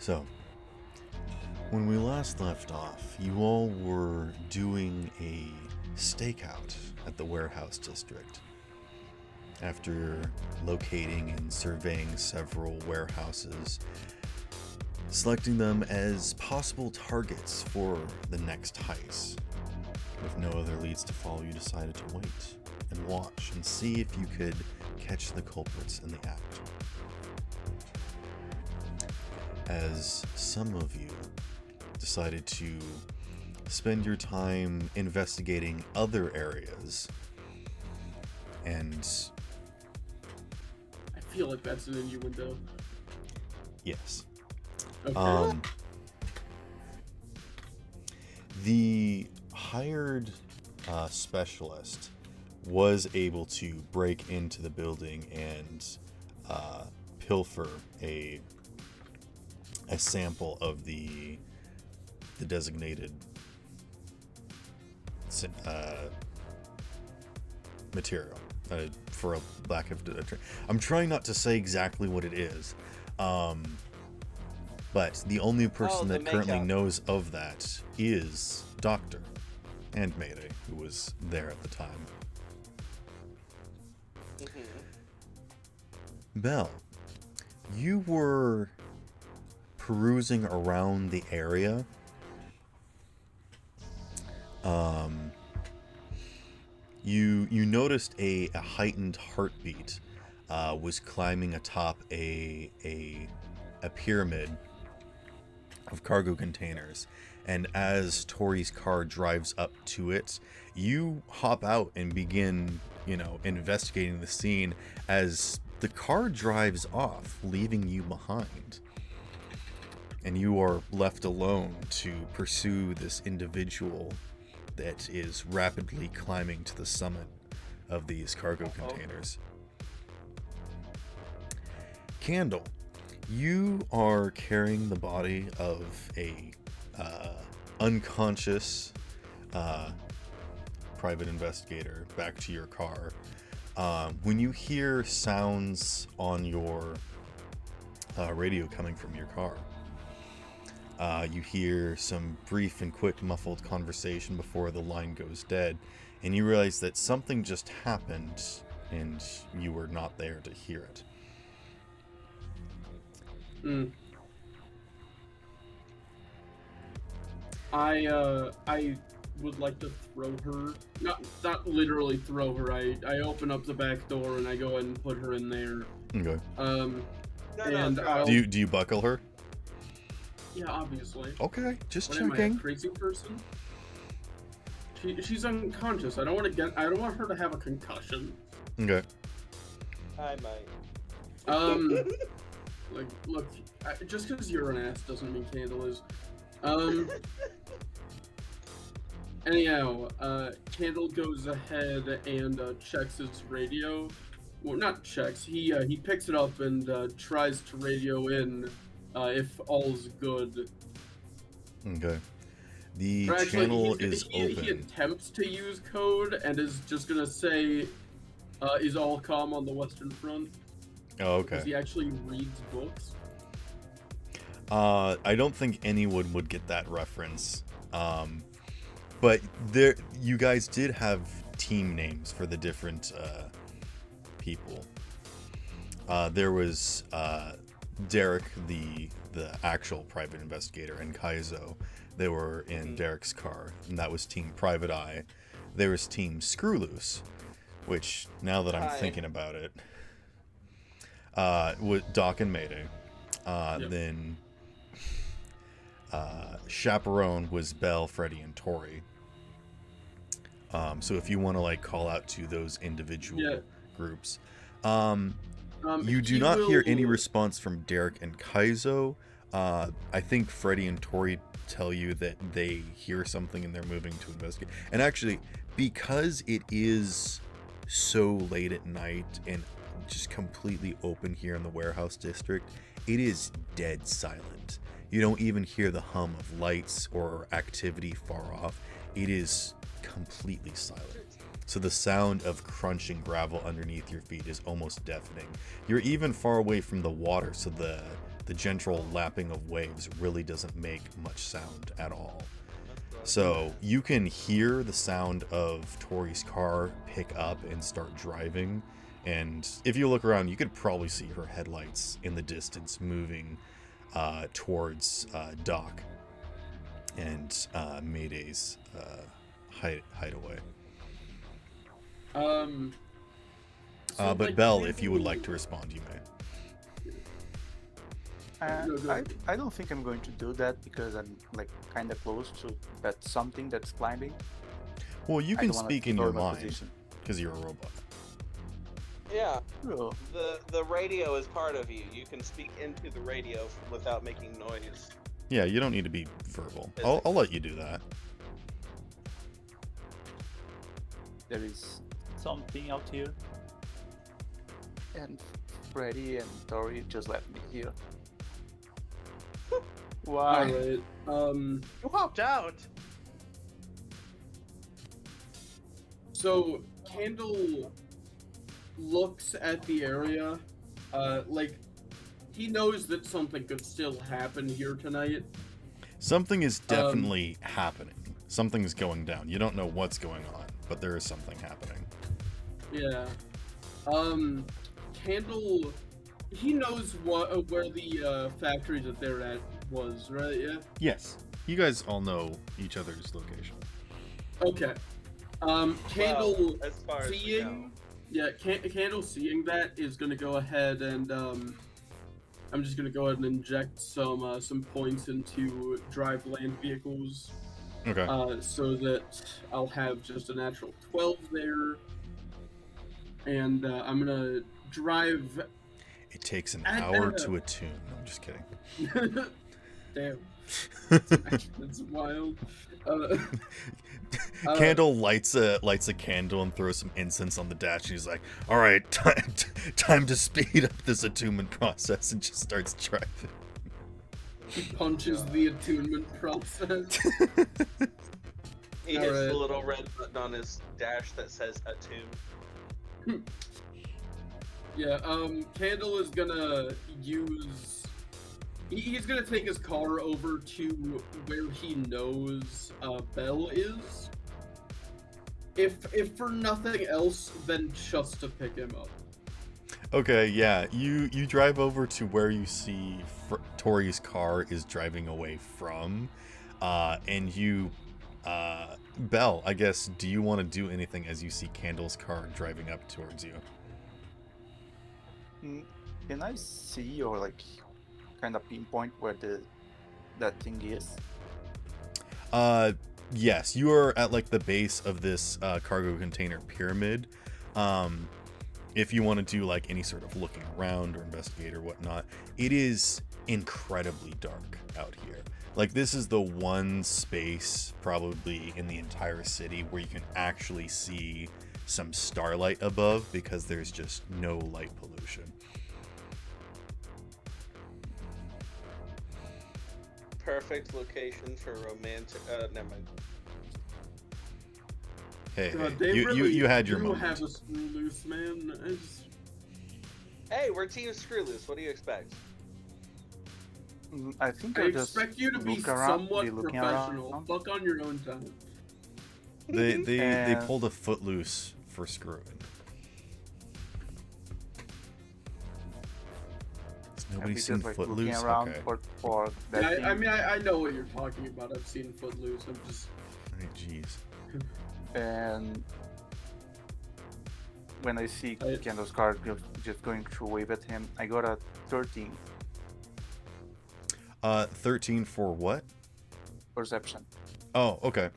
So, when we last left off, you all were doing a stakeout at the warehouse district. After locating and surveying several warehouses, selecting them as possible targets for the next heist. With no other leads to follow, you decided to wait and watch and see if you could catch the culprits in the act. As some of you decided to spend your time investigating other areas, and I feel like that's an innuendo. yes. Okay. The hired specialist was able to break into the building and pilfer a sample of the designated material, for a lack of. I'm trying not to say exactly what it is. But the only person that currently knows of that is Doctor and Mayday, who was there at the time. Mm-hmm. Belle, you were perusing around the area. You noticed a heightened heartbeat was climbing atop a pyramid of cargo containers, and as Tori's car drives up to it, you hop out and begin, investigating the scene as the car drives off, leaving you behind. And you are left alone to pursue this individual that is rapidly climbing to the summit of these cargo containers. Candle, you are carrying the body of a unconscious private investigator back to your car. When you hear sounds on your radio coming from your car, you hear some brief and quick muffled conversation before the line goes dead, and you realize that something just happened and you were not there to hear it. I would like to throw her. Not literally throw her. I open up the back door and I go ahead and put her in there. Okay. Do you buckle her? Yeah, obviously. Okay, just what, checking. Am I a crazy person? She's unconscious. I don't want her to have a concussion. Okay. I might. Look, just because you're an ass doesn't mean Candle is. Anyhow, Candle goes ahead and checks his radio. Well, not checks. He picks it up and tries to radio in if all's good. Okay. The Or actually, channel is open. He attempts to use code and is just gonna say, "Is all calm on the Western Front?" Oh, okay. Because he actually reads books. I don't think anyone would get that reference. But you guys did have team names for the different people. There was Derek, the actual private investigator, and Kaizo. They were in Derek's car, and that was Team Private Eye. There was Team Screw Loose, which, now that I'm thinking about it, with Doc and Mayday. Yep. Then Chaperone was Belle, Freddy, and Tori. So if you want to call out to those individual groups, you do not hear any response from Derek and Kaizo. I think Freddy and Tori tell you that they hear something and they're moving to investigate. And actually, because it is so late at night and just completely open here in the warehouse district, it is dead silent. You don't even hear the hum of lights or activity far off. It is completely silent. So the sound of crunching gravel underneath your feet is almost deafening. You're even far away from the water, so the the gentle lapping of waves really doesn't make much sound at all. That's So you can hear the sound of Tori's car pick up and start driving. And if you look around, you could probably see her headlights in the distance moving towards Doc and Mayday's hideaway. So, But like, Belle, if you would like to respond, you may. I don't think I'm going to do that because I'm like kind of close to that something that's climbing. Well, you I can don't wanna speak in throw your my mind position. because you're a robot. Yeah, Oh, the radio is part of you. You can speak into the radio without making noise. Yeah, you don't need to be verbal. Is I'll let you do that. there is something out here, and Freddy and Tori just left me here. Why? Alright. You hopped out. So Candle looks at the area, like he knows that something could still happen here tonight. Something is definitely happening. Something's going down. You don't know what's going on, but there is something happening. Yeah. Candle, he knows where the factory that they're at was, right? Yeah. Yes. You guys all know each other's location. Okay. Candle Well, as far as we seeing, know. yeah, Candle seeing that is gonna go ahead and I'm just gonna go ahead and inject some points into drive land vehicles, Okay. so that I'll have just a natural 12 there, and I'm gonna drive. It takes an I- hour to attune. No, I'm just kidding. Damn, that's wild. Candle lights a candle and throws some incense on the dash. And he's like, "All right, time to speed up this attunement process," and just starts driving. He punches the attunement process. He hits Alright. the little red button on his dash that says attune. Yeah, Candle is gonna use. He's gonna take his car over to where he knows Belle is. If for nothing else, then just to pick him up. Okay, yeah. You drive over to where you see Tori's car is driving away from, and you, Belle, I guess, do you want to do anything as you see Candle's car driving up towards you? Can I see or like kind of pinpoint where that thing is? Yes, you are at like the base of this cargo container pyramid. If you want to do like any sort of looking around or investigate or whatnot, it is incredibly dark out here. Like this is the one space probably in the entire city where you can actually see some starlight above because there's just no light pollution. Perfect location for romantic. Never mind. Hey, God, hey, they you really had your do moment. have a screw loose, man. Hey, we're Team Screw Loose. What do you expect? I think I I'll just expect you to be look around, somewhat be looking professional. around. Fuck on your own time. They And- pulled a footloose for screwing. Has I'll nobody be seen just like looking Footloose? around Okay. for that Yeah, thing. I mean, I know what you're talking about. I've seen Footloose. I'm just. Alright, jeez. And when I see I- Kendall's car just going to wave at him, I got a 13 13 for what? perception. Oh, okay.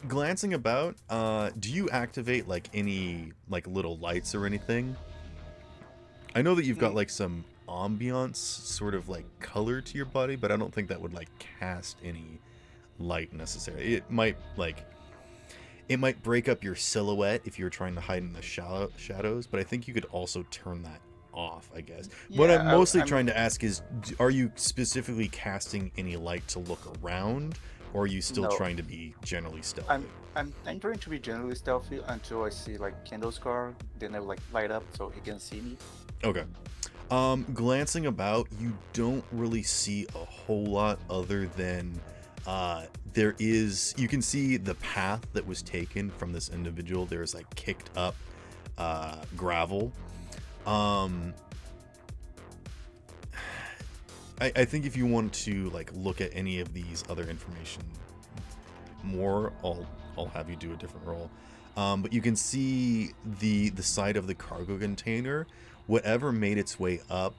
Glancing about, do you activate like any like little lights or anything? I know that you've got like some ambiance sort of like color to your body, but I don't think that would like cast any light necessarily. It might break up your silhouette if you're trying to hide in the shadows, but I think you could also turn that off, I guess. What I'm Yeah, mostly I'm- trying to ask is, are you specifically casting any light to look around, or are you still No. trying to be generally stealthy? I'm trying to be generally stealthy until I see like Kendall's car, then I like light up so he can see me. Okay. Glancing about, you don't really see a whole lot other than you can see the path that was taken from this individual. There's like kicked up gravel. I think if you want to like look at any of these other information more, I'll have you do a different roll. But you can see the side of the cargo container. Whatever made its way up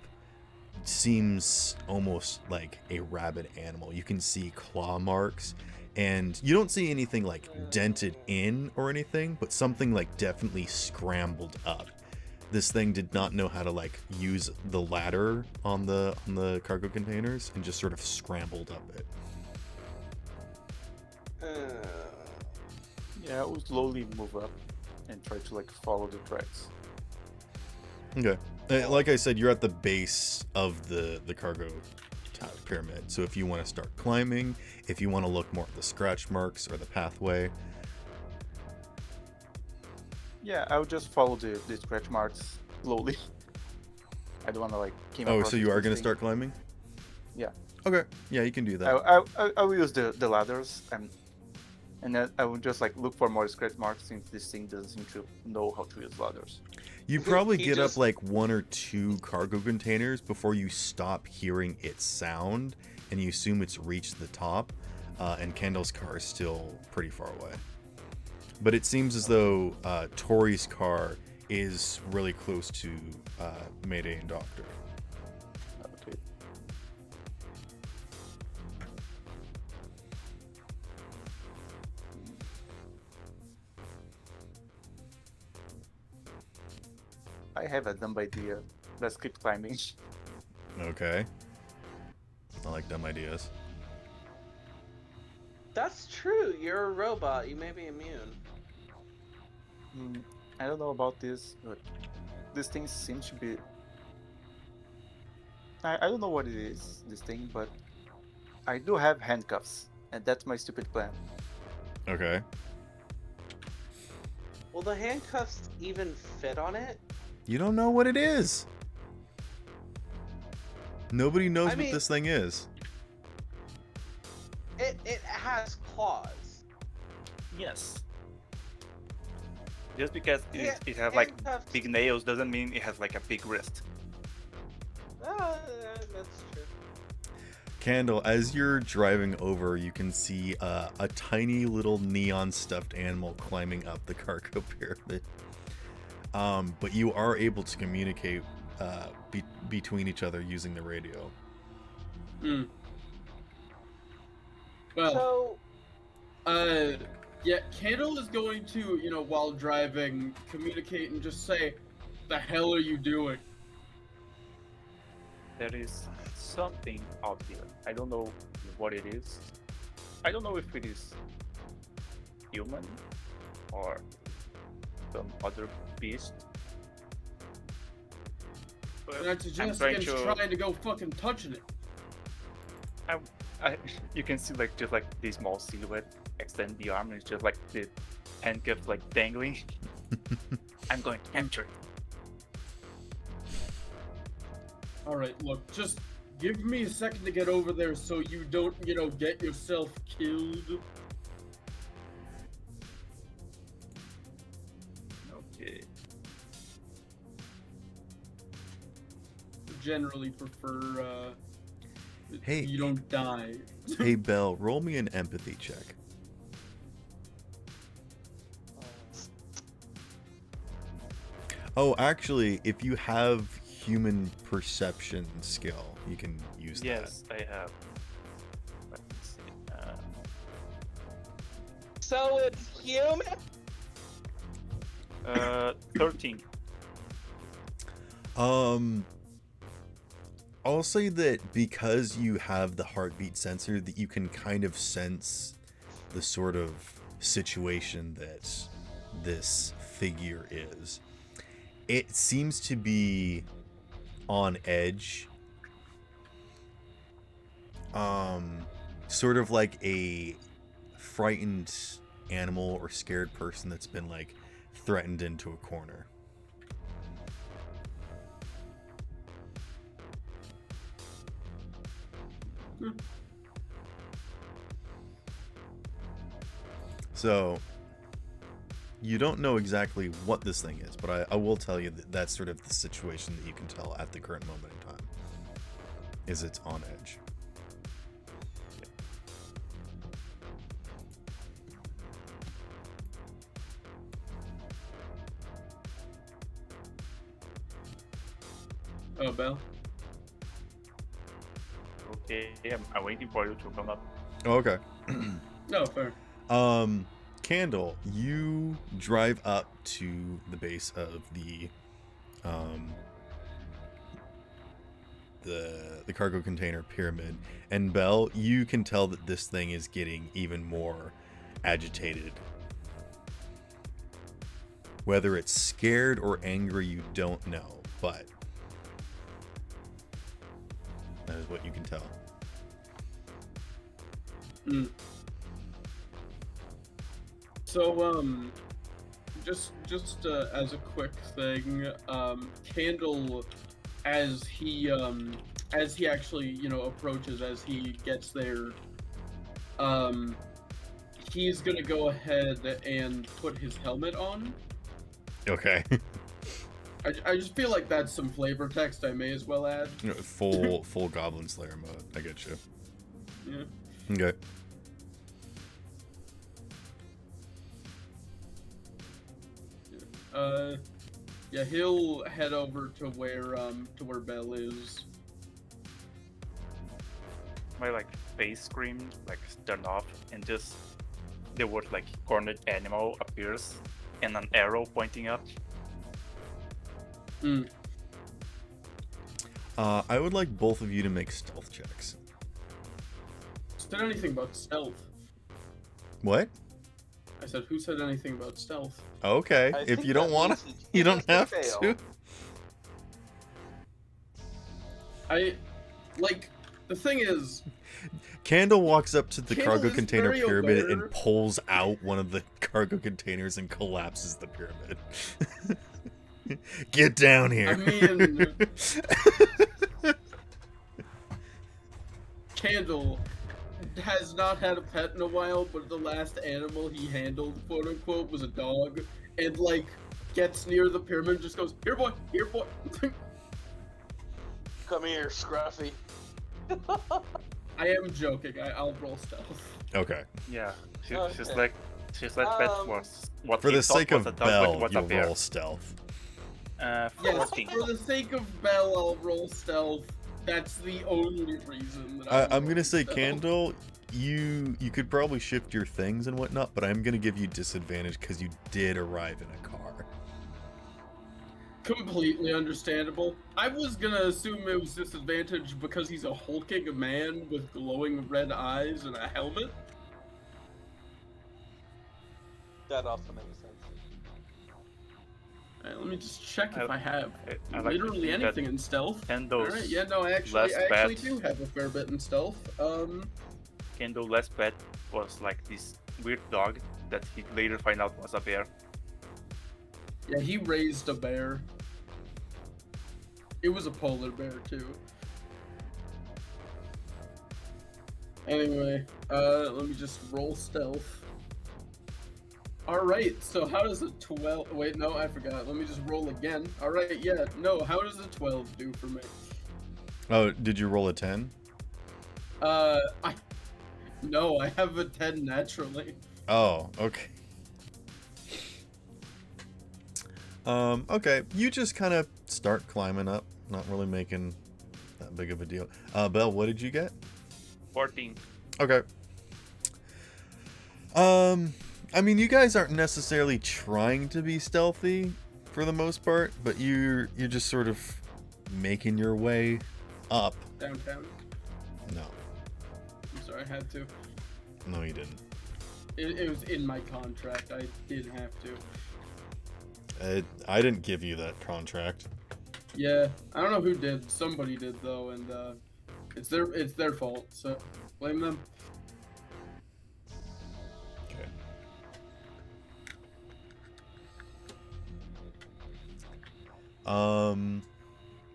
seems almost like a rabid animal. You can see claw marks, and you don't see anything like dented in or anything, but something like definitely scrambled up. This thing did not know how to like use the ladder on the cargo containers and just sort of scrambled up it. Yeah, I will slowly move up and try to like follow the tracks. Okay. Like I said, you're at the base of the cargo pyramid. So if you want to start climbing, if you want to look more at the scratch marks or the pathway. Yeah, I'll just follow the scratch marks slowly. I don't want to like came Oh, across so you are this going to thing. start climbing? Yeah. Okay. Yeah, you can do that. I will use the ladders and then I will just like look for more scratch marks since this thing doesn't seem to know how to use ladders. You probably He get just- up like 1 or 2 cargo containers before you stop hearing its sound, and you assume it's reached the top, and Kendall's car is still pretty far away. But it seems as though Tori's car is really close to Mayday and Doctor. Okay. I have a dumb idea. Let's keep climbing. Okay. I like dumb ideas. That's true. You're a robot. You may be immune. I don't know about this, but this thing seems to be. I don't know what it is, this thing, but I do have handcuffs, and that's my stupid plan. Okay. Will the handcuffs even fit on it? You don't know what it is. Nobody knows I what mean- this thing is. It has claws. Yes. Just because Yeah, it has like handcuffs. big nails doesn't mean it has like a big wrist. That's true. Candle, as you're driving over, you can see a tiny little neon stuffed animal climbing up the cargo pyramid. But you are able to communicate between each other using the radio. Hmm. Well, So, yeah, Candle is going to, while driving, communicate and just say, "The hell are you doing?" There is something out here. I don't know what it is. I don't know if it is human or some other beast. But And I suggest I'm trying against to. trying to go fucking touching it. You can see like just like the small silhouette extend the arm, and it's just like the handcuff like dangling. I'm going to capture it. All right, look, just give me a second to get over there so you don't, get yourself killed. Okay. Generally prefer, Hey. you don't die. Hey, Belle, roll me an empathy check. Oh, actually, if you have human perception skill, you can use Yes, I have. Let me see. so it's human. 13. that. I'll say that because you have the heartbeat sensor, that you can kind of sense the sort of situation that this figure is. It seems to be on edge. Sort of like a frightened animal or scared person that's been like threatened into a corner. So, you don't know exactly what this thing is, but I will tell you that that's sort of the situation that you can tell at the current moment in time. Is it's on edge. Oh, Bell. Okay, I'm waiting for you to come up. Oh, okay. No, fair. Candle, you drive up to the base of the cargo container pyramid, and Bell, you can tell that this thing is getting even more agitated. Whether it's scared or angry, you don't know, but that is what you can tell. So, just as a quick thing, Candle, as he actually, approaches, as he gets there, he's gonna go ahead and put his helmet on. Okay. I just feel like that's some flavor text I may as well add. Full Goblin Slayer mode. I get you. Yeah. Okay. Yeah, he'll head over to where Belle is. My face screen turned off, and just the word cornered animal appears, and an arrow pointing up. I would like both of you to make stealth checks. Said anything about stealth? What? I said, who said anything about stealth? Okay. I If think you don't that want to, means you don't has to have fail. to. The thing is, Candle walks up to the Candle cargo is container very pyramid aware. and pulls out one of the cargo containers and collapses the pyramid. Get down here. I mean, Candle has not had a pet in a while, but the last animal he handled, quote unquote, was a dog, and gets near the pyramid and just goes, here boy, here boy. Come here, Scruffy. I am joking, I'll roll stealth. Okay. Yeah, Okay. she's like that was what For he the thought sake was of a dog, but Bell, was a you'll bear. roll stealth. Yes, 14. for the sake of Bell, I'll roll stealth. That's the only reason that I'm gonna say, stealth. Candle, you could probably shift your things and whatnot, but I'm gonna give you disadvantage because you did arrive in a car. Completely understandable. I was gonna assume it was disadvantage because he's a hulking man with glowing red eyes and a helmet. That also makes sense. Alright, let me just check if I have I like to literally think that anything in stealth. Candle's Alright, yeah, no, I last actually bet- do have a fair bit in stealth. Candle last bet was this weird dog that he later find out was a bear. Yeah, he raised a bear. It was a polar bear too. Anyway, let me just roll stealth. Alright, so how does a 12... Wait, no, I forgot. Let me just roll again. Alright, yeah, no, how does a 12 do for me? Oh, did you roll a 10? No, I have a 10 naturally. Oh, okay. Okay, you just kind of start climbing up, not really making that big of a deal. Belle, what did you get? 14. Okay. I mean, you guys aren't necessarily trying to be stealthy for the most part, but you're just sort of making your way up. Downtown. No, I'm sorry, I had to. no, you didn't. It was in my contract. I did have to. I didn't give you that contract. Yeah, I don't know who did. Somebody did though, and it's their fault. So blame them. Okay.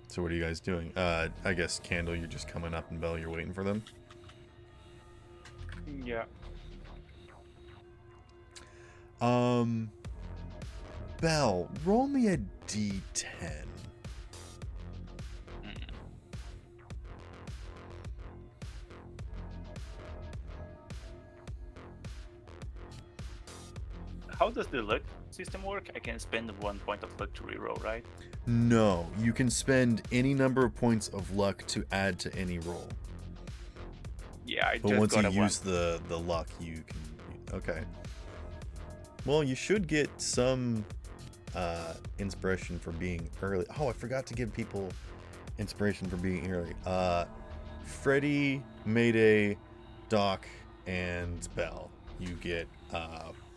So what are you guys doing? I guess Candle, you're just coming up, and Belle, you're waiting for them. Yeah. Bell, roll me a d10. Mm. How does the luck system work? I can spend 1 point of luck to reroll, right? No, you can spend any number of points of luck to add to any roll. Yeah, I But just once you got a one. use the luck, you can. Okay. Well, you should get some inspiration for being early. Oh, I forgot to give people inspiration for being early. Freddy, Mayday, Doc, and Bell. You get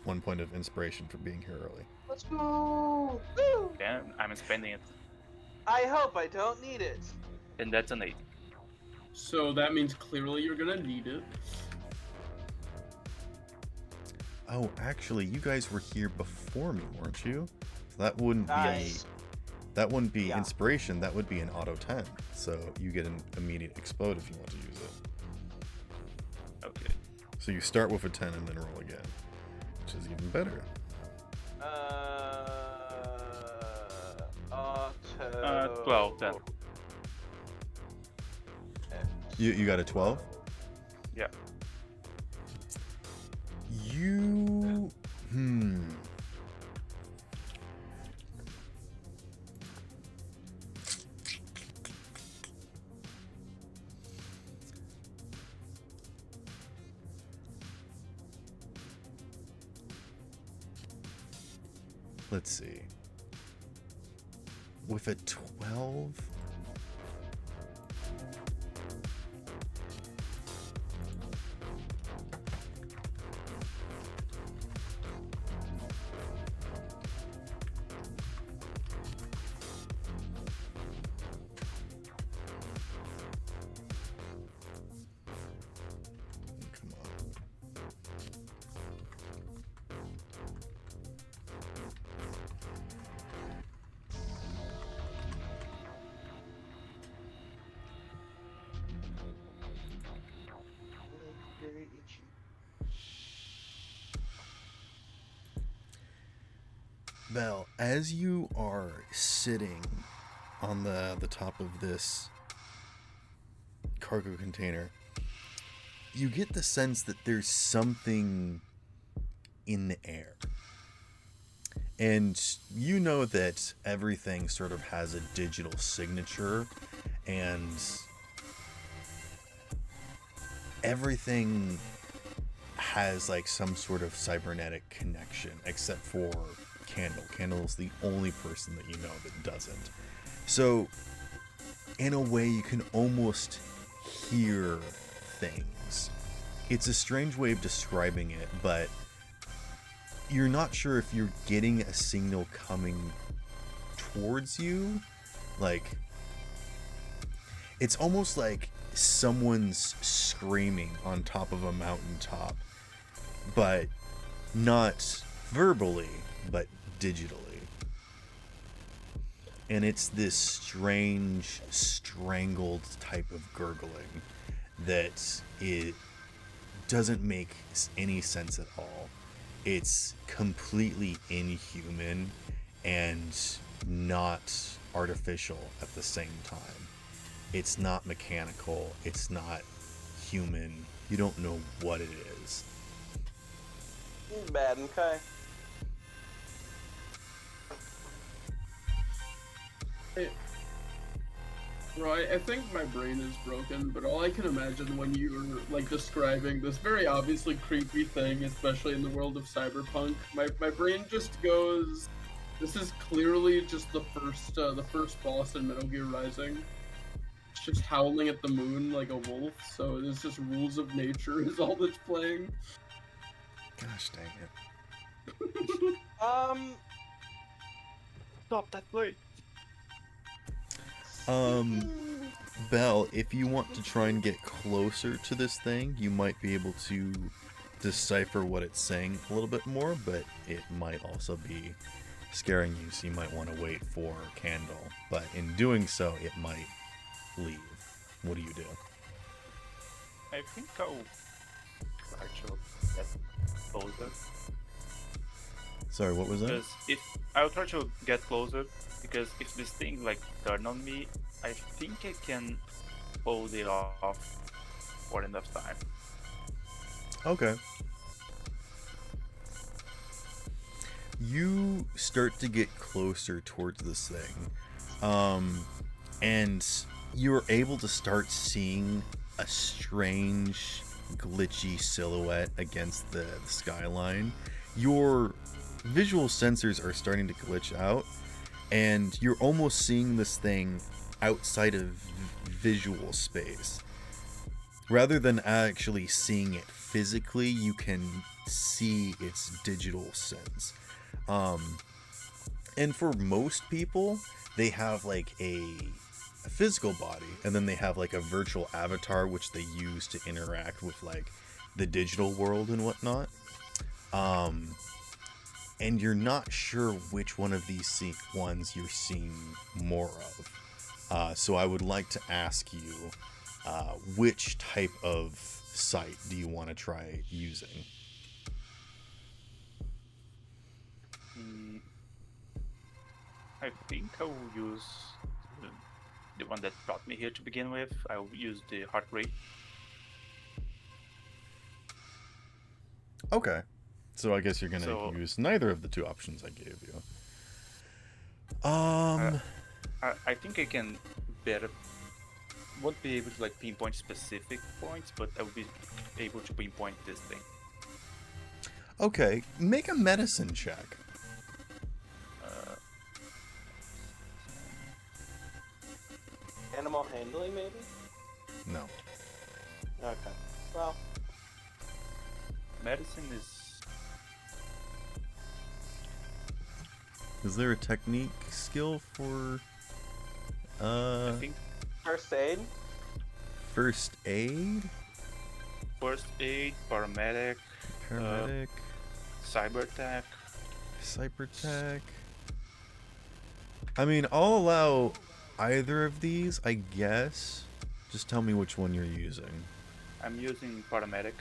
1 point of inspiration for being here early. Let's go! Woo! Then I'm spending it. I hope I don't need it. And that's an 8. So that means clearly you're gonna need it. Oh, actually, you guys were here before me, weren't you? So that wouldn't Nice. that wouldn't be Yeah. inspiration. That would be an auto 10. So you get an immediate explode if you want to use it. Okay. So you start with a 10 and then roll again, which is even better. Auto. 12 then. You got a 12? Yeah. You let's see. With a 12, come on. Very itchy. Bell, as you are sitting on the top of this cargo container, you get the sense that there's something in the air. And you know that everything sort of has a digital signature, and everything has like some sort of cybernetic connection, except for Candle. Candle's the only person that you know that doesn't. So, in a way, you can almost hear things. It's a strange way of describing it, but you're not sure if you're getting a signal coming towards you. Like, it's almost like someone's screaming on top of a mountaintop, but not verbally, but digitally. And it's this strange, strangled type of gurgling that it doesn't make any sense at all. It's completely inhuman and not artificial at the same time. It's not mechanical. It's not human. You don't know what it is. Bad, okay. Right, I think my brain is broken, but all I can imagine when you were like describing this very obviously creepy thing, especially in the world of cyberpunk, my brain just goes, this is clearly just the first boss in Metal Gear Rising. It's just howling at the moon like a wolf, so it's just rules of nature is all that's playing. Gosh dang it. Stop that play. Bell, if you want to try and get closer to this thing, you might be able to decipher what it's saying a little bit more, but it might also be scaring you, so you might want to wait for Candle. But in doing so, it might leave. What do you do? I think I'll try to get closer. Sorry, what was that? Because if I'll try to get closer, because if this thing like turn on me, I think I can hold it off for enough time. Okay. You start to get closer towards this thing, and you're able to start seeing a strange, glitchy silhouette against the skyline. Your visual sensors are starting to glitch out, and you're almost seeing this thing outside of visual space. Rather than actually seeing it physically, you can see its digital sense. And for most people, they have like a physical body, and then they have like a virtual avatar which they use to interact with like the digital world and whatnot. And you're not sure which one of these ones you're seeing more of. So I would like to ask you, which type of sight do you want to try using? I think I will use the one that brought me here to begin with. I will use the heart rate. Okay. So I guess you're gonna So- use neither of the two options I gave you. I think I can better. Won't be able to like pinpoint specific points, but I will be able to pinpoint this thing. Okay, make a medicine check. Animal handling, maybe? No. Okay. Well, Medicine is Is there a technique skill for I think first aid? first aid? first aid, paramedic, Paramedic, cyber attack. cybertech. I mean, I'll allow either of these, I guess. Just tell me which one you're using. I'm using paramedic.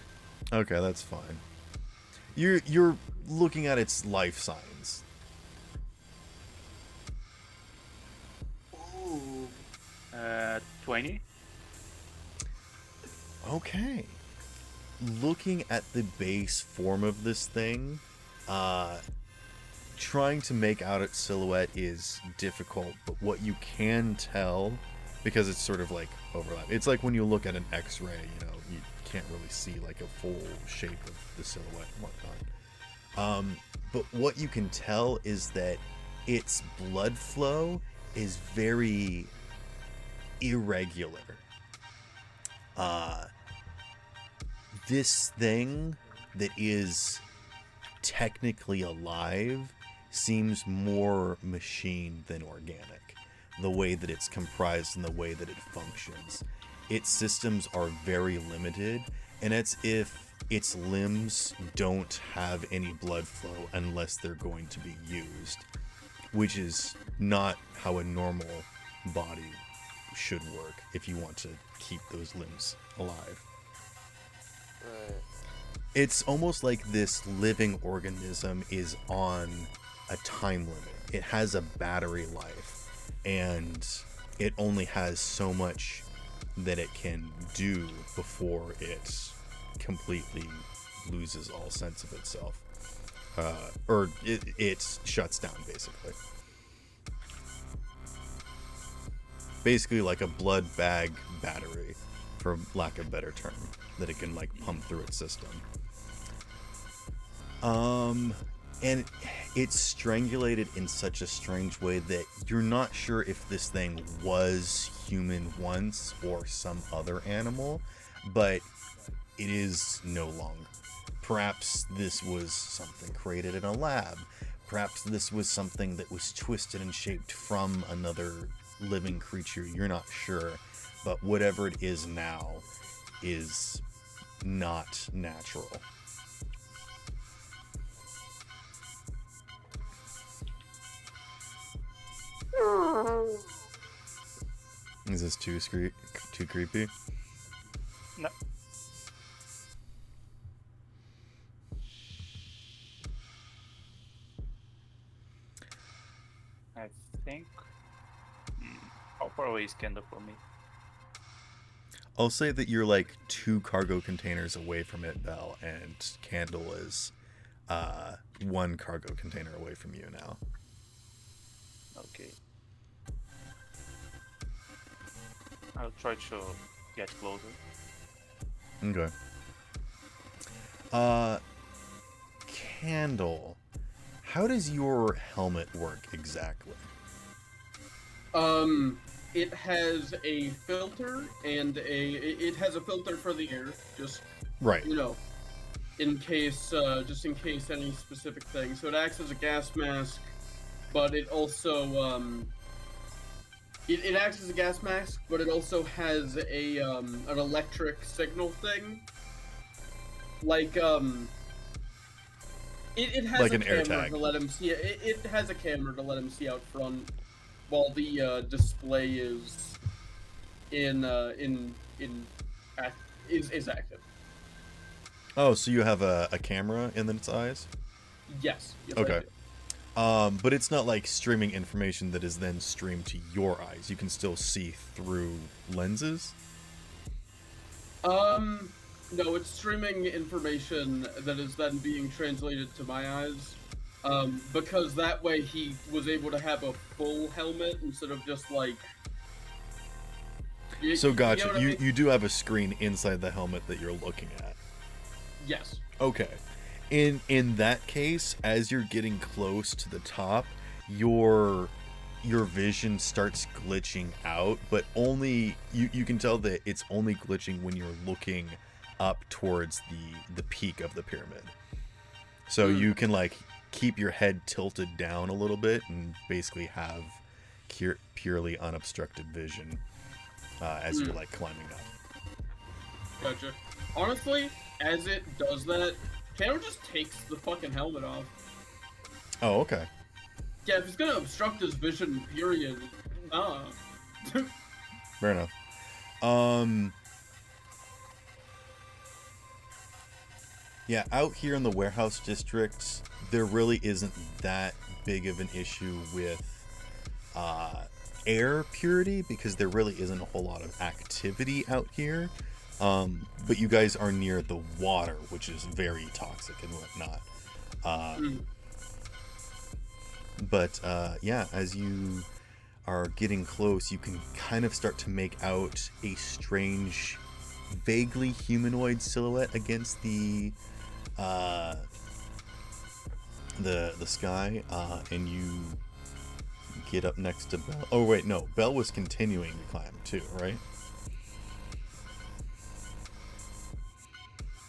Okay, that's fine. You're looking at its life signs. Ooh. 20. Okay. Looking at the base form of this thing, trying to make out its silhouette is difficult, but what you can tell, because it's sort of like overlap, it's like when you look at an X-ray, you know, you can't really see like a full shape of the silhouette and whatnot. But what you can tell is that its blood flow is very irregular. This thing that is technically alive seems more machine than organic. The way that it's comprised and the way that it functions. Its systems are very limited, and it's if its limbs don't have any blood flow unless they're going to be used, which is not how a normal body should work if you want to keep those limbs alive. Right. It's almost like this living organism is on a time limit. It has a battery life, and it only has so much that it can do before it completely loses all sense of itself. Or it shuts down, basically. Basically like a blood bag battery, for lack of a better term, that it can like pump through its system. And it's strangulated in such a strange way that you're not sure if this thing was human once or some other animal, but it is no longer. Perhaps this was something created in a lab. Perhaps this was something that was twisted and shaped from another living creature. You're not sure, but whatever it is now is not natural. Is this too creepy? No. think. How far away is Kendall from me? I'll say that you're like 2 cargo containers away from it, Bell, and Candle is 1 cargo container away from you now. Okay. I'll try to get closer. Okay. Candle, how does your helmet work exactly? It has a filter and it has a filter for the air, just Right. in case any specific thing. So it acts as a gas mask, but it also it acts as a gas mask, but it also has an electric signal thing. Like it has Like a an air camera tag. to let him see it. It has a camera to let him see out front, while the display is is active. Oh, so you have a camera in its eyes? Yes. Yes, Okay. I do. But it's not like streaming information that is then streamed to your eyes. You can still see through lenses? No, it's streaming information that is then being translated to my eyes. Because that way he was able to have a full helmet instead of just like. So gotcha. You know what I mean? You do have a screen inside the helmet that you're looking at. Yes. Okay. In that case, as you're getting close to the top, your vision starts glitching out, but only you can tell that it's only glitching when you're looking up towards the peak of the pyramid. So you can like keep your head tilted down a little bit and basically have purely unobstructed vision as you're like climbing up. Gotcha. Honestly, as it does that, Kano just takes the fucking helmet off. Oh, okay. Yeah, if it's gonna obstruct his vision, period, nah. Fair enough. Yeah, out here in the warehouse district, there really isn't that big of an issue with air purity because there really isn't a whole lot of activity out here. But you guys are near the water, which is very toxic and whatnot. But yeah, as you are getting close, you can kind of start to make out a strange, vaguely humanoid silhouette against the sky, and you get up next to Belle. Oh wait, no, Belle was continuing to climb too, right?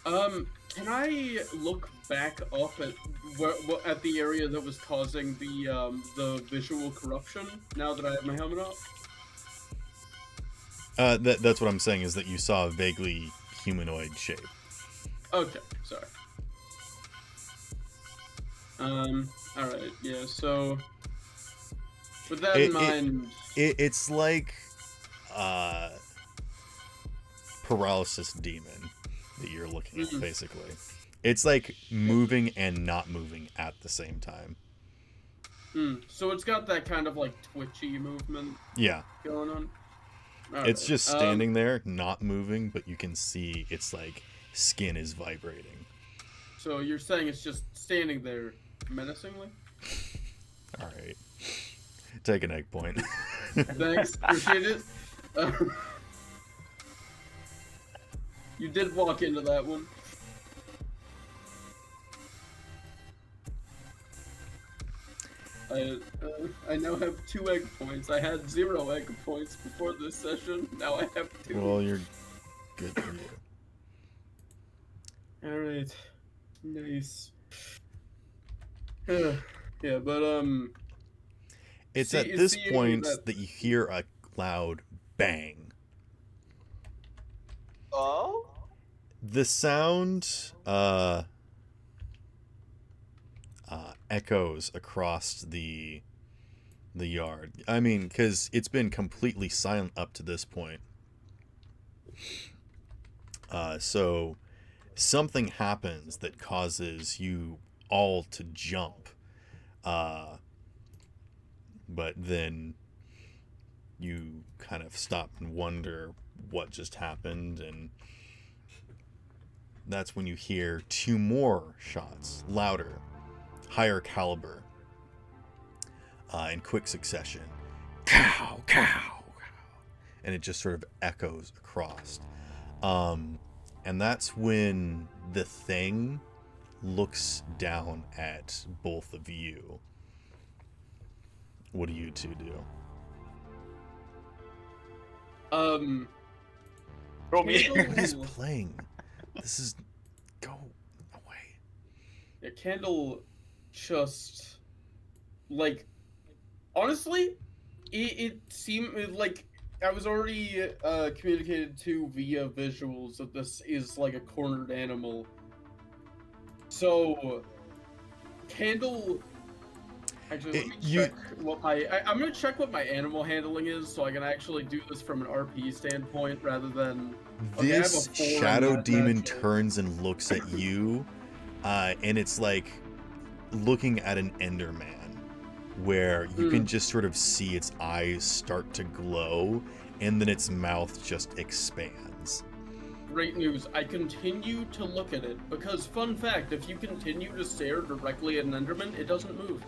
Can I look back up at the area that was causing the visual corruption now that I have my helmet up? That's what I'm saying is that you saw a vaguely humanoid shape. Okay, sorry. Alright, yeah, so with that in mind, it's like paralysis demon that you're looking at, basically. It's like moving and not moving at the same time. So it's got that kind of like twitchy movement going on. It's just standing there, not moving, but you can see its like skin is vibrating. So you're saying it's just standing there menacingly? Alright. Take an egg point. Thanks, appreciate it. You did walk into that one. I now have 2 egg points. I had 0 egg points before this session. Now I have 2. Well, you're good for you. Alright. Nice. Yeah, but It's at this point that you hear a loud bang. Oh? The sound echoes across the yard. I mean, because it's been completely silent up to this point. So something happens that causes you all to jump. but then you kind of stop and wonder what just happened, and that's when you hear two more shots, louder, higher caliber, in quick succession. Cow, cow, cow. And it just sort of echoes across. And that's when the thing looks down at both of you. What do you two do? Throw me. Candle- What is playing? This is... Go away. Yeah, Candle just, like, honestly, it seemed like I was already communicated to via visuals that this is like a cornered animal. So, Candle. Actually, let me check what I'm gonna check what my animal handling is, so I can actually do this from an RP standpoint rather than. Okay, I have a This 4 in shadow that demon natural. turns and looks at you, and it's like looking at an Enderman, where you can just sort of see its eyes start to glow, and then its mouth just expands. Great news. I continue to look at it because, fun fact, if you continue to stare directly at an Enderman, it doesn't move.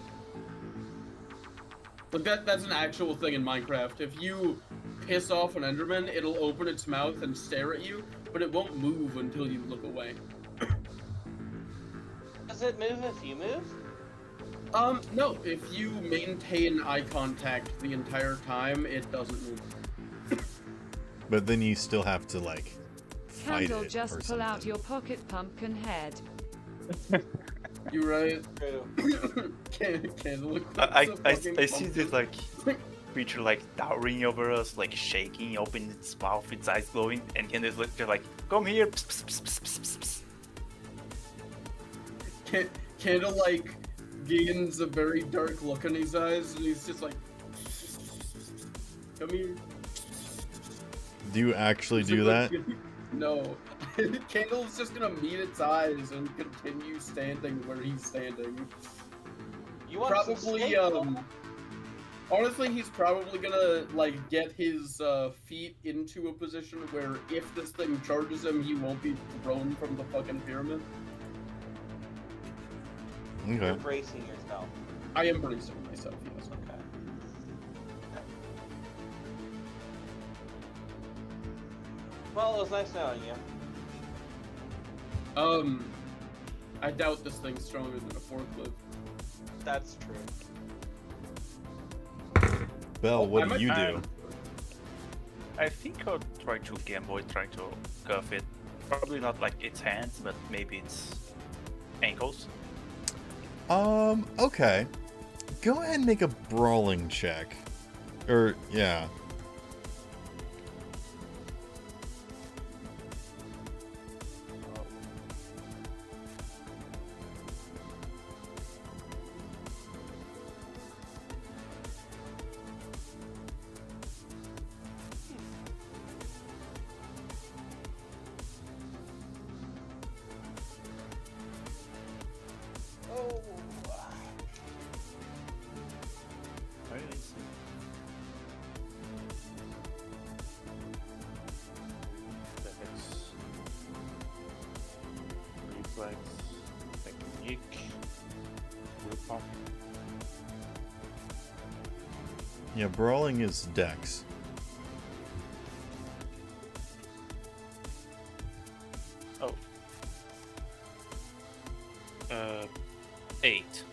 Like that's an actual thing in Minecraft. If you piss off an Enderman, it'll open its mouth and stare at you, but it won't move until you look away. Does it move if you move? No. If you maintain eye contact the entire time, it doesn't move. But then you still have to, like, fight Candle, it just or pull out something. your pocket pumpkin head. You right? True. Candle. I see this like creature like towering over us, like shaking, opening its mouth, its eyes glowing, and Candace looks like, "Come here!" Pss, pss, pss, pss, pss, pss. Candle like gains a very dark look in his eyes, and he's just like, "Come here." Do you actually do that? No. Candle's just gonna meet its eyes and continue standing where he's standing. You want some Probably, steak? honestly, he's probably gonna, like, get his, feet into a position where if this thing charges him, he won't be thrown from the fucking pyramid. You're Okay. bracing yourself. I am bracing myself, yes. Okay. Well, it was nice knowing you. I doubt this thing's stronger than a forklift. That's true. Belle, what I do might- you do? I think I'll try to gamble it, try to cuff it. Probably not like its hands, but maybe its ankles. Okay. Go ahead and make a brawling check. Or, yeah. Oh. Where is it? That's reflex, technique, willpower. Yeah, brawling is dex. Oh. 8.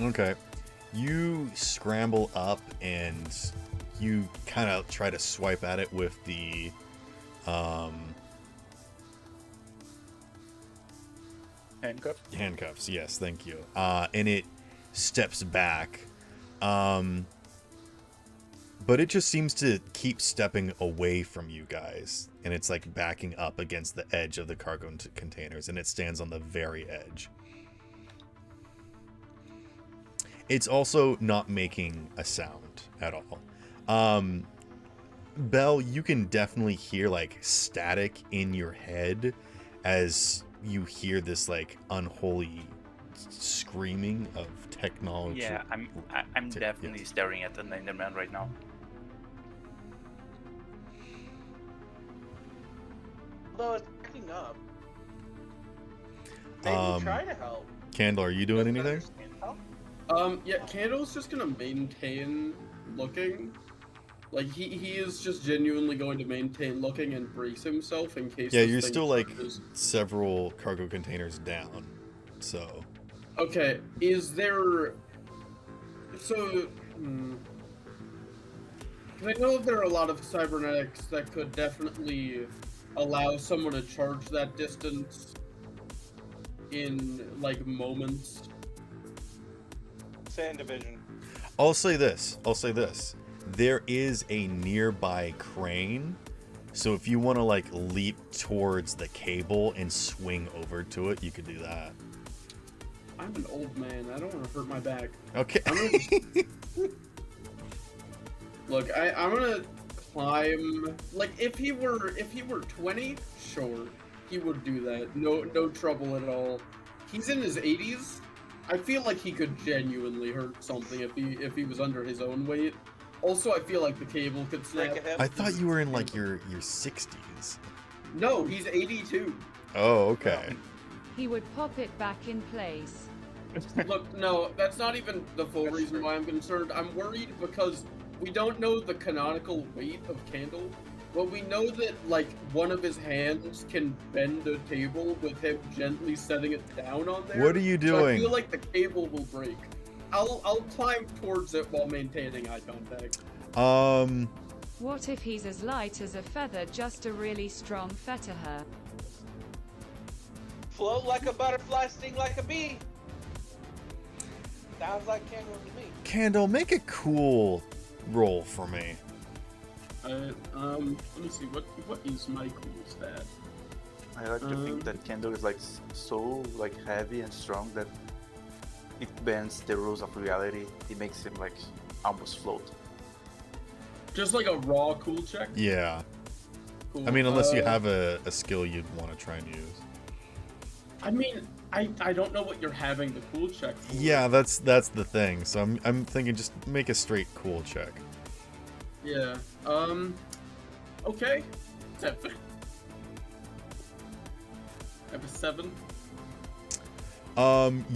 Okay. You scramble up and you kind of try to swipe at it with the handcuffs. Yes, thank you. And it steps back. But it just seems to keep stepping away from you guys, and it's like backing up against the edge of the cargo containers, and it stands on the very edge. It's also not making a sound at all. Belle, you can definitely hear like static in your head as you hear this like unholy screaming of technology. Yeah, I'm definitely yes. staring at the Enderman right now. Although it's picking up. Maybe try to help. Candle, are you doing Doesn't anything? understand help. Yeah, Candle's just gonna maintain looking. Like he is just genuinely going to maintain looking and brace himself in case. Yeah, this you're thing still like charges. several cargo containers down. So Okay, is there? So, I know there are a lot of cybernetics that could definitely allow someone to charge that distance in like moments. Sand division. I'll say this. There is a nearby crane. So if you want to like leap towards the cable and swing over to it, you could do that. I'm an old man. I don't want to hurt my back. Okay. Look, I'm gonna climb. Like if he were 20, sure, he would do that. No trouble at all. He's in his 80s. I feel like he could genuinely hurt something if he was under his own weight. Also, I feel like the cable could snap. Break a hip. I thought you were in like your 60s. No, he's 82. Oh, okay. He would pop it back in place. Look, no, that's not even the full reason why I'm concerned. I'm worried because we don't know the canonical weight of Candle, but we know that, like, one of his hands can bend a table with him gently setting it down on there. What are you So I doing? feel like the cable will break. I'll climb towards it while maintaining eye contact. What if he's as light as a feather, just a really strong fetaher? Float like a butterfly, sting like a bee. Sounds like Candle to me. Candle, make a cool roll for me. Let me see, what is my cool stat? I like to think that Candle is like so like heavy and strong that it bends the rules of reality. It makes him like almost float. Just like a raw cool check? Yeah. Cool. I mean, unless you have a skill you'd want to try and use. I mean, I don't know what you're having the cool check for. Yeah, that's the thing. So I'm thinking just make a straight cool check. Yeah. Okay. 7. I have a 7.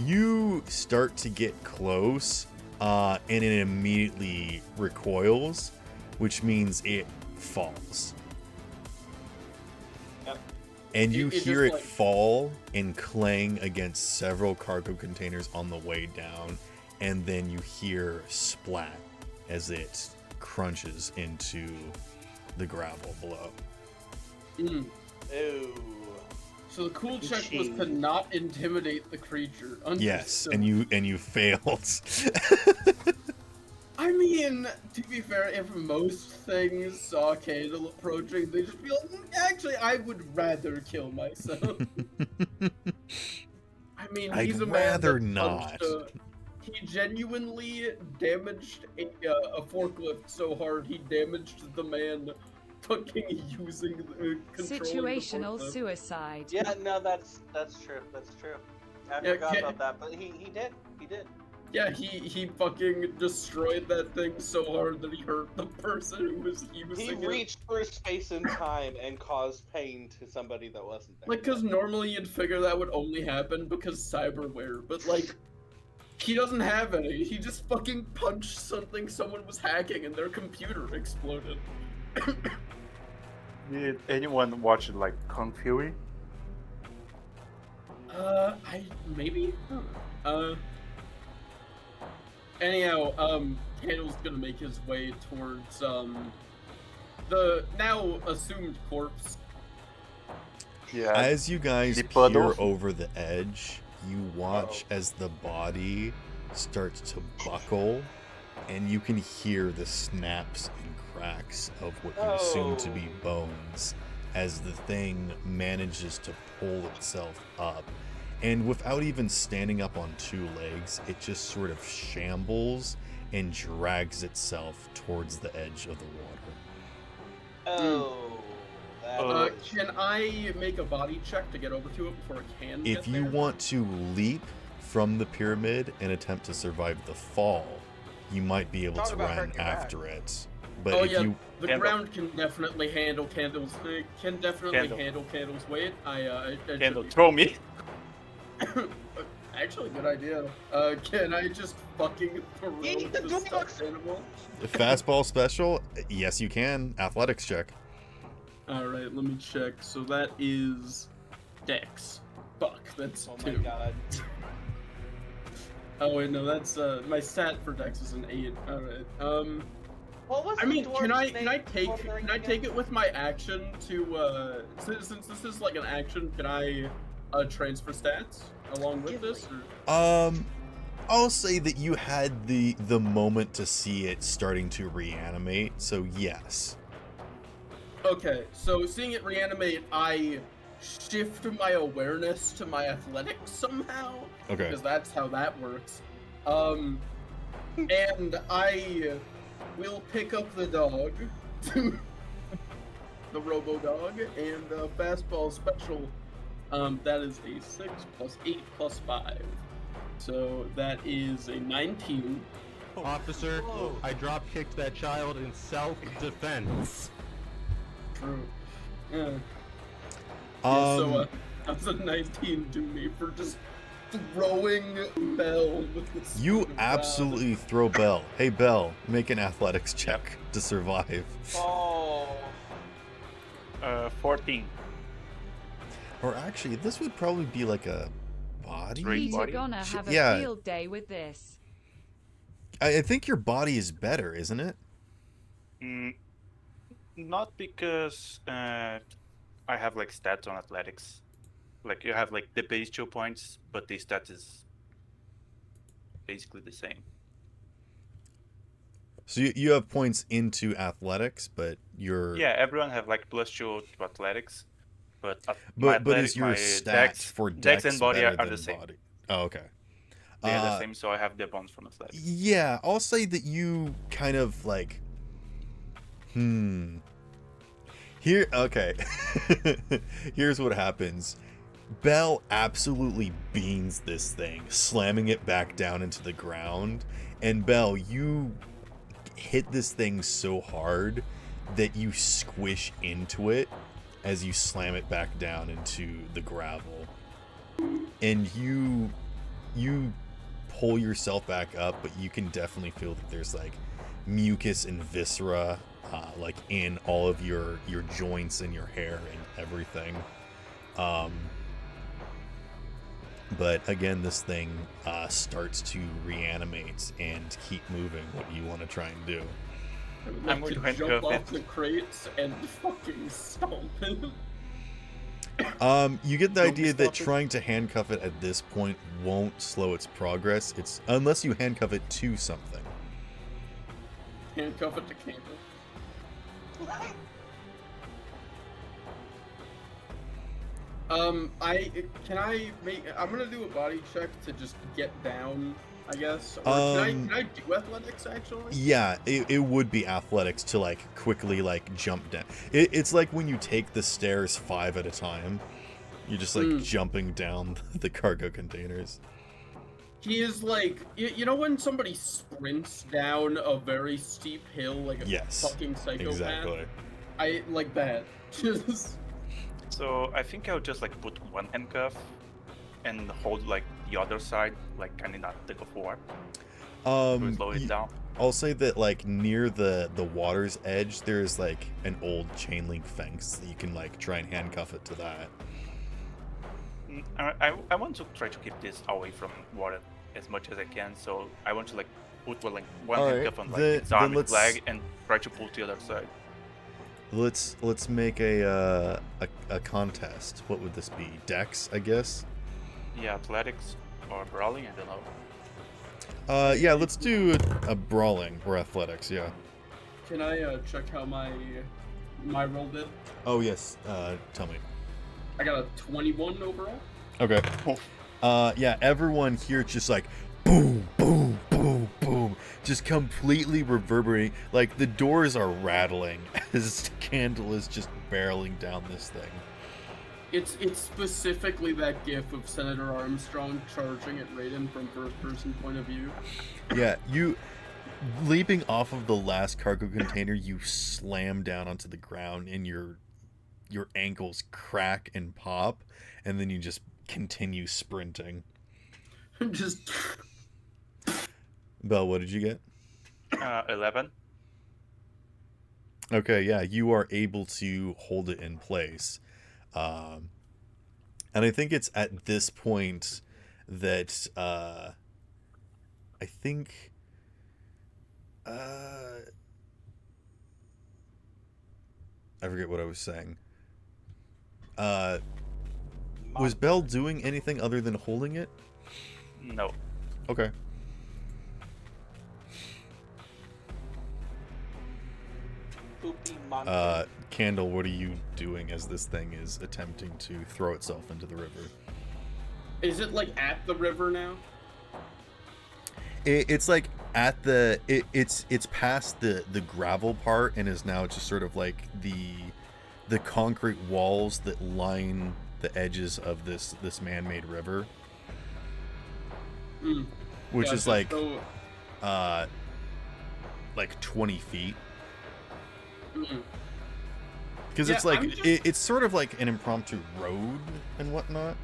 You start to get close, and it immediately recoils, which means it falls. Yep. And you It hear it just, like- fall and clang against several cargo containers on the way down, and then you hear splat as it crunches into the gravel below. Mm. Ooh. So the cool check was to Machine. not intimidate the creature. Yes, Understood. and you failed. I mean, to be fair, if most things saw Candle approaching, they'd just be like, actually, I would rather kill myself. I mean, I'd he's a man rather that punched not. he genuinely damaged a forklift so hard he damaged the man fucking using the controlling Situational the forklift. suicide. Yeah, no, that's true. That's true. I Yeah, forgot Can- about that, but he did. He did. Yeah, he fucking destroyed that thing so hard that he hurt the person who was He using it. reached through space and time and caused pain to somebody that wasn't there. Like, cause normally you'd figure that would only happen because cyberware, but like, he doesn't have any. He just fucking punched something someone was hacking and their computer exploded. Did anyone watch like Kung Fury? Maybe? Anyhow, Candle's gonna make his way towards, the now assumed corpse. Yeah. As you guys The peer puddle? over the edge, you watch as the body starts to buckle, and you can hear the snaps and cracks of what you assume to be bones as the thing manages to pull itself up. And without even standing up on two legs, it just sort of shambles and drags itself towards the edge of the water. Oh. That is- Can I make a body check to get over to it before it can If get you there? want to leap from the pyramid and attempt to survive the fall, you might be able Thought to about run hurting your back. after it. But Oh if yeah, you the Candle. ground can definitely handle Candle's. Can definitely Candle. handle Candle's weight. I Candle, should throw me. be- Actually, good idea. Can I just fucking throw Eat the the dog! stuffed animal? fastball special, yes you can. Athletics check. All right, let me check. So that is Dex. Fuck, that's Oh 2. my god. Oh wait, no, that's my stat for Dex is an 8. All right. What was I the mean, can dwarf's I name take before can I take it with my action to since this is like an action, can I transfer stats along with this? Or? I'll say that you had the moment to see it starting to reanimate, so yes. Okay, so seeing it reanimate, I shift my awareness to my athletics somehow. Okay. Because that's how that works. And I will pick up the dog, the Robo Dog, and fastball special. That is a 6 plus 8 plus 5. So that is a 19. Officer, Whoa. I drop kicked that child in self-defense. True. Yeah. Um, That's a 19 to me for just throwing Bell with the you stupid absolutely throw Bell. Hey Bell, make an athletics check to survive. Oh. 14. Or actually, this would probably be like a body. Three. Peter Body? gonna have a Yeah. field day with this. I think your body is better, isn't it? Not because I have like stats on athletics. Like you have like the base 2 points, but the stat is basically the same. So you have points into athletics, but your Yeah, everyone have like +2 to athletics, but but is your stats for dex dex and body better are than the same. body? Oh, okay. They're the same, so I have the bonus from athletics. Yeah, I'll say that you kind of like. Here, okay. Here's what happens. Bell absolutely beans this thing, slamming it back down into the ground. And Bell, you hit this thing so hard that you squish into it as you slam it back down into the gravel. And you pull yourself back up, but you can definitely feel that there's like mucus and viscera like in all of your joints and your hair and everything. But again, this thing starts to reanimate and keep moving. What do you want to try and do? I would I'm like going to to jump handcuff off the crates and fucking stomp it. You get the Don't idea that stop it. trying to handcuff it at this point won't slow its progress. It's unless you handcuff it to something. Handcuff it to Candle. I'm gonna do a body check to just get down, I guess. Or can I do athletics actually? Yeah, it would be athletics to like quickly like jump down. It's like when you take the stairs 5 at a time. You're just like jumping down the cargo containers. He is like, you know when somebody sprints down a very steep hill like a Yes, fucking psychopath? Exactly. I like that. Just So I think I'll just like put one handcuff and hold like the other side, like kind of not tug of war, to slow it down. I'll say that like near the water's edge, there's like an old chain link fence that you can like try and handcuff it to that. I want to try to keep this away from water as much as I can, so I want to like put one Alright, handcuff on like then- its arm then and let's- flag and try to pull the other side. Let's make a contest. What would this be? Dex, I guess. Yeah, athletics or brawling, I don't know. Yeah, let's do a brawling or athletics. Yeah. can I check how my roll did? Oh yes. Tell me. I got a 21 overall. Okay. Yeah, everyone here just like boom, boom, boom, boom, just completely reverberating. Like the doors are rattling as Candle is just barreling down this thing. It's specifically that gif of Senator Armstrong charging at Raiden from first-person point of view. Yeah, you leaping off of the last cargo container, you slam down onto the ground and your ankles crack and pop, and then you just continue sprinting. Just Belle, what did you get? 11. Okay, yeah, you are able to hold it in place. And I think it's at this point that I think I forget what I was saying. Was Belle doing anything other than holding it? No. Okay. Poopy monster. Candle, what are you doing as this thing is attempting to throw itself into the river? is it like at the river now? It's like at the it's past the gravel part and is now just sort of like the concrete walls that line the edges of this man-made river, which is like So, 20 feet. mm. Because Yeah, it's like I'm just- it's sort of like an impromptu road and whatnot,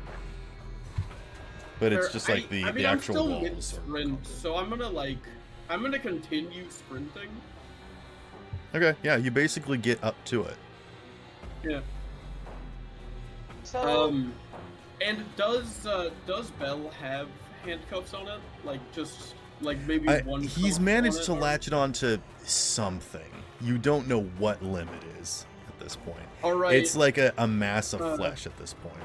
but it's just like the I'm actual still walls. mid-sprint, so I'm gonna continue sprinting. Okay, yeah, you basically get up to it. Yeah. So, And does Bell have handcuffs on it? Like maybe one. He's cuff managed on to it, or- latch it onto something. You don't know what limb it is at this point. All right. It's like a mass of flesh at this point.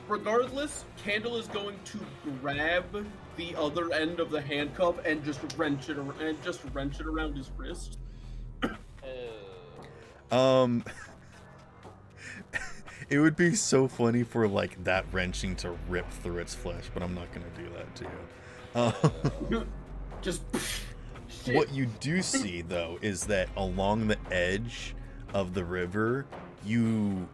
Regardless, Candle is going to grab the other end of the handcuff and just wrench it around his wrist. It would be so funny for like that wrenching to rip through its flesh, but I'm not gonna do that to you. Just. Shit. What you do see though is that along the edge of the river, you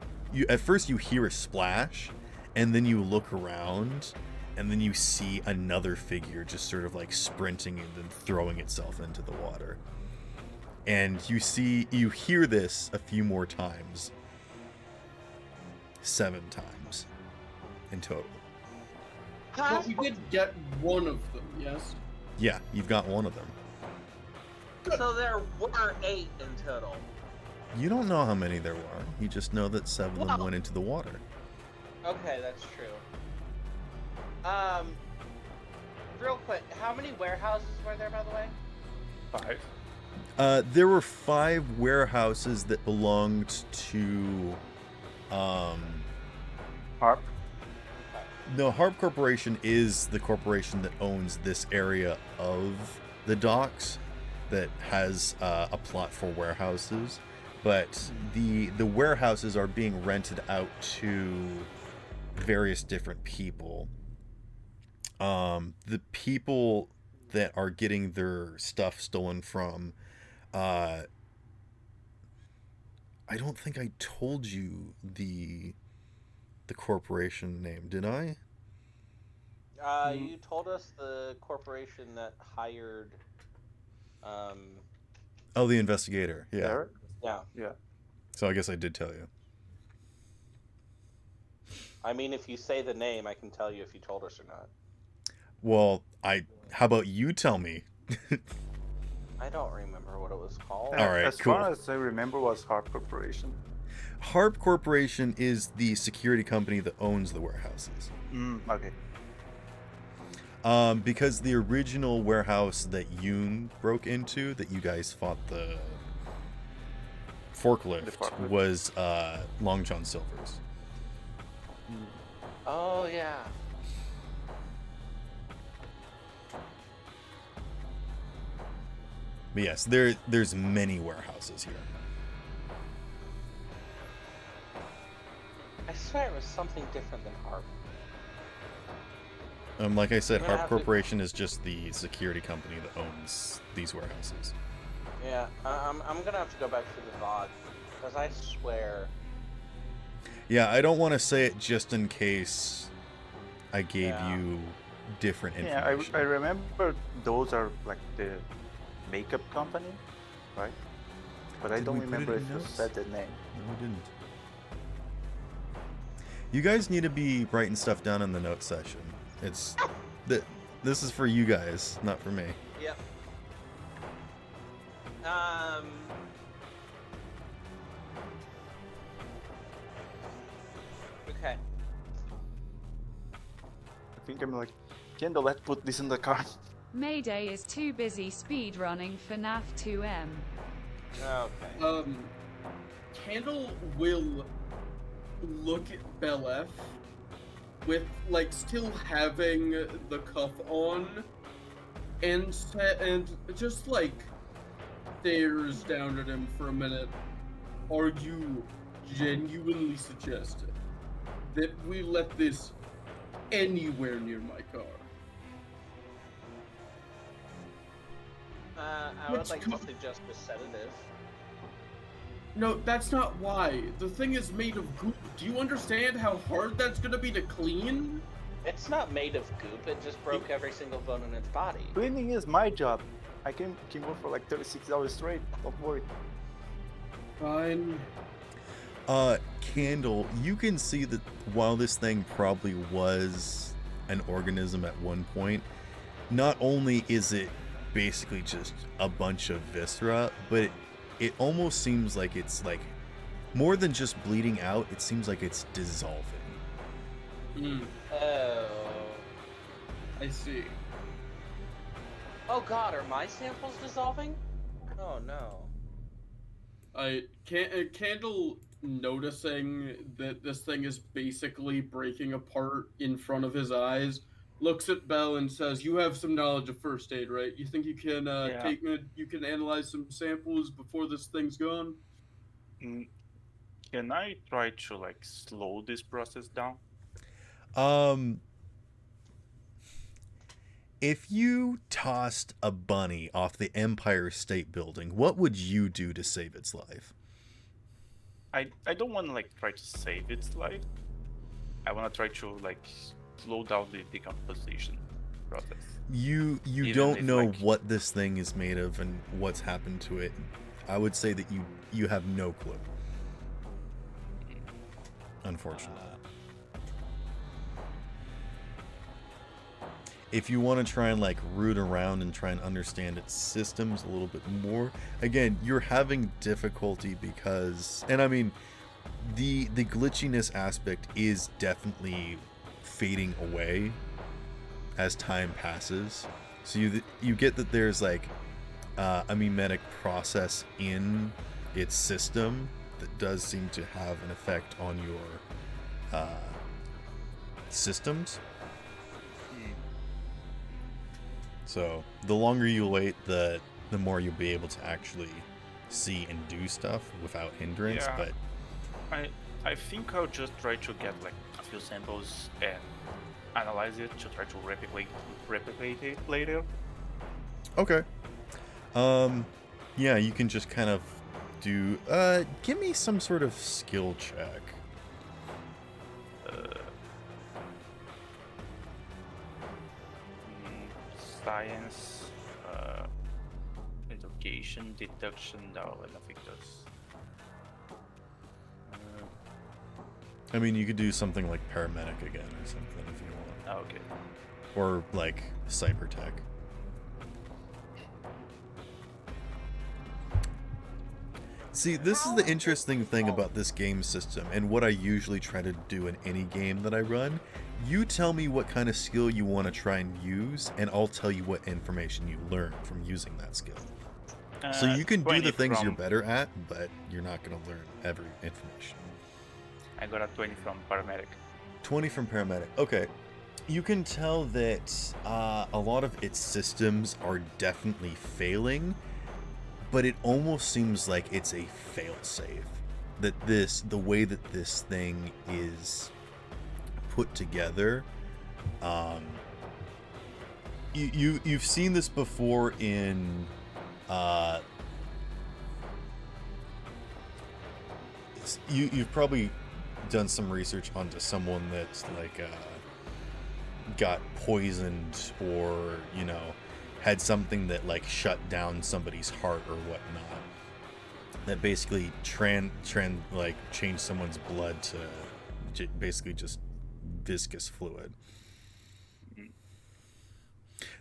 at first you hear a splash, and then you look around, and then you see another figure just sort of like sprinting and then throwing itself into the water. And you hear this a few more times. 7 times in total. But we did get one of them, yes? Yeah, you've got one of them. So there were 8 in total. You don't know how many there were. You just know that 7 of them Wow. went into the water. Okay, that's true. Real quick, how many warehouses were there, by the way? 5. There were 5 warehouses that belonged to Harp. no, Harp Corporation is the corporation that owns this area of the docks that has a plot for warehouses, but the warehouses are being rented out to various different people. The people that are getting their stuff stolen from, I don't think I told you the corporation name, did I? You told us the corporation that hired. Oh, the investigator. Yeah. Eric? Yeah. Yeah. So I guess I did tell you. I mean, if you say the name, I can tell you if you told us or not. Well, how about you tell me? I don't remember what it was called. All right, As cool. far as I remember, was Harp Corporation. Harp Corporation is the security company that owns the warehouses. Okay. Because the original warehouse that Yoon broke into, that you guys fought the forklift, was Long John Silver's. Oh yeah. But yes, there's many warehouses here. I swear it was something different than Harp. Like I said, I'm gonna Harp have to- Corporation is just the security company that owns these warehouses. Yeah, I'm gonna have to go back to the VOD because I swear. Yeah, I don't want to say it just in case I gave Yeah. you different Yeah, information. I remember those are like the makeup company, right? But I Did don't we put it remember in if you notes? said the name. No, we didn't. You guys need to be writing stuff down in the note session. It's this is for you guys, not for me. Yep. Okay. I think I'm like, Kendall, let's put this in the car. Mayday is too busy speedrunning for FNAF 2M. Okay. Candle will look at Belef with like still having the cuff on, and just like stares down at him for a minute. Are you genuinely suggesting that we let this anywhere near my car? I would Which like to co- suggest a sedative. No, that's not why. The thing is made of goop. Do you understand how hard that's gonna be to clean? It's not made of goop. It just broke every single bone in its body. Cleaning is my job. I can work for like 36 hours straight. Don't worry. Fine. Candle, you can see that while this thing probably was an organism at one point, not only is it basically just a bunch of viscera, but it almost seems like it's like more than just bleeding out. It seems like it's dissolving. Oh. I see. Oh God, are my samples dissolving? Oh no. Candle, noticing that this thing is basically breaking apart in front of his eyes, looks at Bell and says, "You have some knowledge of first aid, right? You think you can Yeah. you can analyze some samples before this thing's gone?" Mm, Can I try to like slow this process down? If you tossed a bunny off the Empire State Building, what would you do to save its life? I don't want to like try to save its life. I want to try to like slow down the decomposition process. You Even don't if, know like- what this thing is made of and what's happened to it. I would say that you have no clue. Unfortunately. If you want to try and like root around and try and understand its systems a little bit more, again, you're having difficulty because, and I mean, the glitchiness aspect is definitely fading away as time passes. So you get that there's like a mimetic process in its system that does seem to have an effect on your systems. So the longer you wait, the more you'll be able to actually see and do stuff without hindrance. Yeah. But I think I'll just try to get like a few samples and analyze it to try to replicate it later. okay, yeah, you can just kind of do. Give me some sort of skill check. Science, education, deduction. No, I don't think those. I mean, you could do something like paramedic again or something if you want, Okay. or like cybertech. See, this is the interesting thing about this game system, and what I usually try to do in any game that I run. You tell me what kind of skill you want to try and use, and I'll tell you what information you learn from using that skill. So you can do 20 the things you're from- better at, but you're not going to learn every information. I got a 20 from paramedic. 20 from paramedic. Okay. You can tell that a lot of its systems are definitely failing, but it almost seems like it's a failsafe. That the way that this thing is put together, you've seen this before in you've probably done some research onto someone that's like got poisoned or had something that like shut down somebody's heart or whatnot, that basically like changed someone's blood to basically just viscous fluid.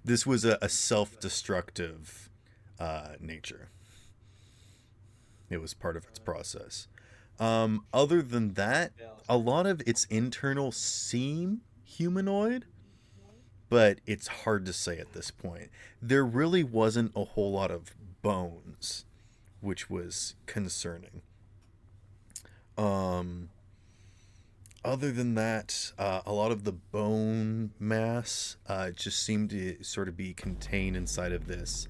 This was a self-destructive nature. It was part of its process. Other than that, a lot of its internal seem humanoid, but it's hard to say at this point. There really wasn't a whole lot of bones, which was concerning. Other than that, a lot of the bone mass just seemed to sort of be contained inside of this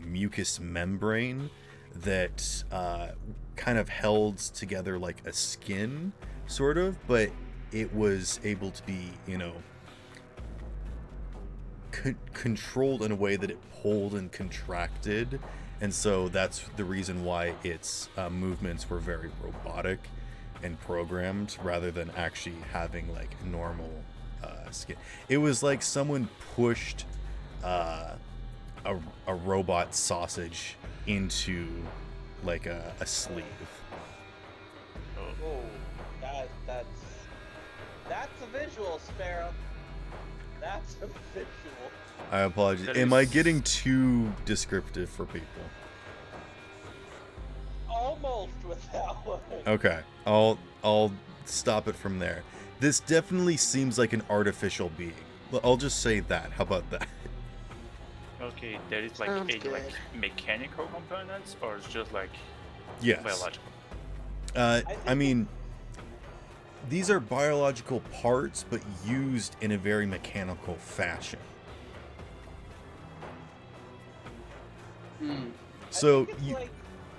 mucous membrane that kind of held together like a skin, sort of, but it was able to be, controlled in a way that it pulled and contracted, and so that's the reason why its movements were very robotic and programmed rather than actually having like normal skin. It was like someone pushed a robot sausage into like a sleeve. Oh, that's a visual, Sparrow. That's a visual. I apologize. Am I getting too descriptive for people? Almost with that one. Okay, I'll stop it from there. This definitely seems like an artificial being. I'll just say that. How about that? Okay, there is like Sounds a good. like mechanical components, or it's just like Yes. biological. I mean, these are biological parts, but used in a very mechanical fashion. So I think it's you, like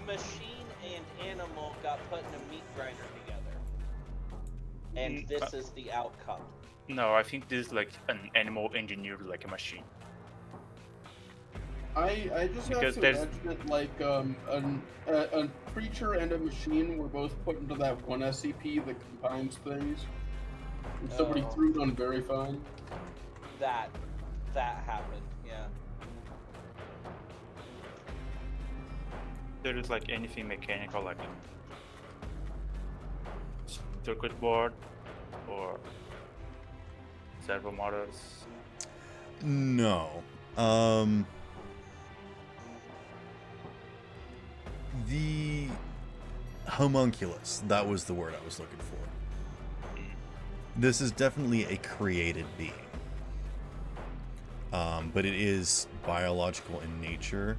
machine and animal got put in a meat grinder together, and this is the outcome. No, I think this is like an animal engineered like a machine. I just Because have to there's- imagine it like a creature and a machine were both put into that one SCP that combines things. And somebody Oh. threw it on very fine. That happened. Yeah. There is like anything mechanical, like circuit board or servo motors. no. The homunculus, that was the word I was looking for. This is definitely a created being. But it is biological in nature.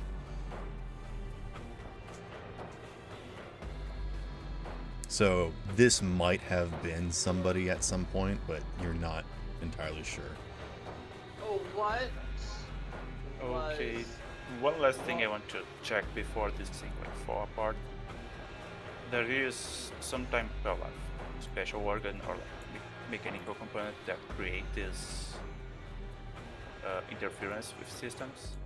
So this might have been somebody at some point, but you're not entirely sure. Oh, what? Okay, one last thing I want to check before this thing like fall apart. There is some type of like special organ or like mechanical component that create this interference with systems.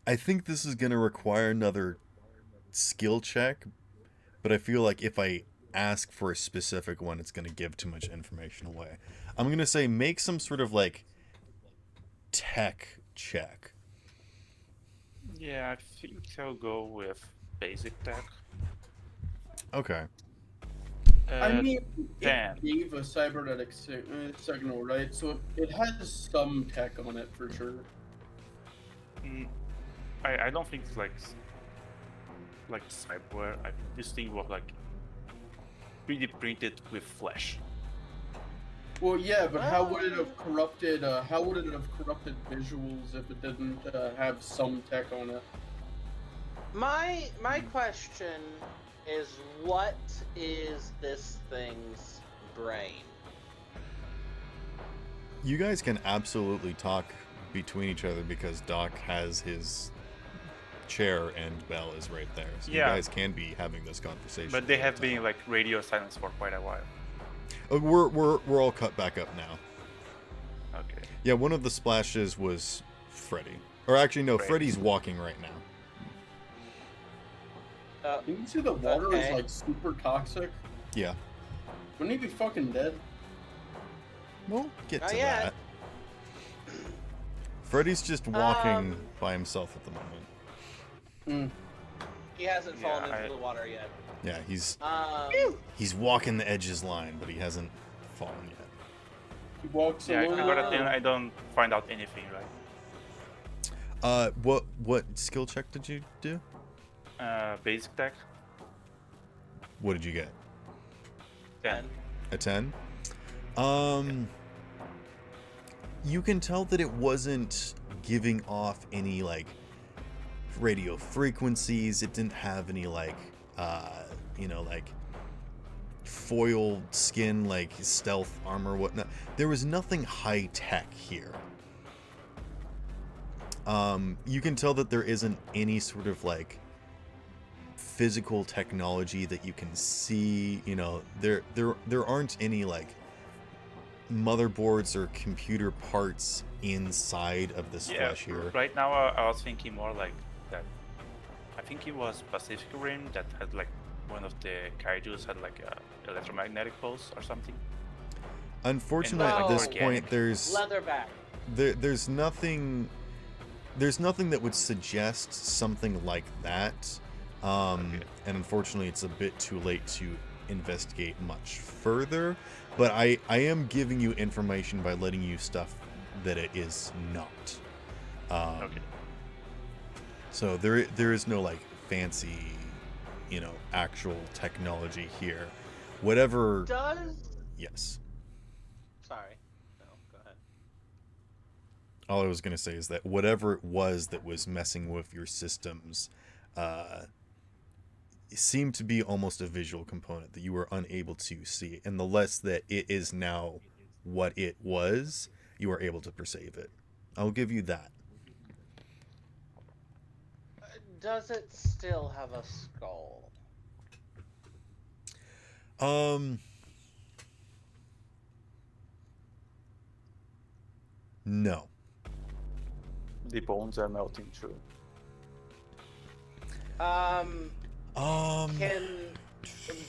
I think this is going to require another skill check, but I feel like if I ask for a specific one, it's going to give too much information away. I'm going to say make some sort of like tech check. Yeah, I think I'll go with basic tech. Okay. I mean, Dan. it gave a cybernetic signal, right? So it has some tech on it for sure. I don't think it's like cyberware. This thing was like 3D printed with flash. Well, yeah, but how would it have corrupted? How would it have corrupted visuals if it didn't have some tech on it? My question is, what is this thing's brain? You guys can absolutely talk between each other because Doc has his chair and Belle is right there. So Yeah. you guys can be having this conversation. But they the have whole time. been like radio silence for quite a while. We're all cut back up now. Okay. Yeah, one of the splashes was Freddy. Or actually, no, Freddy. Freddy's walking right now. Can you see the water is Okay. like super toxic? Yeah. Wouldn't he be fucking dead? We'll get Not to yet. that. Freddy's just walking Um, by himself at the moment. He hasn't fallen Yeah, into the water yet. Yeah, he's walking the edges line, but he hasn't fallen yet. He walks Yeah, I alone. got it, and I don't find out anything, right? What skill check did you do? Basic tech. What did you get? 10. A 10? You can tell that it wasn't giving off any, like, radio frequencies. It didn't have any, like, like, foil skin, like, stealth armor, whatnot. There was nothing high-tech here. You can tell that there isn't any sort of, like, physical technology that you can see. There aren't any, like, motherboards or computer parts inside of this flesh here. Right now I was thinking more like that. I think it was Pacific Rim that had like one of the kaijus had like a electromagnetic pulse or something. Unfortunately, And at this organic. point, Leatherback. there's nothing that would suggest something like that. And unfortunately, it's a bit too late to investigate much further. But I am giving you information by letting you stuff that it is not. Okay. So there is no like fancy, actual technology here. Whatever. Yes. Sorry. No, go ahead. All I was gonna say is that whatever it was that was messing with your systems, seemed to be almost a visual component that you were unable to see, and the less that it is now what it was, you are able to perceive it. I'll give you that. Does it still have a skull? No. The bones are melting too. Can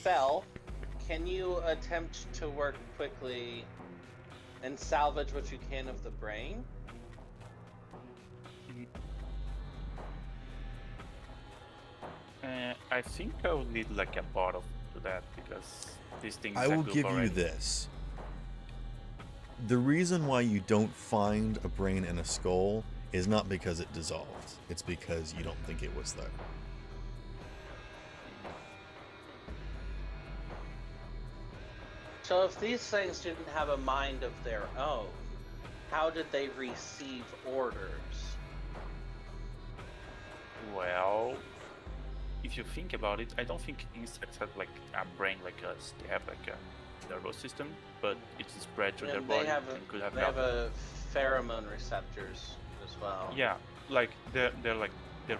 Bell, can you attempt to work quickly and salvage what you can of the brain? I think I would need like a bottle to that because these things. I are will good give you already. this. The reason why you don't find a brain and a skull is not because it dissolved. It's because you don't think it was there. So if these things didn't have a mind of their own, how did they receive orders? Well, if you think about it, I don't think insects have like a brain like us. They have like a nervous system, but it's spread through their And body they have and could have they have helped. a pheromone receptors as well. Yeah, like they're like their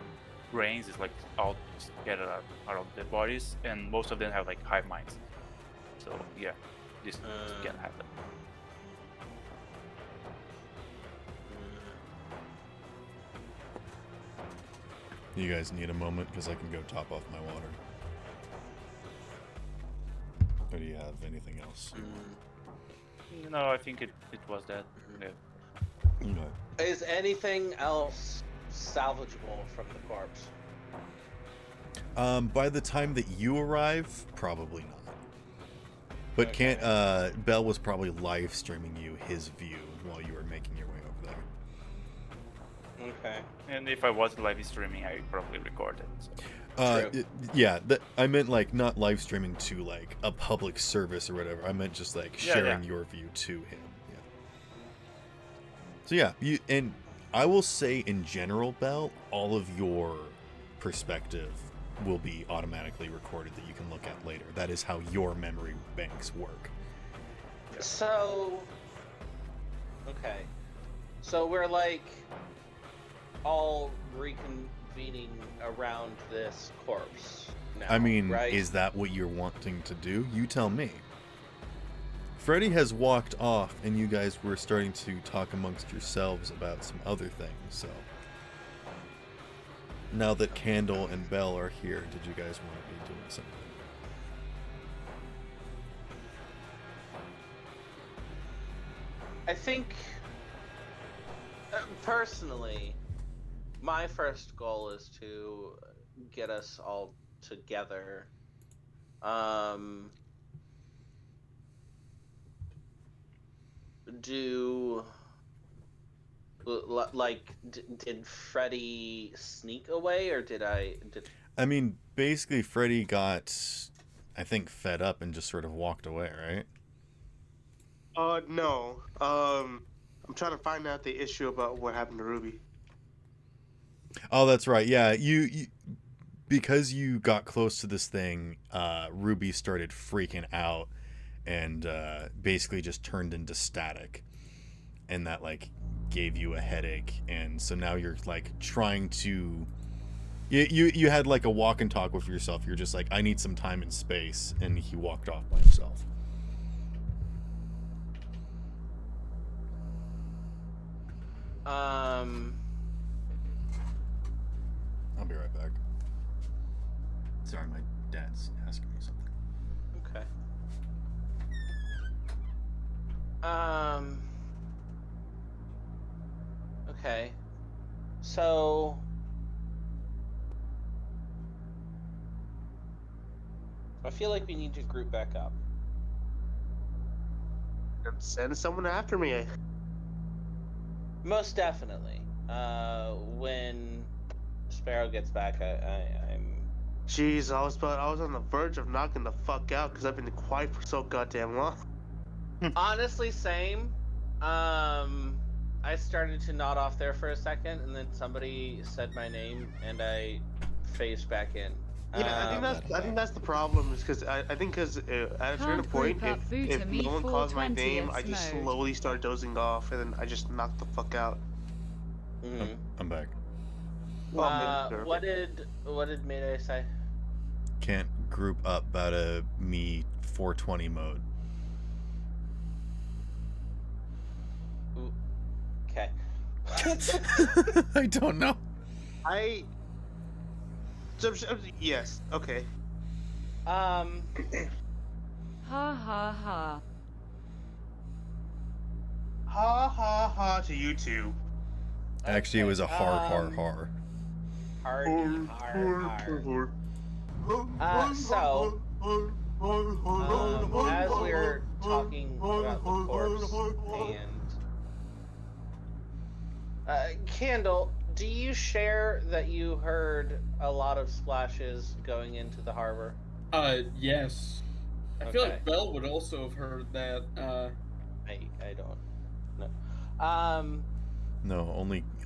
brains is like all scattered out of their bodies, and most of them have like hive minds. So yeah, this can happen. You guys need a moment because I can go top off my water. Or do you have anything else? No, I think it was that. Yeah. Okay. Is anything else salvageable from the corpse? By the time that you arrive, probably not. But Okay. Bell was probably live streaming you his view while you were making your way over there. Okay. And if I was live streaming, I probably record it. So. True. I meant like not live streaming to like a public service or whatever. I meant just like Yeah, sharing yeah. your view to him. Yeah. So yeah, and I will say in general, Bell, all of your perspective will be automatically recorded that you can look at later. That is how your memory banks work. So, okay. So we're like all reconvening around this corpse now. I mean, right? is that what you're wanting to do? You tell me. Freddy has walked off, and you guys were starting to talk amongst yourselves about some other things. So now that Candle and Belle are here, did you guys want to be doing something? I think, personally, my first goal is to get us all together. Did Freddy sneak away, or did I? I mean, basically, Freddy got, I think, fed up and just sort of walked away, right? No. I'm trying to find out the issue about what happened to Ruby. Oh, that's right. Yeah, you because you got close to this thing, Ruby started freaking out and basically just turned into static, and that like gave you a headache, and so now you're like trying to. You had like a walk and talk with yourself. You're just like, I need some time and space, and he walked off by himself. I'll be right back. Sorry, my dad's asking me something. Okay. Okay. So I feel like we need to group back up. Send someone after me. Most definitely. When Sparrow gets back, I'm. Jeez, I was on the verge of knocking the fuck out because I've been quiet for so goddamn long. Honestly, same. I started to nod off there for a second, and then somebody said my name, and I phased back in. Yeah, I think that's the problem. Is because I think because at a certain Can't point, group up if Butami no one calls my name, 420th I just mode. slowly start dozing off, and then I just knock the fuck out. I'm back. What did Mayday say? Can't group up out of me 420 mode. Ooh. Okay. I don't know. Yes. Okay. Ha ha ha. Ha ha ha to you two. Actually, it was a har. Hard. So, as we were talking about the corpse and Candle, do you share that you heard a lot of splashes going into the harbor? Yes. I feel Okay. like Belle would also have heard that. I don't know. No,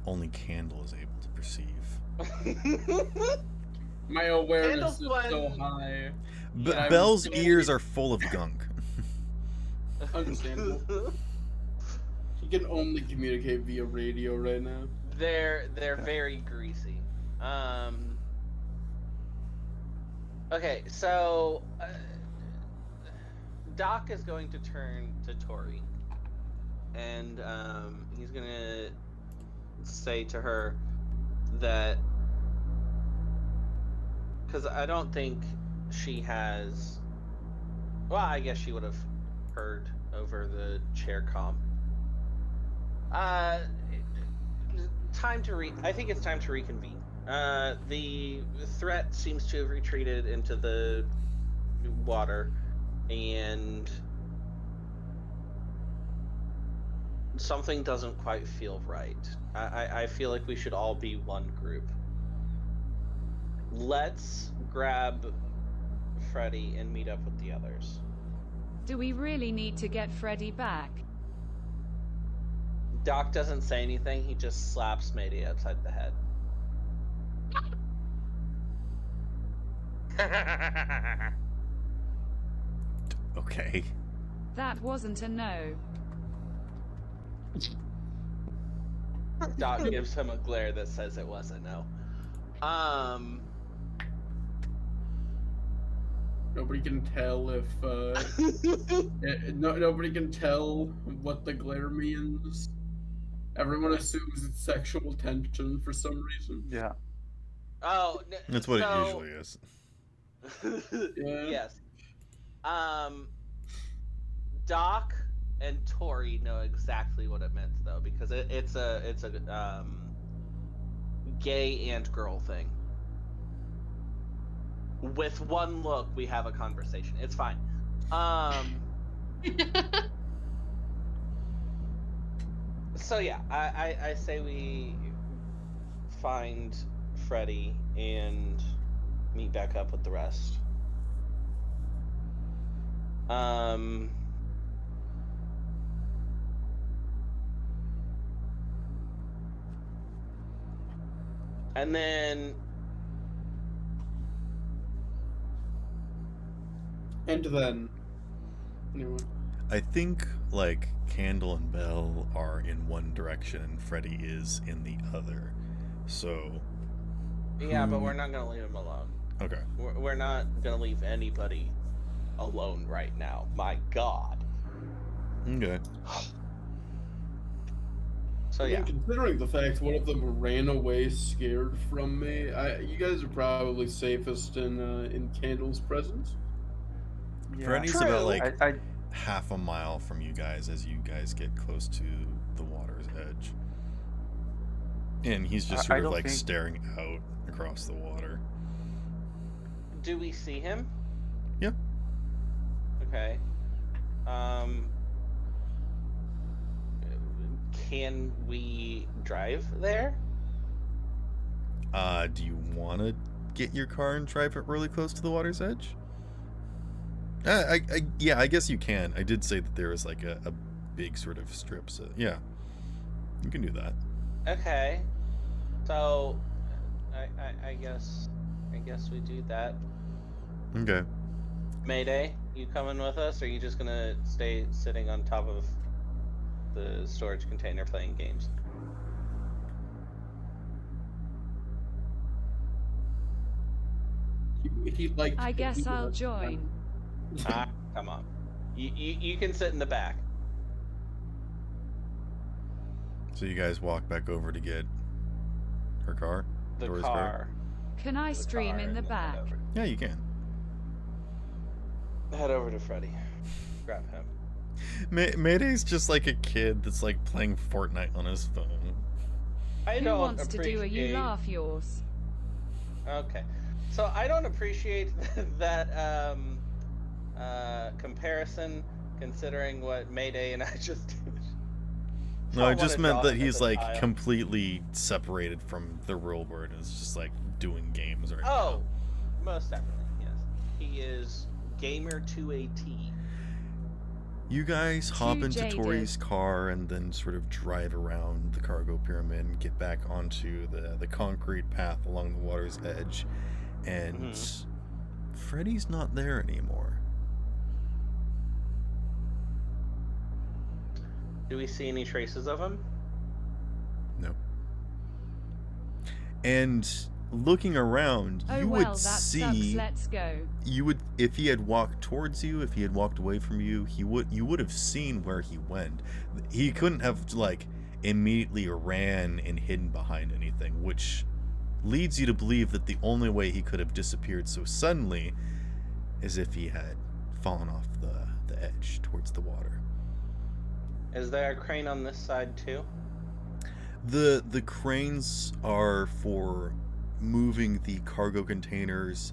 only Candle is able to perceive. My awareness Candle's is one- so high. But Yeah, I Belle's was- ears are full of gunk. Understandable. He can only communicate via radio right now. They're very greasy. Okay, so Doc is going to turn to Tori, and he's gonna say to her that, because I don't think she has. Well, I guess she would have heard over the chair comm. I think it's time to reconvene. The threat seems to have retreated into the water, and something doesn't quite feel right. I feel like we should all be one group. Let's grab Freddy and meet up with the others. Do we really need to get Freddy back? Doc doesn't say anything, he just slaps Mayday upside the head. Okay. That wasn't a no. Doc gives him a glare that says it wasn't no. Nobody can tell if nobody can tell what the glare means. Everyone assumes it's sexual tension for some reason. Yeah. Oh, That's what it so usually is. Yeah. yes. Doc and Tori know exactly what it meant though, because it's a gay and girl thing. With one look, we have a conversation. It's fine. So yeah, I say we find Freddy and meet back up with the rest. And then Anyway. I think like Candle and Bell are in one direction and Freddy is in the other. So yeah, but we're not gonna leave him alone. Okay. We're not gonna leave anybody alone right now. My God. Okay. So I mean, yeah, considering the fact one of them ran away scared from me, you guys are probably safest in Candle's presence. Yeah. Freddy's True. about like I half a mile from you guys as you guys get close to the water's edge. And he's just I sort of don't like think- staring out across the water. do we see him? Yeah. Okay. Can we drive there? Do you want to get your car and drive it really close to the water's edge? Yeah, I guess you can. I did say that there was like a big sort of strip, so yeah, you can do that. Okay. So, I guess we do that. Okay. Mayday, you coming with us, or are you just gonna stay sitting on top of the storage container playing games? He'd like. I guess I'll join. Come on. You can sit in the back. So you guys walk back over to get her car? The Dora's car. Can I The stream car, in the and then back? Yeah, you can. Head over to Freddy. Grab him. Mayday's just like a kid that's like playing Fortnite on his phone. I Who don't wants to do a you appreciate- laugh yours? Okay. So I don't appreciate that comparison, considering what Mayday and I just did. No, I I just wanna meant draw that him as he's a like child. completely separated from the real world and is just like doing games right Oh, most definitely, yes. He is gamer to a T. now. You guys hop Too into jaded. Tori's car and then sort of drive around the cargo pyramid and get back onto the concrete path along the water's edge. And Freddy's not there anymore. Do we see any traces of him? No. And looking around, Oh you well, would that sucks. see Let's go. you would, if he had walked towards you, if he had walked away from you, you would have seen where he went. He couldn't have like immediately ran and hidden behind anything, which leads you to believe that the only way he could have disappeared so suddenly is if he had fallen off the edge towards the water. Is there a crane on this side too? The cranes are for moving the cargo containers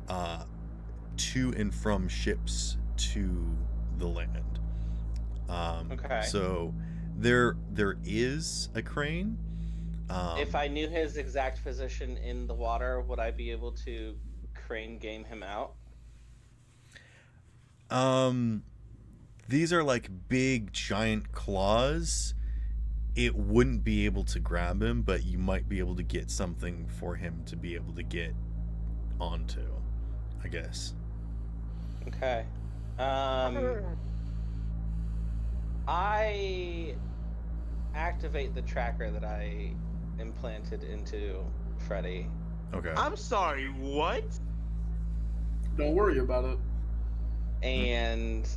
to and from ships to the land. Okay. So there is a crane. If I knew his exact position in the water, would I be able to crane game him out? These are like big giant claws. It wouldn't be able to grab him, but you might be able to get something for him to be able to get onto, I guess. Okay. I activate the tracker that I implanted into Freddy. Okay. I'm sorry, what? Don't worry about it. and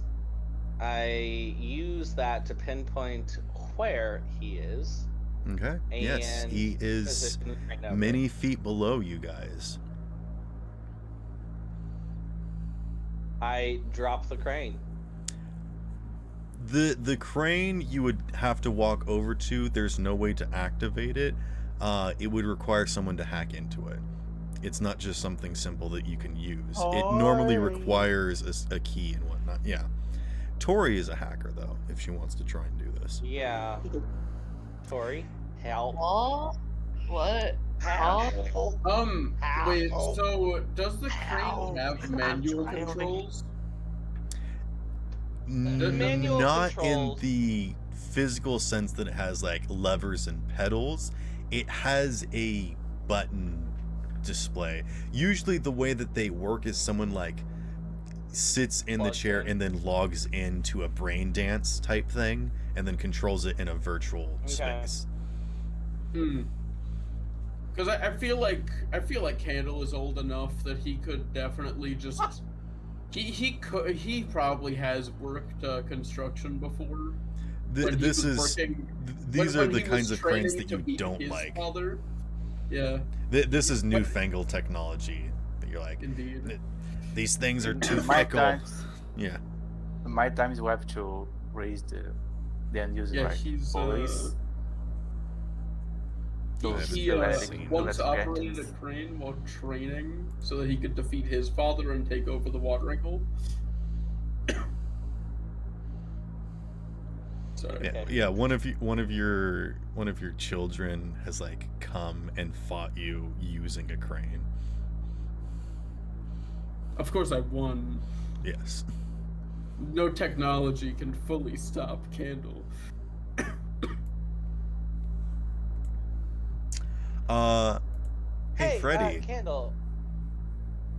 I use that to pinpoint where he is. Okay. Yes, And he is position the crane over many it. feet below you guys. I drop the crane. The crane you would have to walk over to. There's no way to activate it. It would require someone to hack into it. It's not just something simple that you can use. It normally requires a key and whatnot. Yeah. Tori is a hacker, though, if she wants to try and do this. Yeah. Tori, help. What? Help. Wait, Ow. so does the crane have I'm manual trying. controls? Manual Not controls. in the physical sense that it has like levers and pedals. It has a button display. Usually the way that they work is someone like sits in the Plugs chair in. and then logs into a brain dance type thing and then controls it in a virtual space. Because I feel like Candle is old enough that he could definitely just he probably has worked construction before. These are when the he kinds was of cranes training that to you be don't his like. Father. Yeah, This is newfangled technology that you're like, indeed. these things are too My fickle. times, Yeah. my times, you have to raise the end user, Yeah, like he's police. he seen once electric operated engines. a crane while training so that he could defeat his father and take over the watering hole. Sorry. Yeah, Okay. yeah. One of your children has like come and fought you using a crane. Of course, I won. Yes. No technology can fully stop Candle. Hey, Freddy. Candle.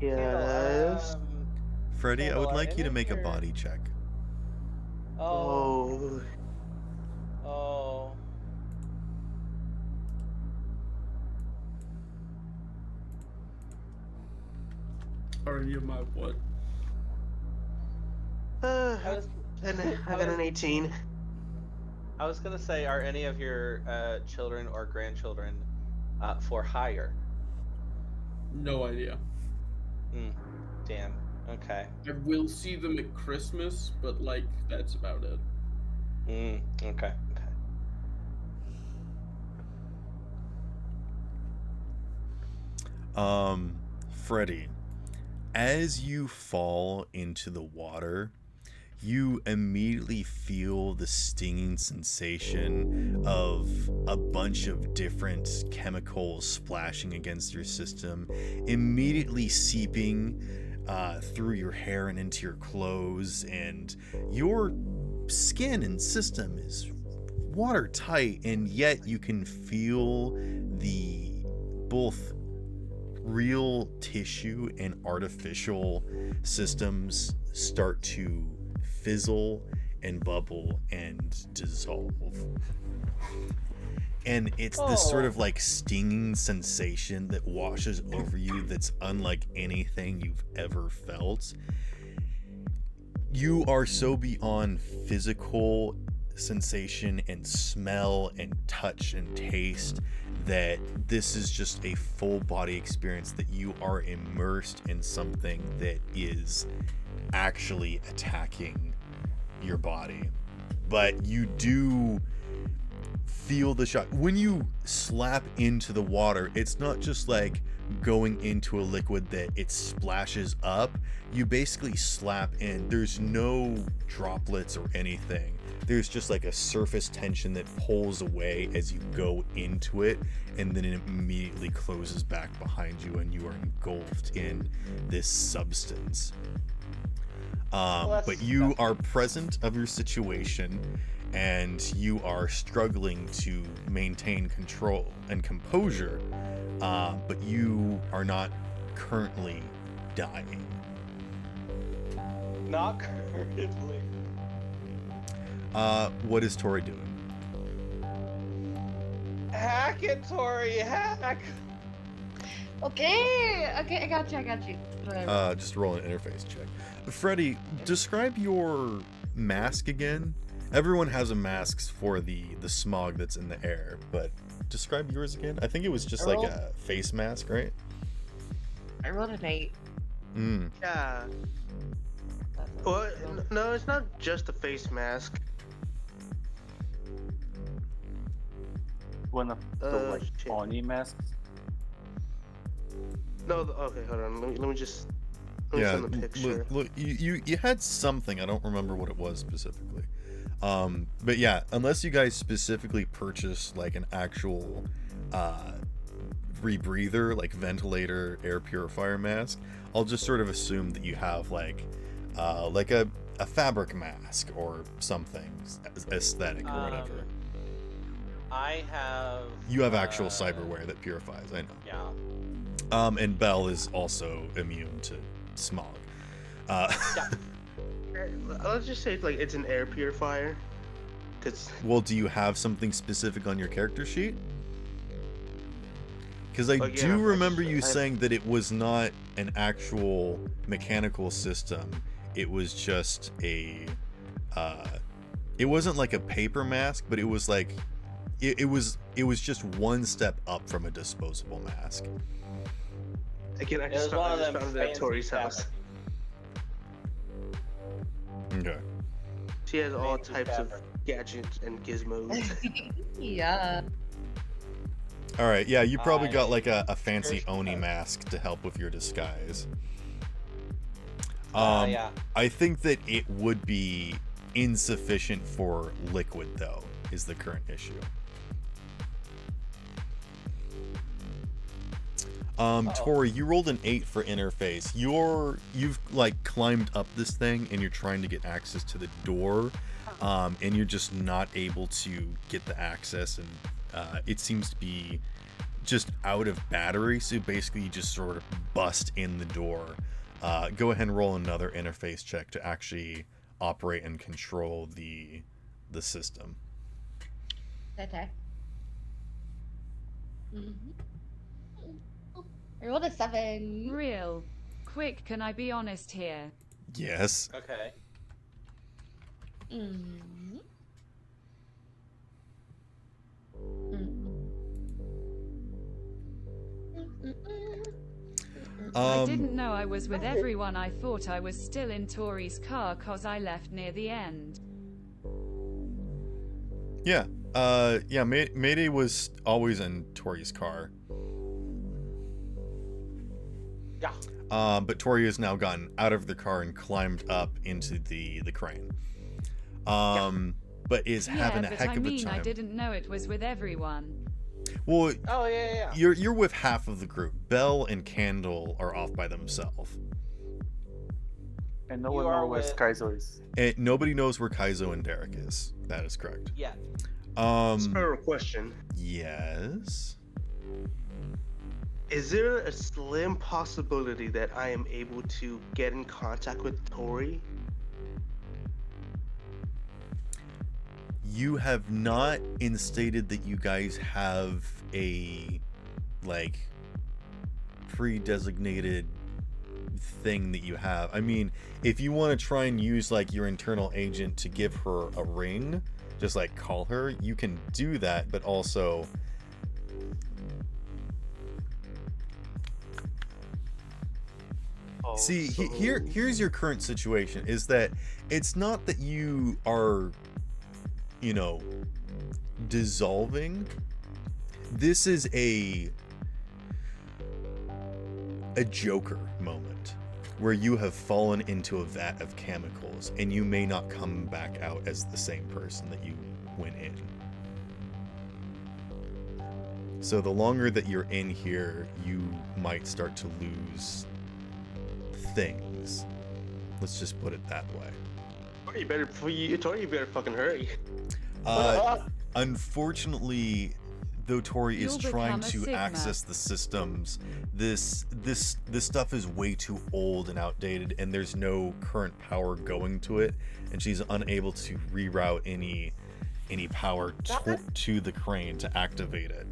Yes. Freddy, I Candle, would are like you any to of make a your- body check. Oh. Oh. Oh. Are you my what? I was- I got an 18. I was gonna say, are any of your children or grandchildren for hire? No idea. Damn. Okay. I will see them at Christmas, but like that's about it. Okay. Freddy, as you fall into the water, you immediately feel the stinging sensation of a bunch of different chemicals splashing against your system, immediately seeping through your hair and into your clothes, and your skin and system is watertight, and yet you can feel the both real tissue and artificial systems start to fizzle and bubble and dissolve. And it's this sort of like stinging sensation that washes over you that's unlike anything you've ever felt. You are so beyond physical sensation and smell and touch and taste that this is just a full body experience, that you are immersed in something that is actually attacking your body. But you do feel the shock. When you slap into the water, it's not just like going into a liquid that it splashes up. You basically slap in. There's no droplets or anything. There's just like a surface tension that pulls away as you go into it, and then it immediately closes back behind you, and you are engulfed in this substance. But you are present of your situation, and you are struggling to maintain control and composure, but you are not currently dying. Not currently. What is Tori doing? Hack it, Tori, hack! Okay, I got you. Whatever. Just roll an interface check. Freddy, describe your mask again. Everyone has a mask for the smog that's in the air, but describe yours again. I think it was just like a face mask, right? I rolled an 8. Yeah. Well, no, it's not just a face mask. One of the like shit. Oni masks. No, okay, hold on. Let me just. Let me send the picture. Look, you had something. I don't remember what it was specifically. But yeah, unless you guys specifically purchase like an actual rebreather, like ventilator, air purifier mask, I'll just sort of assume that you have like a fabric mask or something aesthetic or whatever. I have. You have actual cyberware that purifies. I know. Yeah. And Belle is also immune to smog. Yeah. Let's just say like it's an air purifier. Cause Well, do you have something specific on your character sheet? Because I do remember you saying that it was not an actual mechanical system. It was just a. It wasn't like a paper mask, but it was like. It was just one step up from a disposable mask. again, I just found it at Tori's house. Okay. She has all types of gadgets and gizmos. Yeah. All right. Yeah, you probably got like a fancy Oni mask to help with your disguise. Yeah. I think that it would be insufficient for liquid, though, is the current issue. Tori, you rolled an 8 for interface. You've like climbed up this thing and you're trying to get access to the door, and you're just not able to get the access, and it seems to be just out of battery. So basically, you just sort of bust in the door. Go ahead and roll another interface check to actually operate and control the system. Okay. I rolled a 7. Real. Quick, can I be honest here? Yes. Okay. I didn't know I was with everyone. I thought I was still in Tori's car cause I left near the end. Yeah. Yeah, Mayday was always in Tori's car. Yeah. But Tori has now gotten out of the car and climbed up into the crane. But is having a heck of a time. I didn't know it was with everyone. Well, Oh yeah. you're with half of the group. Belle and Candle are off by themselves. And no You one are knows where with- Kaizo is. And nobody knows where Kaizo and Derek is. That is correct. Yeah. Spare a question. Yes. Is there a slim possibility that I am able to get in contact with Tori? You have not instated that you guys have a like pre-designated thing that you have. I mean, if you want to try and use like your internal agent to give her a ring, just like call her, you can do that, but also see, here's your current situation is that it's not that you are, you know, dissolving. This is a Joker moment where you have fallen into a vat of chemicals and you may not come back out as the same person that you went in. So the longer that you're in here, you might start to lose things. Let's just put it that way. Tori, you better fucking hurry. Unfortunately, though Tori is You'll trying become a to Sigma. access the systems, this stuff is way too old and outdated, and there's no current power going to it, and she's unable to reroute any power to the crane to activate it.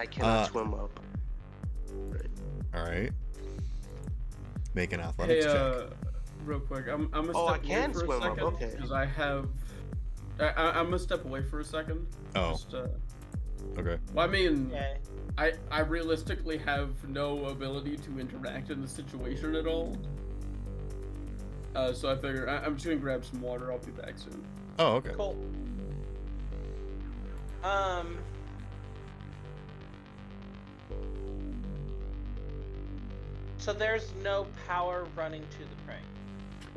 I cannot swim up. All right. Make an athletics check. Real quick, I'm gonna Oh, I step away can for a swim up, second okay. because I have. I'm gonna step away for a second. Oh. Just, Okay. well, I mean, Okay. I realistically have no ability to interact in the situation at all. So I figure I'm just gonna grab some water. I'll be back soon. Oh, okay. Cool. So there's no power running to the crane.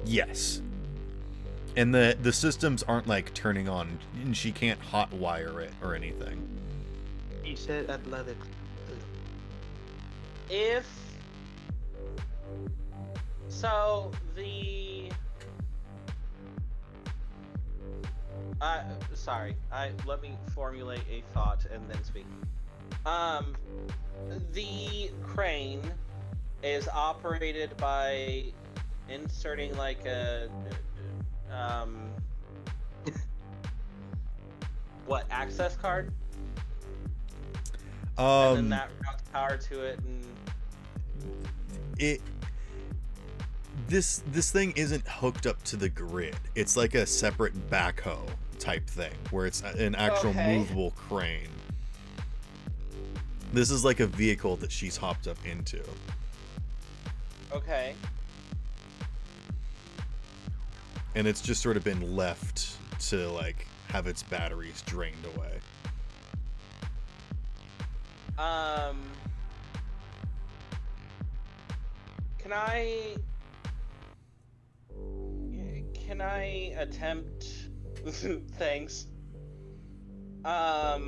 Yes. And the systems aren't like turning on, and she can't hot wire it or anything. He said athletics. If so, the sorry, let me formulate a thought and then speak. The crane is operated by inserting like a what, access card? And then that routes power to it, and this thing isn't hooked up to the grid. It's like a separate backhoe type thing where it's an actual movable crane. This is like a vehicle that she's hopped up into. okay. And it's just sort of been left to like have its batteries drained away. Can I attempt thanks? I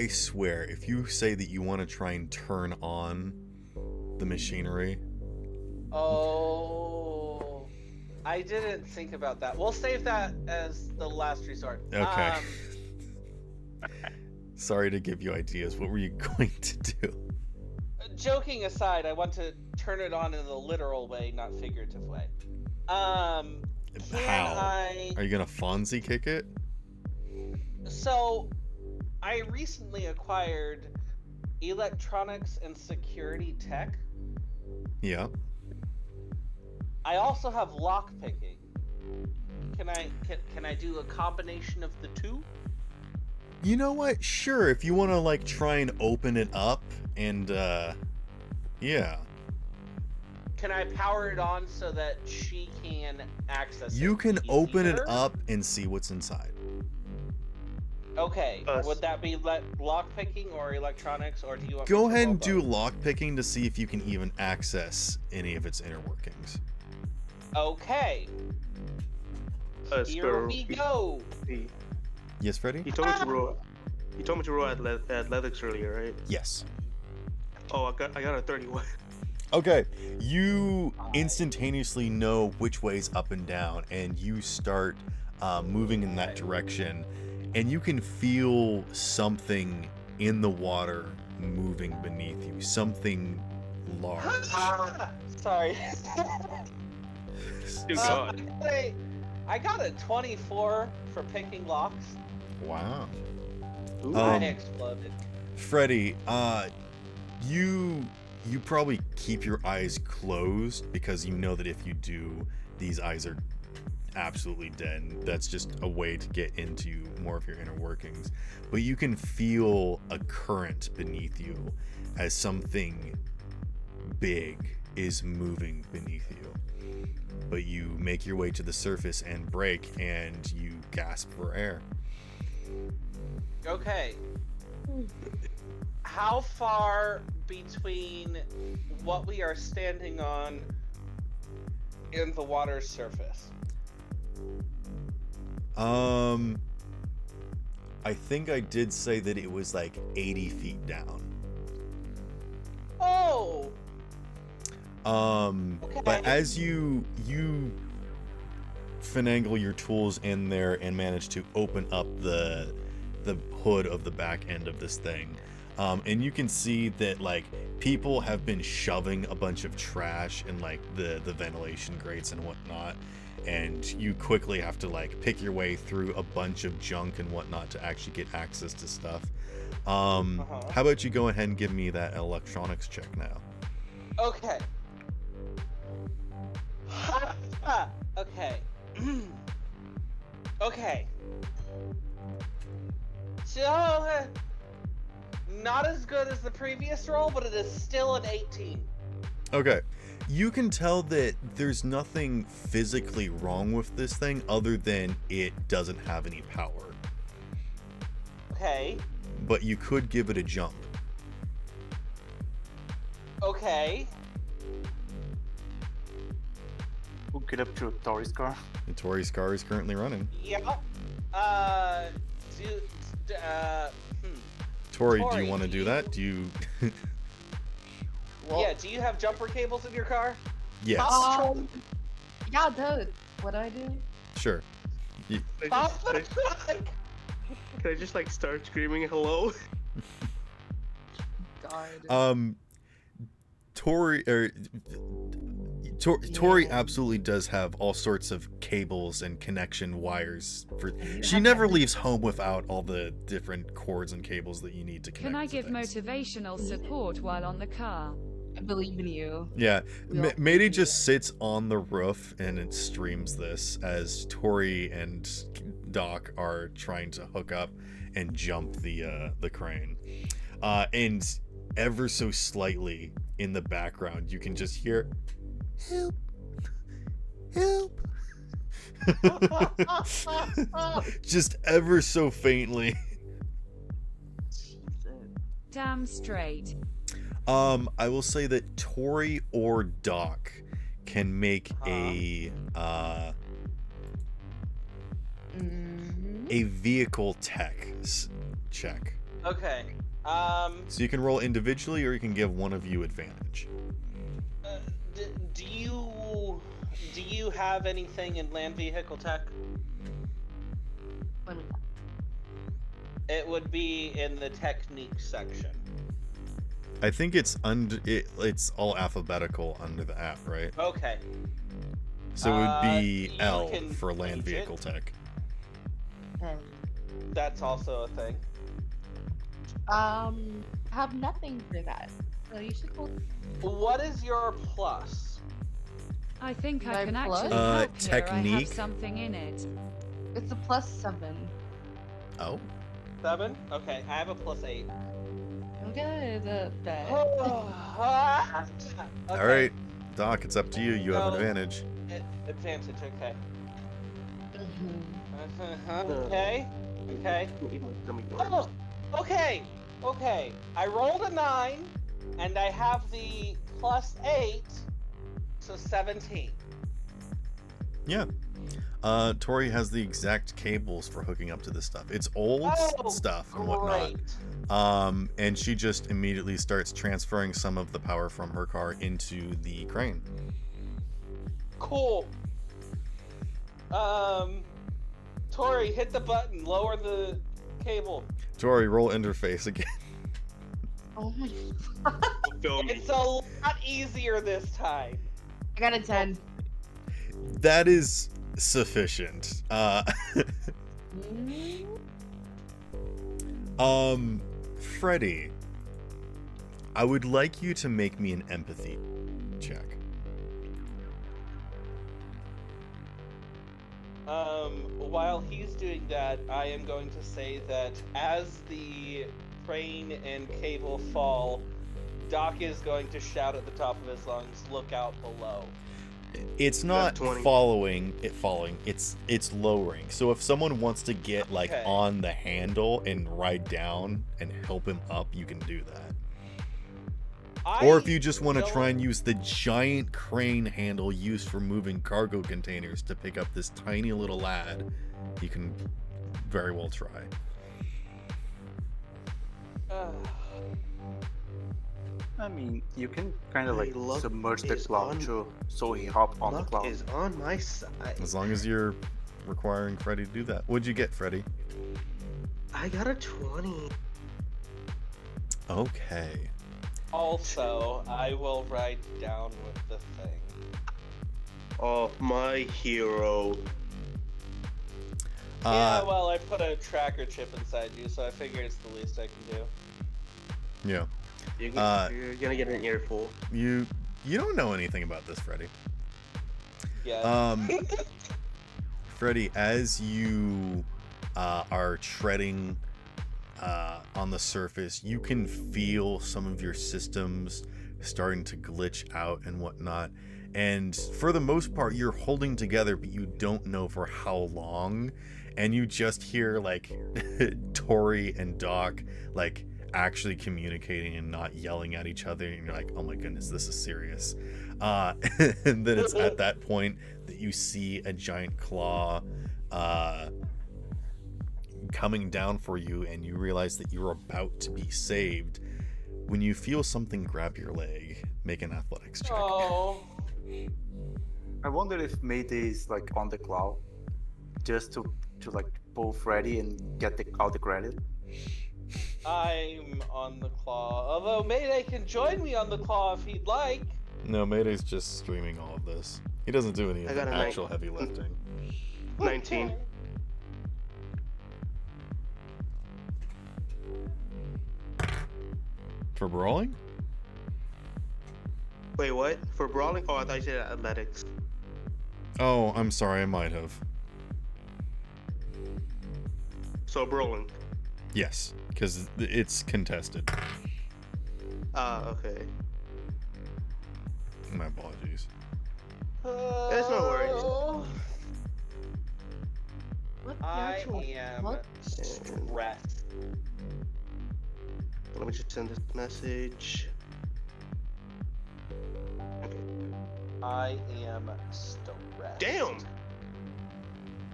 swear, if you say that you want to try and turn on the machinery. Oh, I didn't think about that. We'll save that as the last resort. Okay. Sorry to give you ideas. What were you going to do? Joking aside, I want to turn it on in the literal way, not figurative way. How? I... Are you gonna Fonzie kick it? So, I recently acquired electronics and security tech. Yeah. I also have lockpicking. Can I do a combination of the two? You know what? Sure, if you want to like try and open it up and yeah. Can I power it on so that she can access it? You can open it easier? up and see what's inside. Okay, would that be lockpicking or electronics, or do you want Go me to ahead roll and do both? lockpicking to see if you can even access any of its inner workings. Okay, here Sparrow, we go. Yes, Freddy? He told me to roll. He told me to roll athletics earlier, right? Yes. Oh, I got a 31. Okay, you instantaneously know which way's up and down, and you start moving in that direction, and you can feel something in the water moving beneath you, something large. Sorry. Too good. I got a 24 for picking locks. Wow. I exploded. Freddy, you probably keep your eyes closed because you know that if you do, these eyes are absolutely dead. That's just a way to get into more of your inner workings. But you can feel a current beneath you as something big is moving beneath you. But you make your way to the surface and break, and you gasp for air. Okay. How far between what we are standing on and the water's surface? I think I did say that it was like 80 feet down. Oh! But as you finagle your tools in there and manage to open up the hood of the back end of this thing, and you can see that like people have been shoving a bunch of trash in like the ventilation grates and whatnot, and you quickly have to like pick your way through a bunch of junk and whatnot to actually get access to stuff. How about you go ahead and give me that electronics check now? Okay. Okay. Okay. So, not as good as the previous roll, but it is still an 18. Okay. You can tell that there's nothing physically wrong with this thing other than it doesn't have any power. Okay. But you could give it a jump. Okay. We'll get up to Tori's car. The Tori's car is currently running. Yeah. Tori, do Tori, you want to do that? Do you... Yeah, do you have jumper cables in your car? Yes. Yeah, dude. What do I do? Sure. Can I just like start screaming hello? God. Tori absolutely does have all sorts of cables and connection wires. She never leaves home without all the different cords and cables that you need to connect. Can I to give things. motivational support while on the car? I believe in you. Yeah, We all Mayday believe just sits on the roof and it streams this as Tori and Doc are trying to hook up and jump the crane. And ever so slightly in the background, you can just hear, "Help! Help!" Just ever so faintly. Damn straight. I will say that Tori or Doc can make a vehicle tech check. Okay. So you can roll individually, or you can give one of you advantage. Do you have anything in land vehicle tech? Let me- It would be in the technique section. I think it's it's all alphabetical under the app, right? Okay. So it would be you L can for land change it. vehicle tech. That's also a thing. Have nothing for that. So you should call. What is your plus? I think I My can plus? actually help here. I have Technique? something in it. It's a +7. Oh. 7? Okay, I have a plus 8. I'm gonna bet. All right, Doc, it's up to you. You have an So- advantage. Advantage, okay. Mhm. Okay. Okay. Let me go. Oh, okay. Okay. I rolled a 9, and I have the plus 8, so 17. Yeah. Tori has the exact cables for hooking up to this stuff. It's old stuff and whatnot. Great. And she just immediately starts transferring some of the power from her car into the crane. Cool. Tori, hit the button. Lower the cable. Tori, roll interface again. Oh my. Film me. It's a lot easier this time. I got a 10. That is sufficient. Freddy, I would like you to make me an empathy check. While he's doing that, I am going to say that as the crane and cable fall, Doc is going to shout at the top of his lungs, "Look out below." It's not 20. falling, it's lowering. So if someone wants to get like Okay. on the handle and ride down and help him up, you can do that. Or if you just want to don't- try and use the giant crane handle used for moving cargo containers to pick up this tiny little lad, you can very well try. I mean, you can kind of Hey, like luck submerge the is cloud on- too, so he hop on the Luck cloud. is on my side. As long as you're requiring Freddy to do that. What'd you get, Freddy? I got a 20. Okay. Also, I will ride down with the thing. Oh, my hero. Yeah, well, I put a tracker chip inside you, so I figure it's the least I can do. Yeah. You're gonna get an earful. You don't know anything about this, Freddy. Yeah. Freddy, as you are treading on the surface, you can feel some of your systems starting to glitch out and whatnot. And for the most part, you're holding together, but you don't know for how long. And you just hear like Tori and Doc like actually communicating and not yelling at each other. And you're like, oh my goodness, this is serious. And then it's at that point that you see a giant claw coming down for you, and you realize that you're about to be saved when you feel something grab your leg. Make an athletics check. Oh. I wonder if Mayday is like on the cloud, just to like pull Freddy and get all the credit. I'm on the claw. Although Mayday can join me on the claw if he'd like. No, Mayday's just streaming all of this. He doesn't do any of the actual heavy lifting. 19. For brawling? Wait, what? For brawling? Oh, I thought you said athletics. Oh, I'm sorry, I might have. So brawling. Yes, because it's contested. Okay. My apologies. There's no worries. What I natural am fuck? stressed. Let me just send this message. I am stressed. Damn!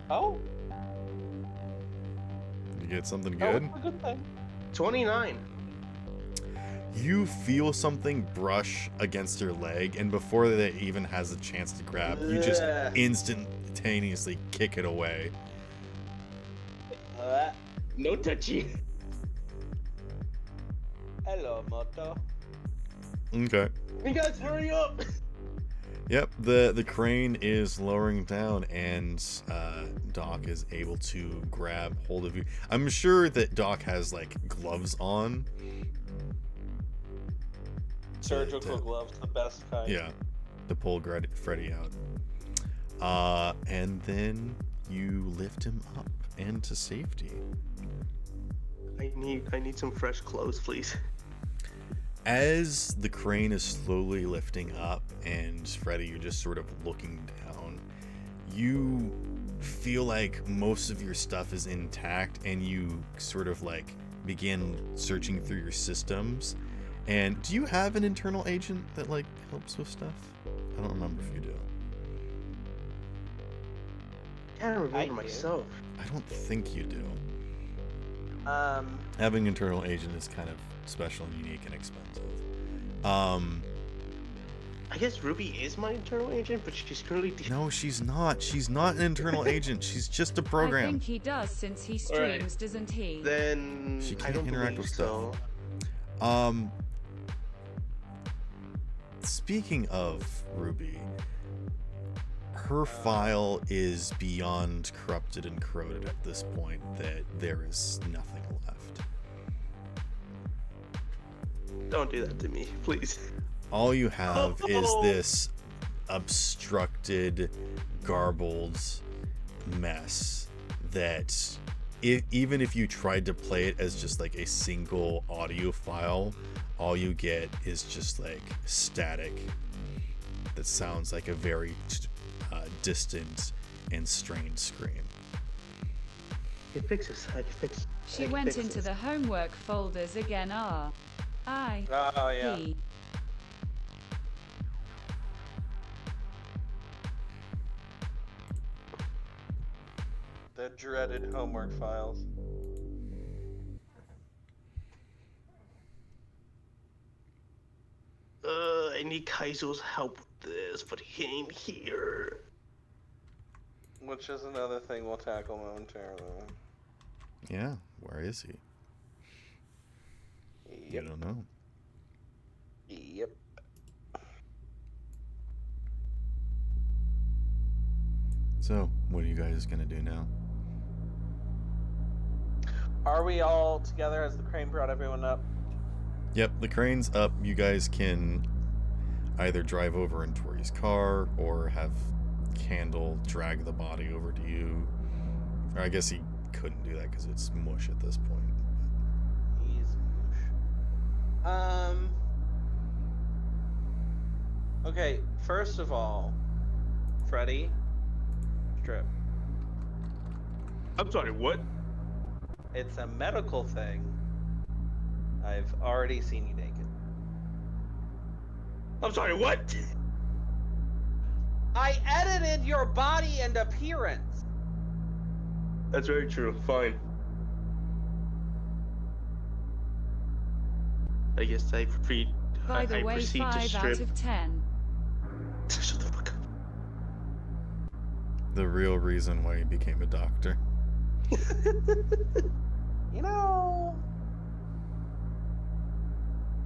Oh, You get something that good? was a good thing. 29. You feel something brush against your leg, and before that even has a chance to grab, you just Ugh. instantaneously kick it away. No touchy. Hello, Moto. Okay. You guys hurry up! Yep, the crane is lowering down, and Doc is able to grab hold of you. I'm sure that Doc has like gloves on. Surgical gloves, the best kind. Yeah, to pull Freddy out. And then you lift him up and to safety. I need some fresh clothes, please. As the crane is slowly lifting up, and Freddy, you're just sort of looking down, you feel like most of your stuff is intact, and you sort of like begin searching through your systems. And do you have an internal agent that like helps with stuff? I don't remember if you do. I can't remember I do. myself. I don't think you do. Um, Having an internal agent is kind of special and unique and expensive. I guess Ruby is my internal agent, but she's currently. No, she's not. She's not an internal agent. She's just a I program. think he does since he streams, doesn't he? Then She I can't don't interact believe with so. stuff. Speaking of Ruby, her file is beyond corrupted and corroded at this point that there is nothing left. Don't do that to me, please. All you have is this obstructed, garbled mess that even if you tried to play it as just like a single audio file, all you get is just like static that sounds like a very distant and strained scream. I can fix this. I can fix it. She went into the homework folders again. oh yeah. He. The dreaded homework files. I need Kaizo's help with this, but he ain't here. Which is another thing we'll tackle momentarily. Yeah, where is he? You don't know. Yep. So, what are you guys gonna do now? Are we all together? Has the crane brought everyone up? Yep, the crane's up. You guys can either drive over in Tori's car or have Candle drag the body over to you. Or I guess he couldn't do that because it's mush at this point. He's mush. Okay, first of all, Freddy, strip. I'm sorry, what? It's a medical thing. I've already seen you naked. I'm sorry, what? I edited your body and appearance. That's very true. Fine. I guess I By the way, proceed to 5 strip. out of 10. Shut the fuck up. The real reason why he became a doctor. You know,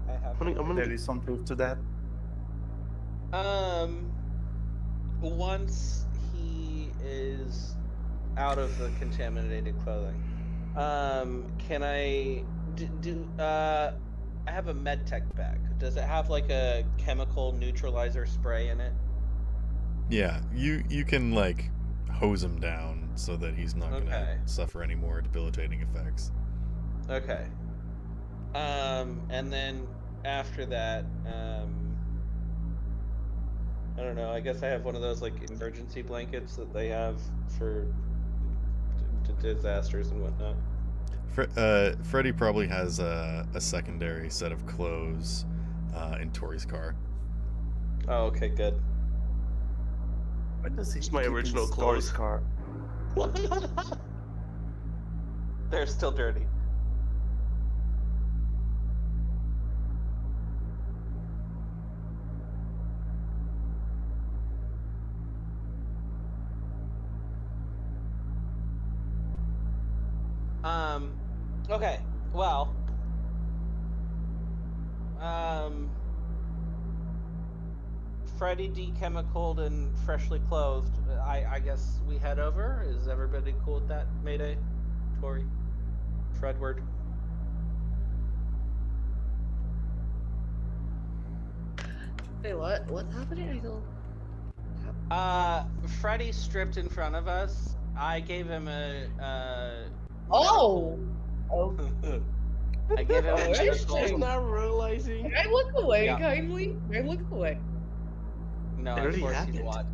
I have. I'm gonna There is some proof to that. Once he is out of the contaminated clothing, can I I have a med tech bag. Does it have like a chemical neutralizer spray in it? Yeah, you can like hose him down so that he's not Okay. gonna suffer any more debilitating effects. Okay. And then after that, I don't know. I guess I have one of those like emergency blankets that they have for disasters and whatnot. Freddy probably has a secondary set of clothes in Tori's car. Oh, okay, good. Why does he It's my keep original his Taurus clothes. car? They're still dirty. Okay. Well. Freddy dechemicaled and freshly clothed. I guess we head over. Is everybody cool with that? Mayday, Tori, Fredward. Wait, what? What's happening? I don't. Freddy stripped in front of us. I gave him a. Oh. Oh. I gave him a Oh, medical. interesting. Not realizing. Can I look away Yeah. kindly? Can I look away? No, It of already course you happened.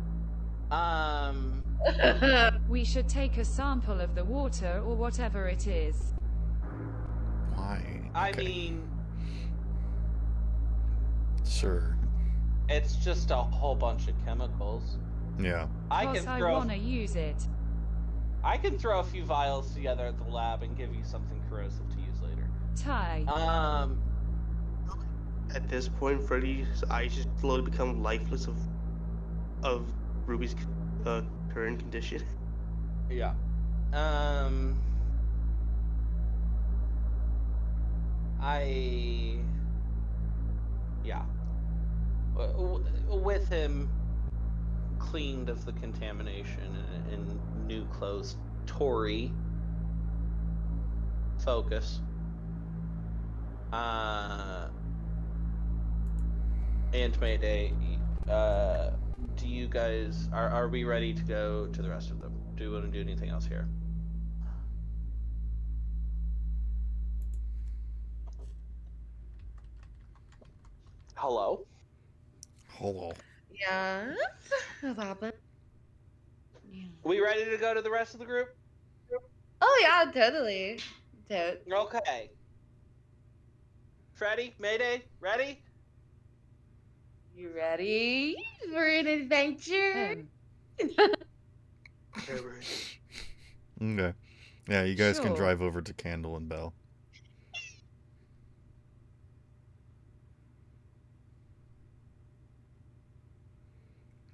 want. We should take a sample of the water or whatever it is. Why? I Okay, mean, sure. it's just a whole bunch of chemicals. Yeah. I Cause can I throw. wanna use it. I can throw a few vials together at the lab and give you something corrosive to use later. Ty. At this point, Freddy's eyes just slowly become lifeless of Ruby's current condition. Yeah. Yeah. With him cleaned of the contamination and new clothes, Tori, focus. And Mayday, do you guys are we ready to go to the rest of them? Do you want to do anything else here? Hello? Hello. Yeah. What happened? Yeah. We ready to go to the rest of the group? Oh yeah, totally. Okay. Freddy, Mayday, ready? You ready for an adventure? Okay. Yeah, you guys can Sure. drive over to Candle and Bell.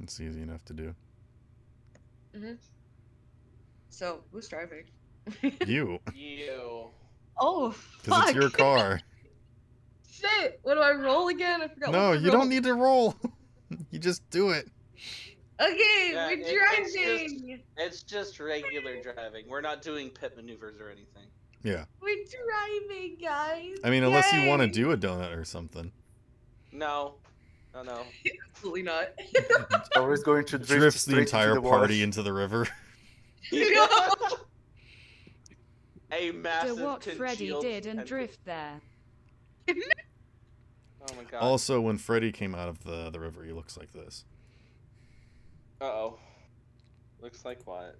It's easy enough to do. So, who's driving? You, You. Oh, because fuck. it's your car. Shit. What do I roll again? I forgot. No, what to you roll. don't need to roll. You just do it. Okay, Yeah, we're driving. it's just regular driving. We're not doing pit maneuvers or anything. Yeah. We're driving, guys. I mean, unless you want to Yay! do a donut or something. No. No. Absolutely not. Tori's going to drift Drifts the straight into entire the water. party into the river. A Do massive what Freddy congealed did and tentacle. drift there. Oh my god. Also, when Freddy came out of the river, he looks like this. Uh-oh. Looks like what?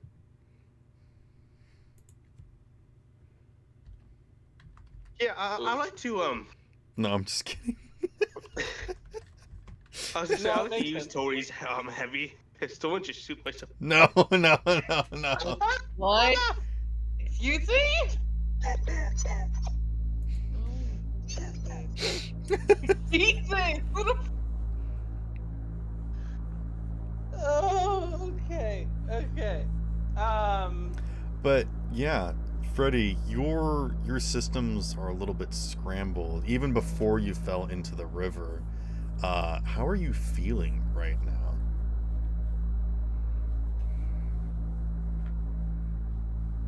Yeah, I like to No, I'm just kidding. I was just No, saying, I it like to makes use sense. Tori's heavy pistol and just shoot myself. No, no. What? Excuse me? Jesus! What the Oh, okay. But yeah, Freddy, your systems are a little bit scrambled. Even before you fell into the river, how are you feeling right now?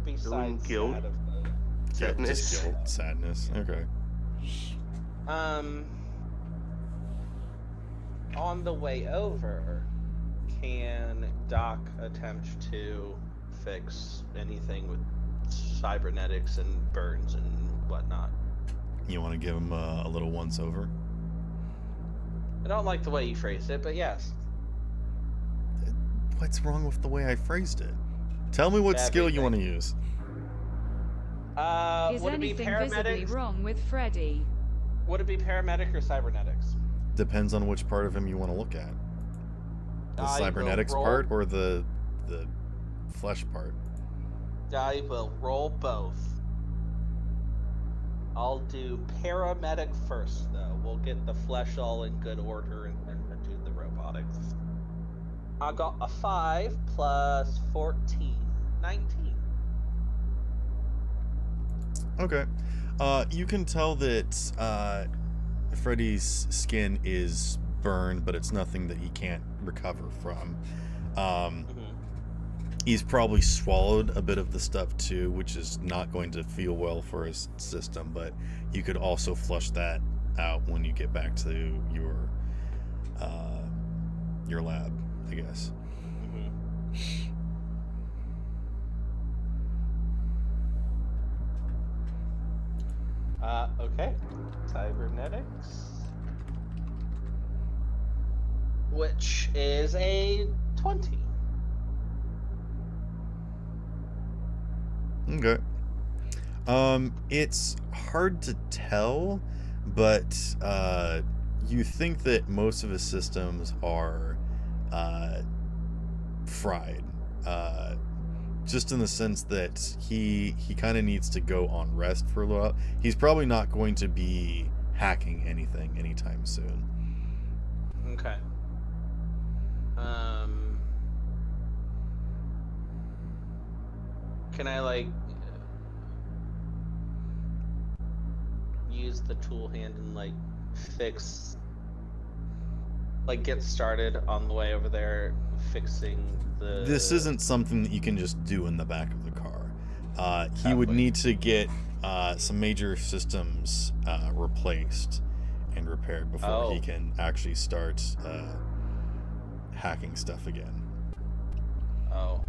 Besides guilt. that of Sadness. Just guilt, sadness. Okay. On the way over, can Doc attempt to fix anything with cybernetics and burns and whatnot? You want to give him a little once over? I don't like the way you phrased it, but yes. What's wrong with the way I phrased it? Tell me what skill you want to use. Is Would it be anything visibly paramedics? wrong with Freddy? Would it be paramedic or cybernetics? Depends on which part of him you want to look at. The I will cybernetics roll- part or the flesh part? I will roll both. I'll do paramedic first, though. We'll get the flesh all in good order and then do the robotics. I got a 5 plus 14. 19. Okay. You can tell that Freddy's skin is burned, but it's nothing that he can't recover from. He's probably swallowed a bit of the stuff too, which is not going to feel well for his system, but you could also flush that out when you get back to your lab, I guess. Okay. Cybernetics. Which is a 20. Okay. It's hard to tell, but you think that most of his systems are fried. Just in the sense that he kind of needs to go on rest for a little while. He's probably not going to be hacking anything anytime soon. Okay. Can I use the tool hand and fix, get started on the way over there fixing the... This isn't something that you can just do in the back of the car. He would need to get some major systems replaced and repaired before he can actually start hacking stuff again. Oh,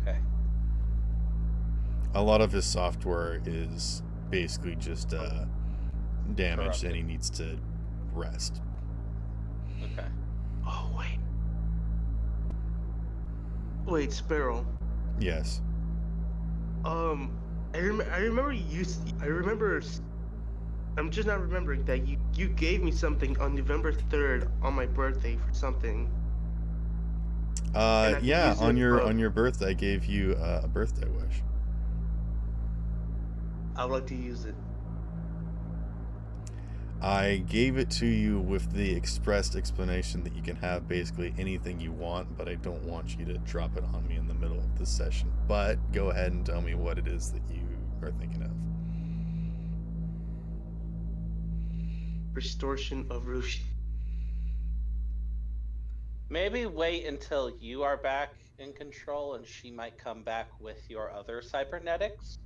okay. A lot of his software is basically just damaged Corrupted. and he needs to rest. Okay. Oh wait, Sparrow. Yes. I remember you. I'm just not remembering that you gave me something on November 3rd on my birthday for something. I could Yeah, use on it, your birthday, I gave you a birthday wish. I would like to use it. I gave it to you with the expressed explanation that you can have basically anything you want, but I don't want you to drop it on me in the middle of this session. But go ahead and tell me what it is that you are thinking of. Restoration of Ruby. Maybe wait until you are back in control and she might come back with your other cybernetics.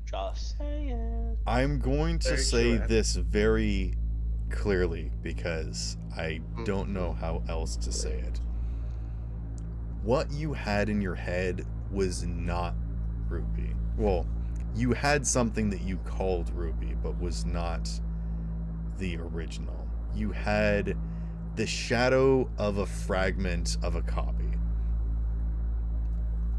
Just saying. I'm going to Very say true, this very clearly because I don't know Mhm. how else to say it. What you had in your head was not Ruby. Well, you had something that you called Ruby, but was not the original. You had the shadow of a fragment of a copy.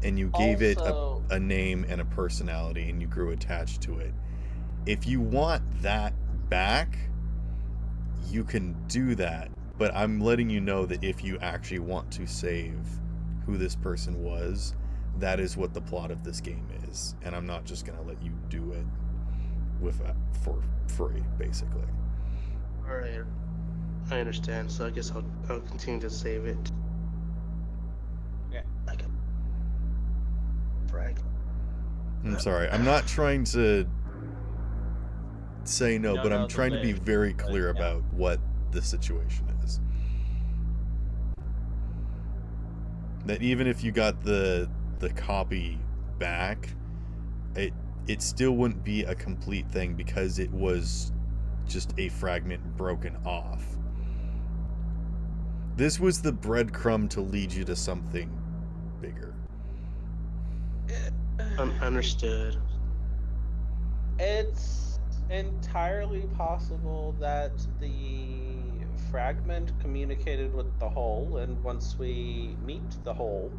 And you gave it Also, a name and a personality, and you grew attached to it. If you want that back, you can do that. But I'm letting you know that if you actually want to save who this person was, that is what the plot of this game is. And I'm not just going to let you do it for free, basically. All right, I understand. So I guess I'll continue to save it. yeah. Like a frag. I'm sorry. I'm not trying to say no, but I'm the trying to be way, very but clear yeah. about what the situation is. That even if you got the copy back, it still wouldn't be a complete thing because it was just a fragment broken off. This was the breadcrumb to lead you to something bigger. Understood. It's entirely possible that the fragment communicated with the whole, and once we meet the whole,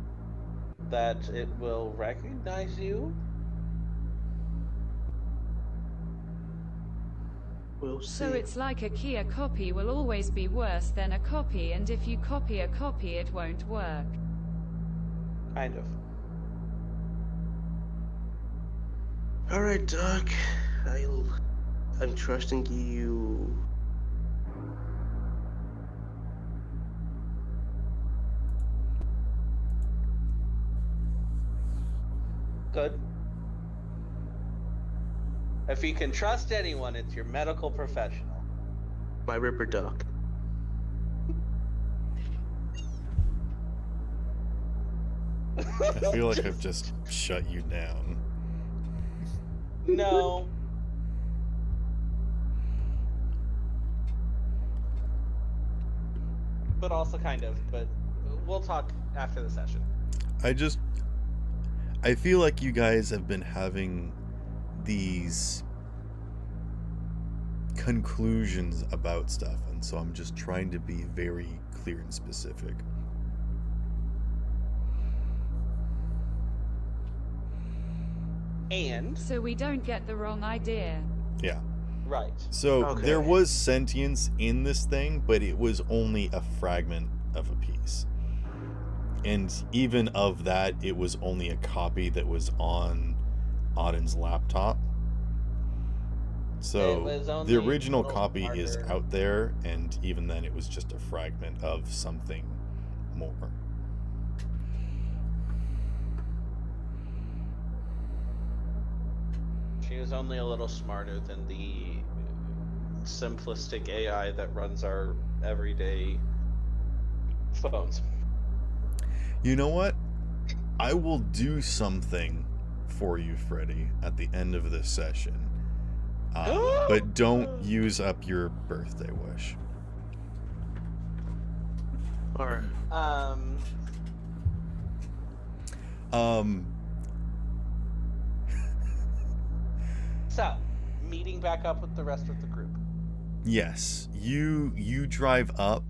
that it will recognize you. We'll see. So it's like a key. A copy will always be worse than a copy, and if you copy a copy, it won't work. Kind of. All right, Doc. I'm trusting you. Good. If you can trust anyone, it's your medical professional. My Ripper Doc. I feel like I've just shut you down. No. But also kind of, but we'll talk after the session. I feel like you guys have been having these conclusions about stuff, and so I'm just trying to be very clear and specific. And So we don't get the wrong idea. Yeah. right. So Okay. there was sentience in this thing, but it was only a fragment of a piece. And even of that, it was only a copy that was on Auden's laptop. It So was only the a original little copy is smarter. out there, and even then it was just a fragment of something more. She was only a little smarter than the simplistic AI that runs our everyday phones. You know what? I will do something for you, Freddy, at the end of this session. But don't use up your birthday wish. All right. So, meeting back up with the rest of the group. Yes, you drive up,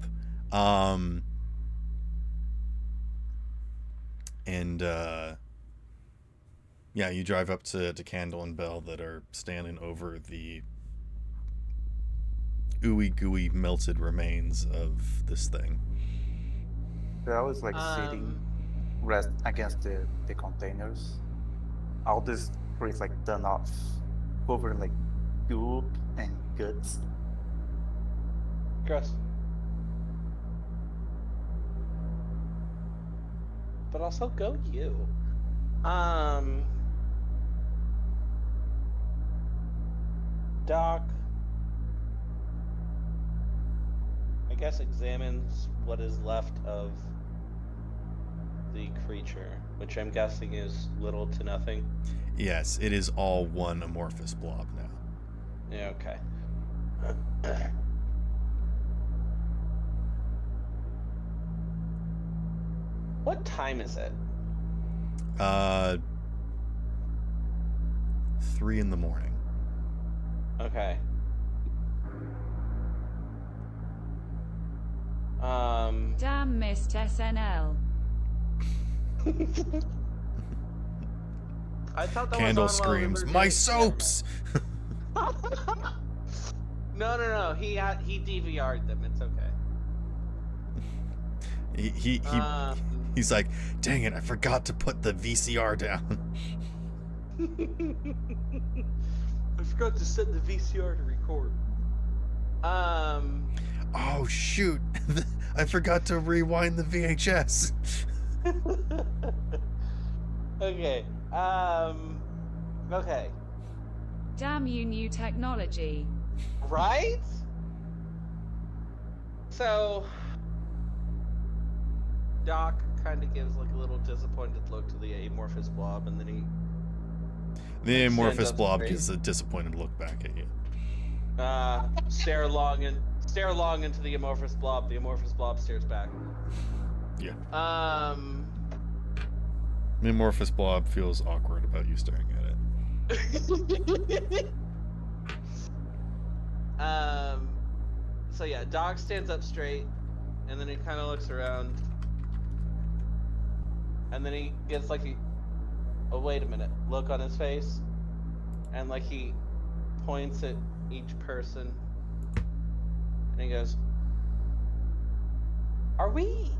and yeah, you drive up to Candle and Bell that are standing over the ooey gooey melted remains of this thing. I was like sitting rest against the containers. All this trees like done off, covered in like goop and guts. Gross. But also go you. Doc, I guess examines what is left of the creature, which I'm guessing is little to nothing. Yes, it is all one amorphous blob now. Yeah, okay. What time is it? 3 in the morning. Okay. Damn, missed SNL. I thought that Candle was on while we screams, were "My doing- soaps!" No. He DVR'd them. It's okay. He's like, dang it, I forgot to put the VCR down. I forgot to set the VCR to record. Oh shoot, I forgot to rewind the VHS. Okay. Okay. Damn you, new technology. Right? So, Doc kind of gives like a little disappointed look to the amorphous blob, and then he. The amorphous stands up blob straight. gives a disappointed look back at you. Stare long into the amorphous blob. The amorphous blob stares back. Yeah. The amorphous blob feels awkward about you staring at it. So yeah, Doc stands up straight, and then he kind of looks around, and then he gets like a wait a minute look on his face, and like he points at each person, and he goes, "Are we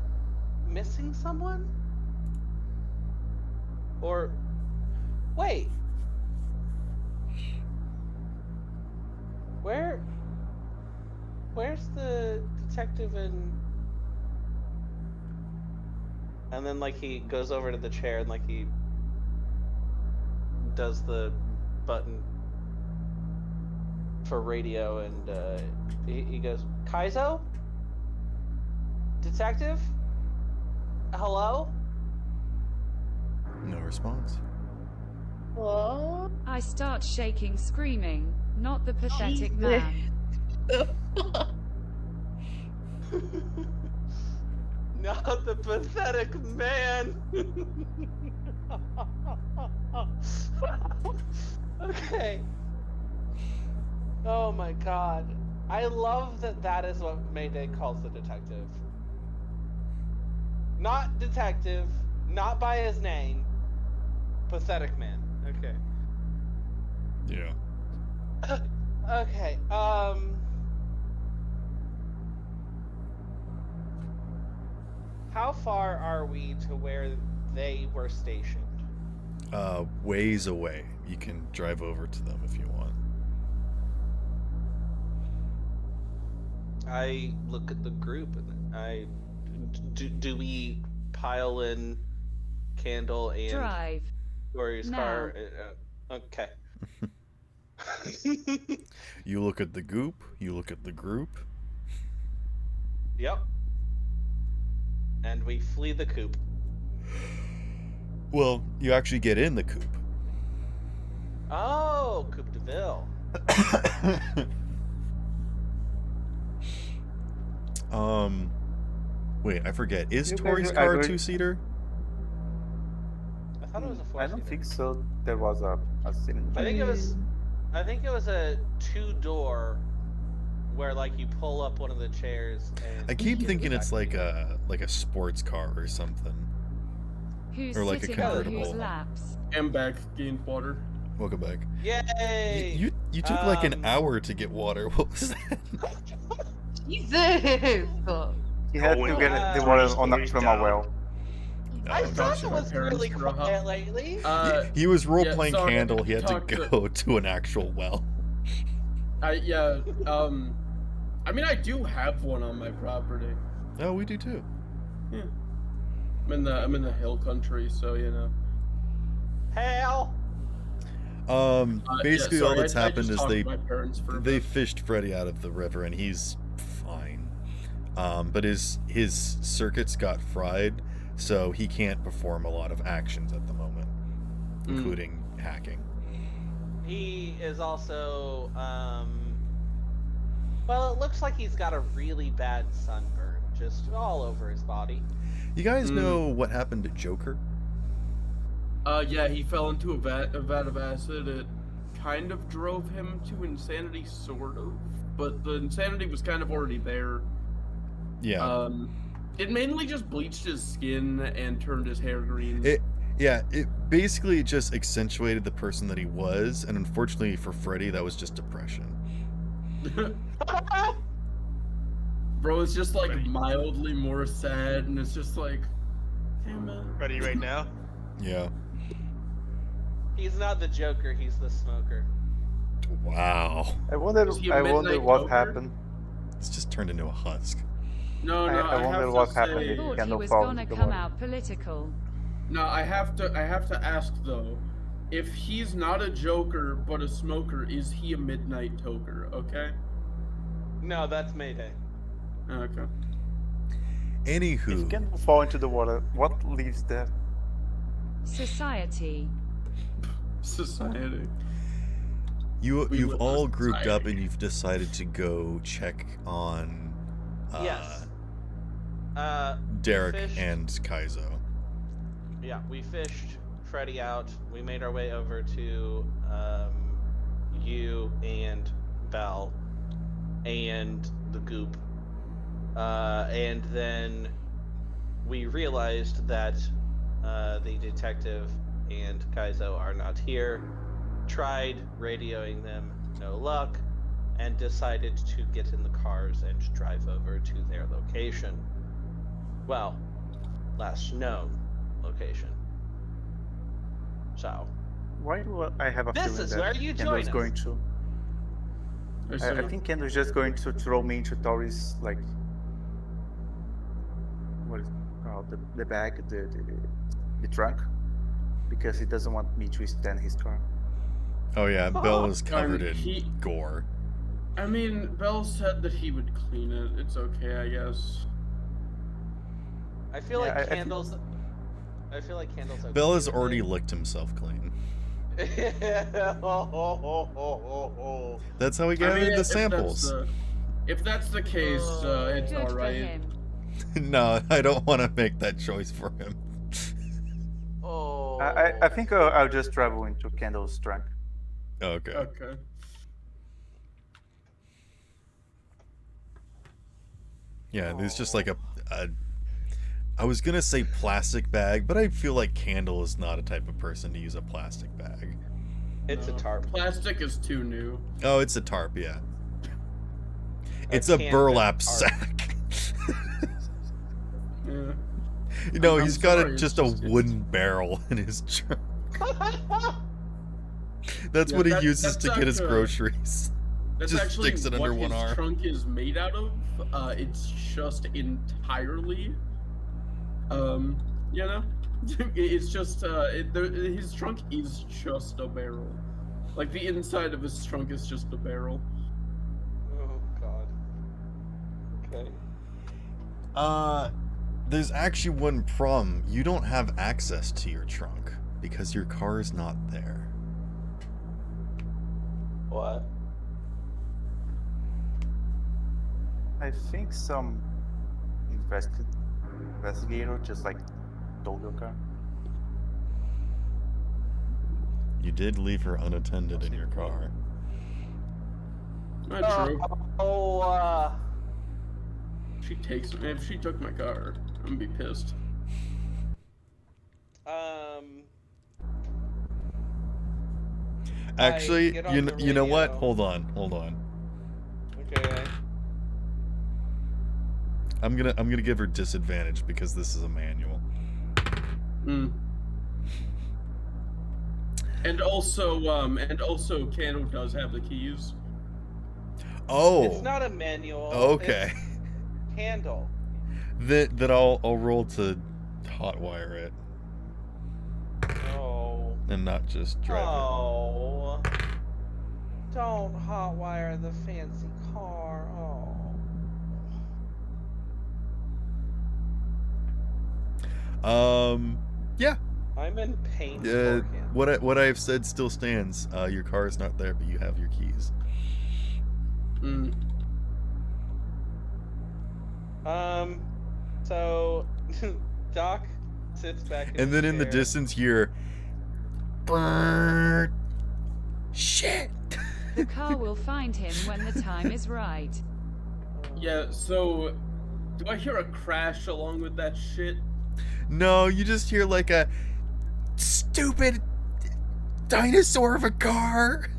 missing someone? Or wait, where's the detective and then like he goes over to the chair and like he does the button for radio, and he goes, Kaizo? Detective? Hello? No response. What? I start shaking, screaming, not the pathetic Jesus. man. The fuck? Not the pathetic man. Okay. Oh my god. I love that is what Mayday calls the detective. Not detective, not by his name. Pathetic man. Okay. Yeah. Okay. How far are we to where they were stationed? Ways away. You can drive over to them if you want. I look at the group and do we pile in Candle and Drive. Dory's Now. car? Okay. You look at the goop, you look at the group. Yep. And we flee the coop. Well, you actually get in the coop. Oh, Coupe de Ville. Wait, I forget. Is You Tori's guys car a agree- two-seater? I thought it was a four. I don't think so. There was a cylinder. I think it was a two-door where like you pull up one of the chairs and I keep you thinking go it's back like a sports car or something. Who's Or like a sitting on whose convertible. laps? I'm back, gained water. Welcome back. Yay! You took like an Um, hour to get water. What was that? Jesus! He had Oh, to and get turn the his water storage from a down. well. I Oh, thought gotcha. it was Parents really for a hot- quiet lately. He was role yeah, playing sorry, Candle. He had to talk to- go to an actual well. I mean, I do have one on my property. Oh, we do too. I'm in the hill country, so you know. Hell. Basically, yeah, all sorry, that's I happened just is talked they to my parents for a they bit. fished Freddy out of the river, and he's fine. But his circuits got fried so he can't perform a lot of actions at the moment, including hacking. He is also, well, it looks like he's got a really bad sunburn just all over his body. You guys know what happened to Joker? Yeah, he fell into a vat of acid. It kind of drove him to insanity, sort of, but the insanity was kind of already there. Yeah. It mainly just bleached his skin and turned his hair green. It basically just accentuated the person that he was, and unfortunately for Freddy, that was just depression. Bro, it's just like mildly more sad, and it's just like, damn it. Ready right now? Yeah. He's not the Joker, he's the smoker. Wow. I wonder what happened. It's just turned into a husk. No, I wonder what happened. I thought he was gonna come out political. No, I have to ask though, if he's not a Joker but a smoker, is he a midnight toker? Okay. No, that's Mayday. Okay. Anywho, If Kendall fall into the water, what leaves there? Society. Society. You've all grouped up and you've decided to go check on Yes. Derek fished. and Kaizo. Yeah, we fished Freddy out. We made our way over to you and Belle and the goop. And then we realized that the detective and Kaizo are not here. Tried radioing them, no luck, and decided to get in the cars and drive over to their location. Well, last known location. So. Why do I have a This feeling is that where you Kendall's join us. going to? I think Kendall's just going to throw me into Tori's, like, what is it called? The bag, the trunk, because he doesn't want me to stand his car. Oh yeah, Belle is covered in gore. I mean, Belle said that he would clean it. It's okay, I guess. I feel like Candle's. I feel like Candle's. Okay. Belle has already licked himself clean. That's how he gathered the samples. If that's the case, it's Good for alright. him. No, I don't want to make that choice for him. Oh. I think I'll just travel into Kendall's trunk. Okay. Okay. Yeah, there's just like a I was gonna say plastic bag, but I feel like Candle is not a type of person to use a plastic bag. It's a tarp. Plastic is too new. Oh, it's a tarp, yeah. It's a burlap sack. Yeah. You know, I'm he's got sorry, just a wooden barrel in his trunk. That's what he uses to get his groceries. That's just actually sticks it under what one his arm. trunk is made out of. It's just entirely, you know, it's just his trunk is just a barrel. Like the inside of his trunk is just a barrel. Oh God. Okay. There's actually one problem. You don't have access to your trunk because your car is not there. What? I think some investigator just like stole your car. You did leave her unattended in your car. Not true. If she took my car, I'm gonna be pissed. Actually, you know what? Hold on. Okay. I'm gonna give her disadvantage because this is a manual. And also, Candle does have the keys. Oh. It's not a manual. Okay. It's Candle. That I'll roll to hotwire it. Oh. And not just drive Oh. Don't hotwire the fancy car. Oh. Yeah. I'm in pain for him. What I've said still stands. Your car is not there, but you have your keys. So Doc sits back in And his then in the chair. distance, you're. Brrr. Shit. The car will find him when the time is right. Yeah, so do I hear a crash along with that shit? No, you just hear like a stupid dinosaur of a car.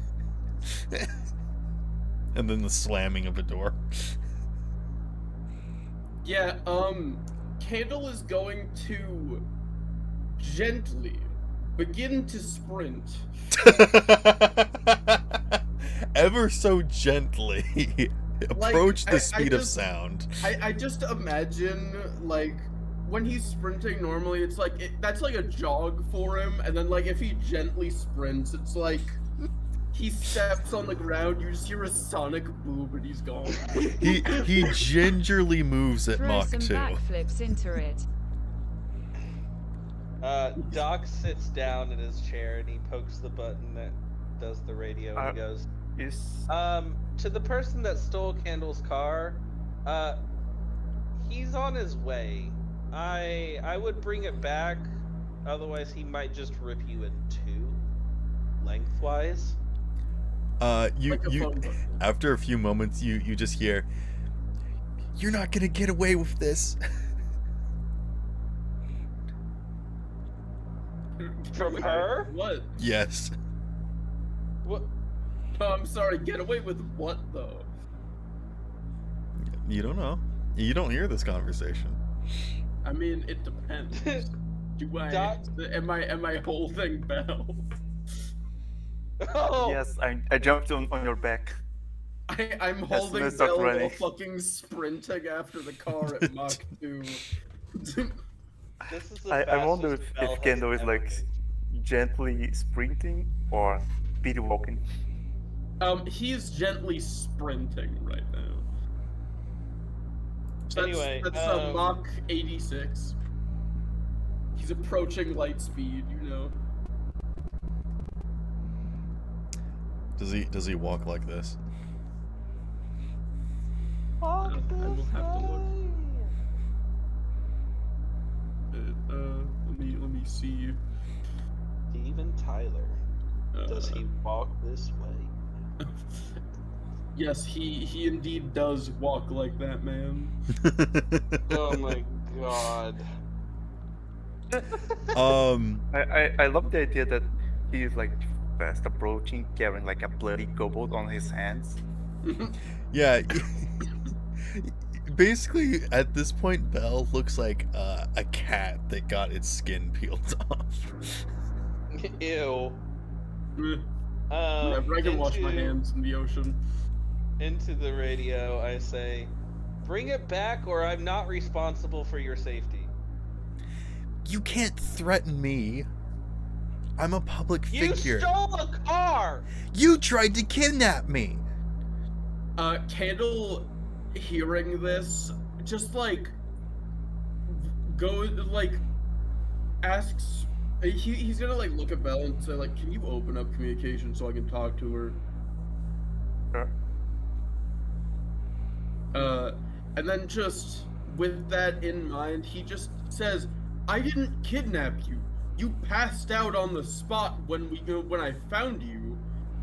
And then the slamming of a door. Yeah, Candle is going to gently begin to sprint. Ever so gently. Approach the speed of just, sound. I just imagine, like, when he's sprinting normally, it's like, that's like a jog for him, and then, like, if he gently sprints, it's like, he steps on the ground, you just hear a sonic boom, and he's gone. He gingerly moves at Throw Mach some 2. backflips into it. Doc sits down in his chair and he pokes the button that does the radio and he goes, to the person that stole Candle's car, he's on his way. I would bring it back, otherwise he might just rip you in two, lengthwise. After a few moments, you just hear, "You're not gonna get away with this." From her? What? Yes. What? No, I'm sorry. Get away with what, though? You don't know. You don't hear this conversation. I mean, it depends. Am I holding Bell? Oh. Yes, I jumped on your back. I'm holding Bell while fucking sprinting after the car at Mach 2. I wonder if Kendall is like gently sprinting or speed walking. He's gently sprinting right now. That's Mach 86. He's approaching light speed, you know. Does he walk like this? I will have to look. Let me see. Steven Tyler. Does he walk this way? Yes, he indeed does walk like that, man. Oh my god. I love the idea that he is like fast approaching, carrying like a bloody kobold on his hands. Yeah. Basically, at this point, Belle looks like a cat that got its skin peeled off. Ew. I can wash my hands in the ocean. Into the radio, I say, bring it back or I'm not responsible for your safety. You can't threaten me. I'm a public figure. You stole a car! You tried to kidnap me! Candle, hearing this, just like, asks, he's gonna like look at Belle and say like, can you open up communication so I can talk to her? Sure. And then just with that in mind, he just says, I didn't kidnap you. You passed out on the spot when I found you,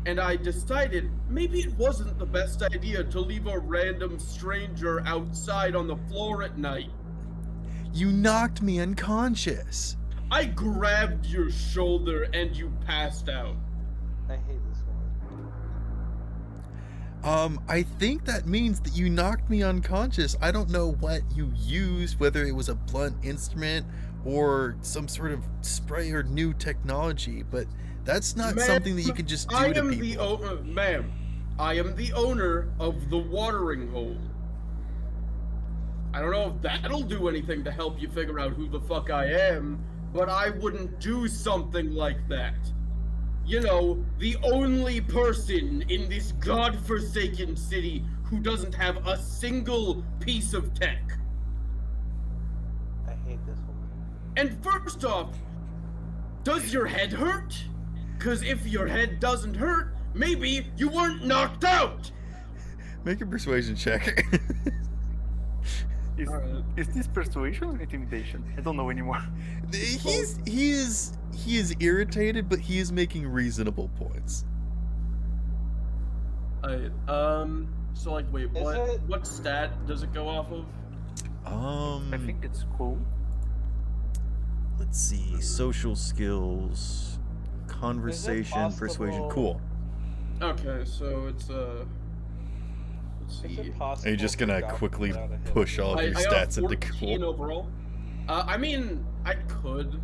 and I decided maybe it wasn't the best idea to leave a random stranger outside on the floor at night. You knocked me unconscious. I grabbed your shoulder and you passed out. I hate this one. I think that means that you knocked me unconscious. I don't know what you used, whether it was a blunt instrument or some sort of spray or new technology, but that's not something that you can just do to people. Ma'am, I am the owner of the watering hole. I don't know if that'll do anything to help you figure out who the fuck I am, but I wouldn't do something like that. You know, the only person in this godforsaken city who doesn't have a single piece of tech. I hate this woman. And first off, does your head hurt? Cause if your head doesn't hurt, maybe you weren't knocked out! Make a persuasion check. Is this persuasion or intimidation? I don't know anymore. he is irritated, but he is making reasonable points. So like, wait, what stat does it go off of? I think it's cool. Let's see, social skills, conversation, persuasion. Cool. Okay, so it's let's see. Are you just gonna quickly push all of your stats into cool? Overall. I mean, I could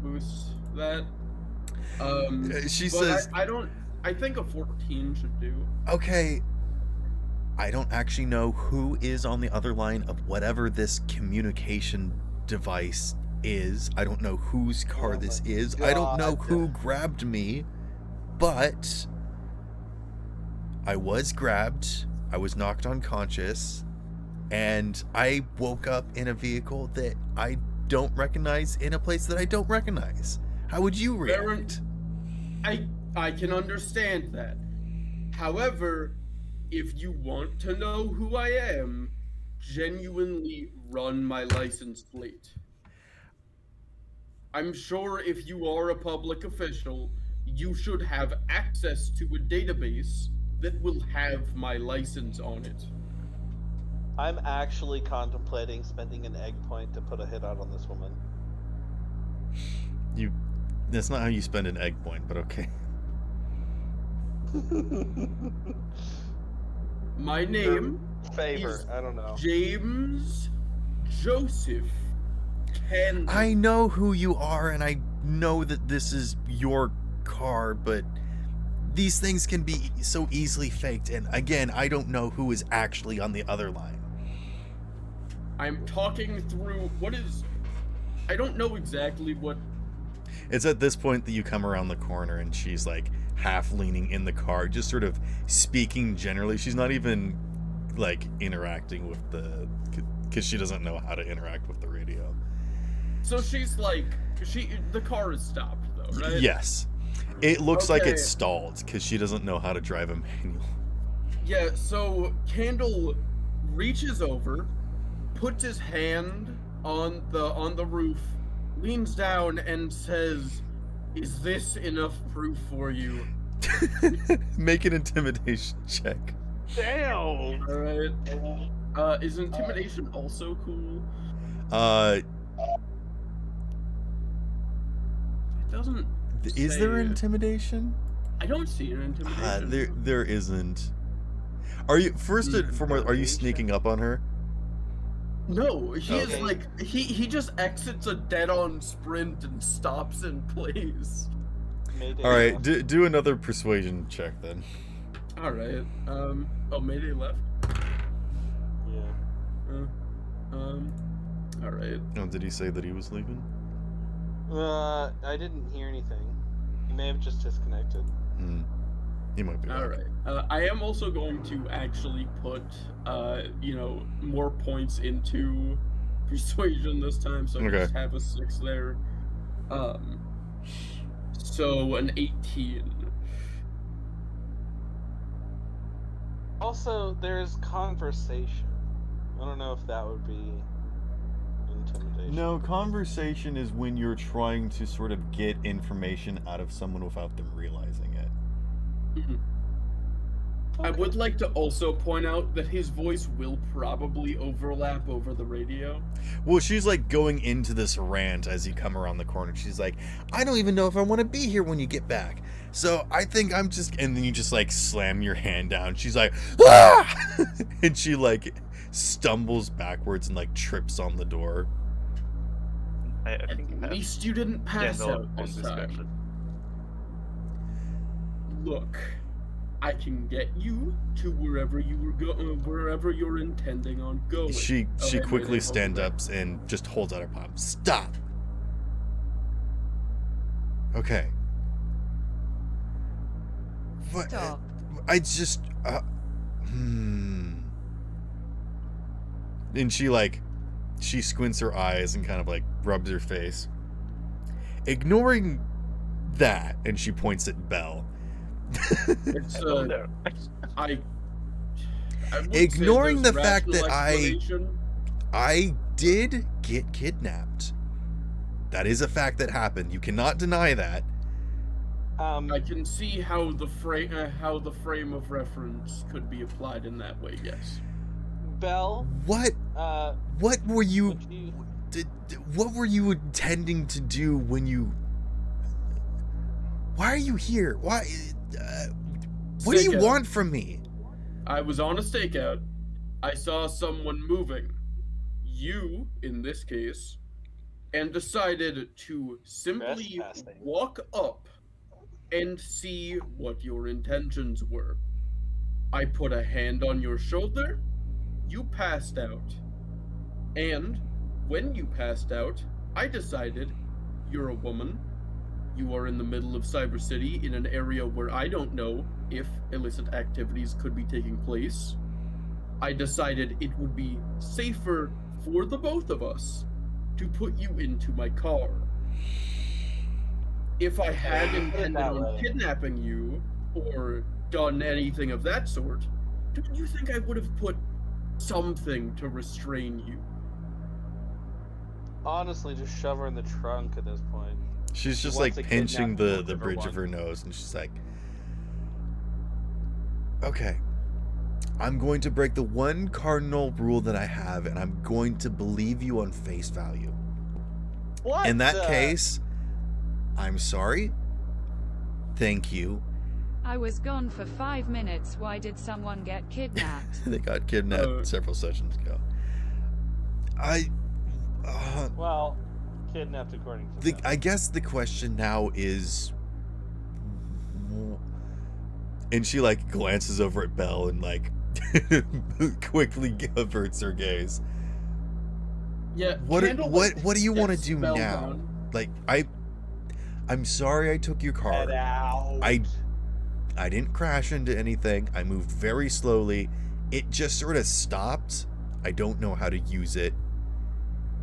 boost that. She but says, I think a 14 should do. Okay. I don't actually know who is on the other line of whatever this communication device is. I don't know whose car this is. I don't know who grabbed me, but I was grabbed. I was knocked unconscious, and I woke up in a vehicle that I don't recognize in a place that I don't recognize. How would you react? I can understand that. However, if you want to know who I am, genuinely run my license plate. I'm sure if you are a public official, you should have access to a database that will have my license on it. I'm actually contemplating spending an egg point to put a hit out on this woman. That's not how you spend an egg point, but okay. My name is I don't know. James Joseph Kendall. I know who you are, and I know that this is your car, but these things can be so easily faked, and again, I don't know who is actually on the other line. I'm talking through I don't know exactly what. It's at this point that you come around the corner and she's like half leaning in the car, just sort of speaking generally. She's not even like interacting with because she doesn't know how to interact with the radio. So she's like, the car is stopped though, right? Yes. It looks like it's stalled because she doesn't know how to drive a manual. Yeah, so Candle reaches over, puts his hand on the roof, leans down and says, "Is this enough proof for you?" Make an intimidation check. Damn! Alright. Is intimidation also cool? It doesn't. Is there intimidation? I don't see an intimidation. There isn't. Are you are you sneaking up on her? No, he is like he just exits a dead-on sprint and stops in place. All right, do another persuasion check then. All right. Oh, Mayday left. Yeah. All right. Oh, did he say that he was leaving? I didn't hear anything. He may have just disconnected. He might be. All right. I am also going to actually put, more points into persuasion this time, so I just have a 6 there. So an 18. Also, there's conversation. I don't know if that would be intimidation. No, conversation is when you're trying to sort of get information out of someone without them realizing it. Mm-hmm. I would like to also point out that his voice will probably overlap over the radio. Well, she's like going into this rant as you come around the corner. She's like, I don't even know if I want to be here when you get back. So I think I'm just, and then you just like slam your hand down. She's like, ah! And she like stumbles backwards and like trips on the door. I think At least you didn't pass out this time. Look, I can get you to wherever wherever you're intending on going. She quickly stands up and just holds out her palm. Stop. Okay. What? Stop. I just. And she like she squints her eyes and kind of like rubs her face. Ignoring that, and she points at Belle. It's Hello there. I would Ignoring say the fact rational that explanation. I did get kidnapped. That is a fact that happened. You cannot deny that. I can see how the frame of reference could be applied in that way. Yes. Belle. What were you? Would you- What were you intending to do when you? Why are you here? Why? What do you Stakeout. want from me? I was on a stakeout. I saw someone moving. You, in this case, and decided to simply Trespassing. walk up and see what your intentions were. I put a hand on your shoulder. You passed out. And when you passed out, I decided you're a woman. You are in the middle of Cyber City in an area where I don't know if illicit activities could be taking place. I decided it would be safer for the both of us to put you into my car. If I had Put it intended that on way. kidnapping you or done anything of that sort, don't you think I would have put something to restrain you? Honestly, just shove her in the trunk at this point. She's just wants like to pinching kidnap the whoever bridge of wants. her nose, and she's like, "Okay, I'm going to break the one cardinal rule that I have, and I'm going to believe you on face value. What? In that the- case, I'm sorry. Thank you." I was gone for 5 minutes. Why did someone get kidnapped? They got kidnapped several sessions ago. Well, kidnapped according to them. I guess the question now is, and she like glances over at Belle and like quickly averts her gaze. Yeah. What Candle, what do you want to gets do now? spellbound. Like I'm sorry I took your car. Head out. I didn't crash into anything. I moved very slowly. It just sort of stopped. I don't know how to use it.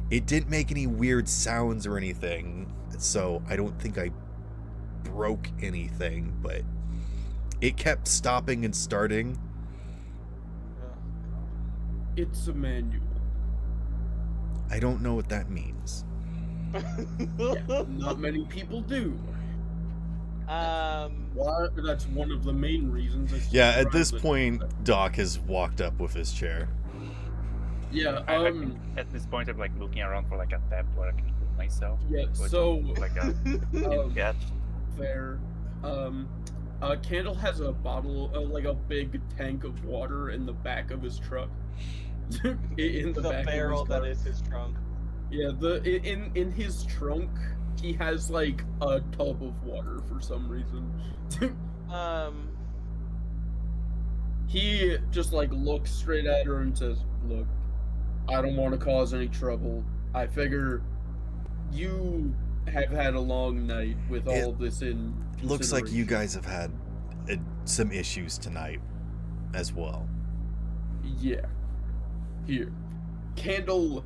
It didn't make any weird sounds or anything, so I don't think I broke anything, but it kept stopping and starting. It's a manual. I don't know what that means. Yeah, not many people do. Um. Why? That's one of the main reasons. Yeah, at this point, Doc has walked up with his chair. Yeah. I think at this point, I'm like looking around for like a tab where I can put myself. Yeah. But So. like a catch. Fair. Candle has a bottle, like a big tank of water in the back of his truck. in the back barrel of his car. that is his trunk. Yeah, in his trunk, he has like a tub of water for some reason. He just like looks straight at her and says, "Look, I don't want to cause any trouble. I figure you have had a long night with all of this in Looks like you consideration." guys have had some issues tonight as well. Yeah. Here. Candle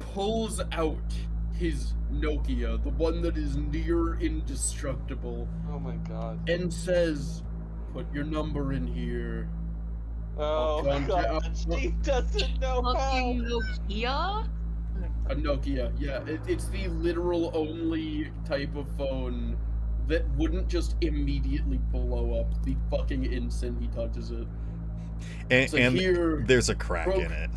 pulls out his Nokia, the one that is near indestructible, Oh my god. and says, "Put your number in here." Oh god. She doesn't know how. Fucking Nokia? A Nokia, yeah. It's the literal only type of phone that wouldn't just immediately blow up the fucking instant he touches it. And, So and here, there's a crack broke- in it.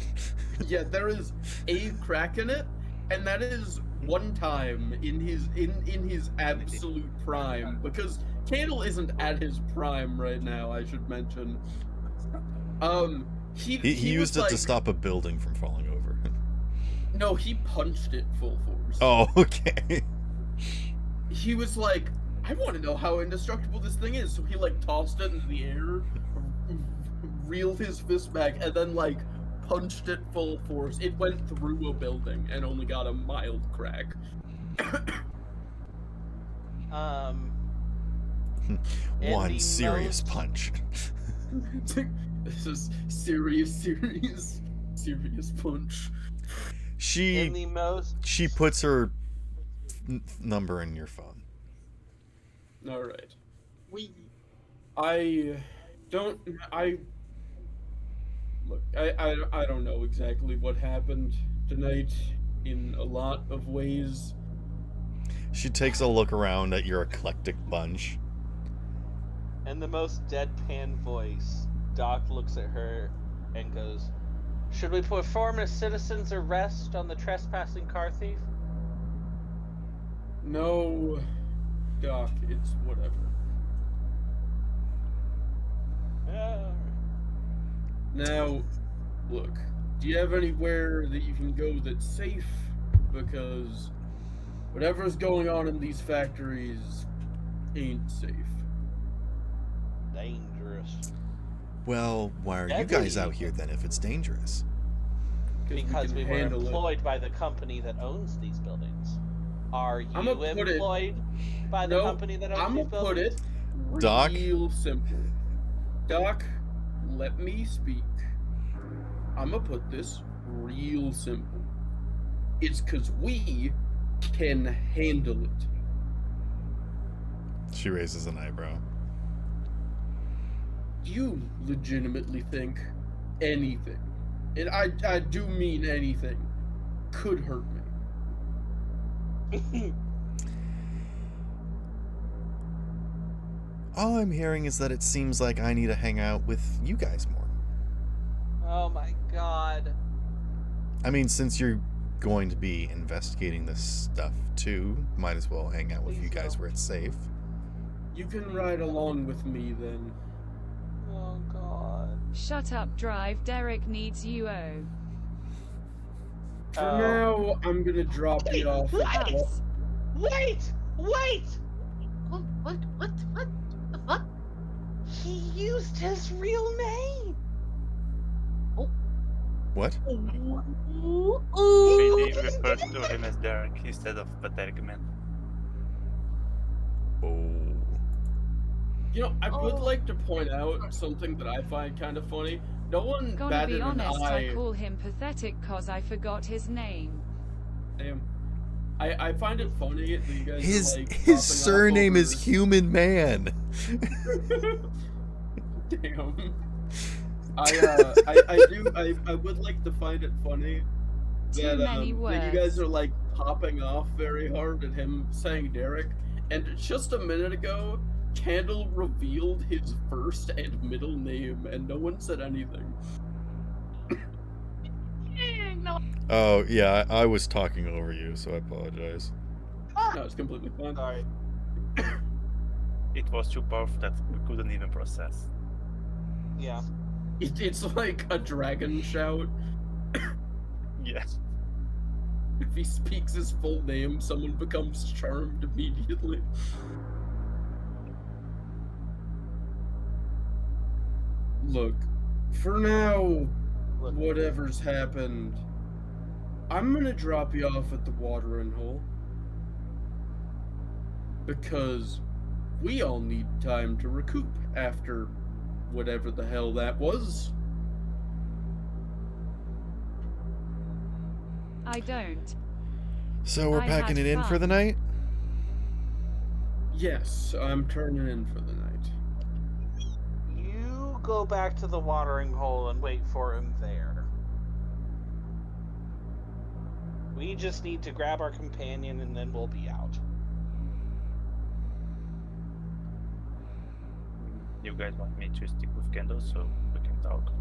Yeah, there is a crack in it, and that is one time in his absolute prime, because Candle isn't at his prime right now, I should mention. He used was it to like- stop a building from falling over. No, he punched it full force. Oh, okay. He was like, "I want to know how indestructible this thing is," so he like tossed it into the air, reeled his fist back, and then like punched it full force. It went through a building and only got a mild crack. One the serious most- punch. This is serious punch. in the most. She puts her number in your phone. All right. We. I don't. Look. I don't know exactly what happened tonight in a lot of ways. She takes a look around at your eclectic bunch. In the most deadpan voice, Doc looks at her and goes, "Should we perform a citizen's arrest on the trespassing car thief?" No, Doc. It's whatever. Alright. Now, look. Do you have anywhere that you can go that's safe? Because whatever's going on in these factories ain't safe. Dangerous. Well, why are you guys out here then if it's dangerous? Because we were handle it. employed by the company that owns these buildings. Are I'ma you put it- employed by the No, company that owns I'm these gonna put buildings? it Doc? real simple. Doc, let me speak. I'm gonna put this real simple. It's because we can handle it. She raises an eyebrow. Do you legitimately think anything, and I do mean anything, could hurt me? All I'm hearing is that it seems like I need to hang out with you guys more. Oh my god. I mean, since you're going to be investigating this stuff too, might as well hang out with you Please guys don't. where it's safe. You can ride along with me then. Oh god. Shut up, Drive. Derek needs you. For Oh. now, I'm gonna drop you off. at the- Us. Wait! Wait! What the fuck? He used his real name! What? Ooh. Maybe refer to him as Derek instead of Pathetic Man. Oh. You know, I would Oh. like to point out something that I find kind of funny. No one Gonna batted be an honest, eye. I call him pathetic cause I forgot his name. Damn. I find it funny that you guys His are like his popping off surname is over- Human Man. Damn. I would like to find it funny Too that many that you words. guys are like popping off very hard at him saying Derek, and just a minute ago, Candle revealed his first and middle name, and no one said anything. No. Oh yeah, I was talking over you, so I apologize. No, it's completely fine. Sorry. It was too powerful that we couldn't even process. Yeah. It's like a dragon shout. Yes. If he speaks his full name, someone becomes charmed immediately. Look, for now, Look, whatever's happened, I'm gonna drop you off at the watering hole. Because we all need time to recoup after whatever the hell that was. I don't. So we're I packing had it in for the fun. night? Yes, I'm turning in for the night. you go back to the watering hole and wait for him there. We just need to grab our companion and then we'll be out. You guys want me to stick with Kendall so we can talk?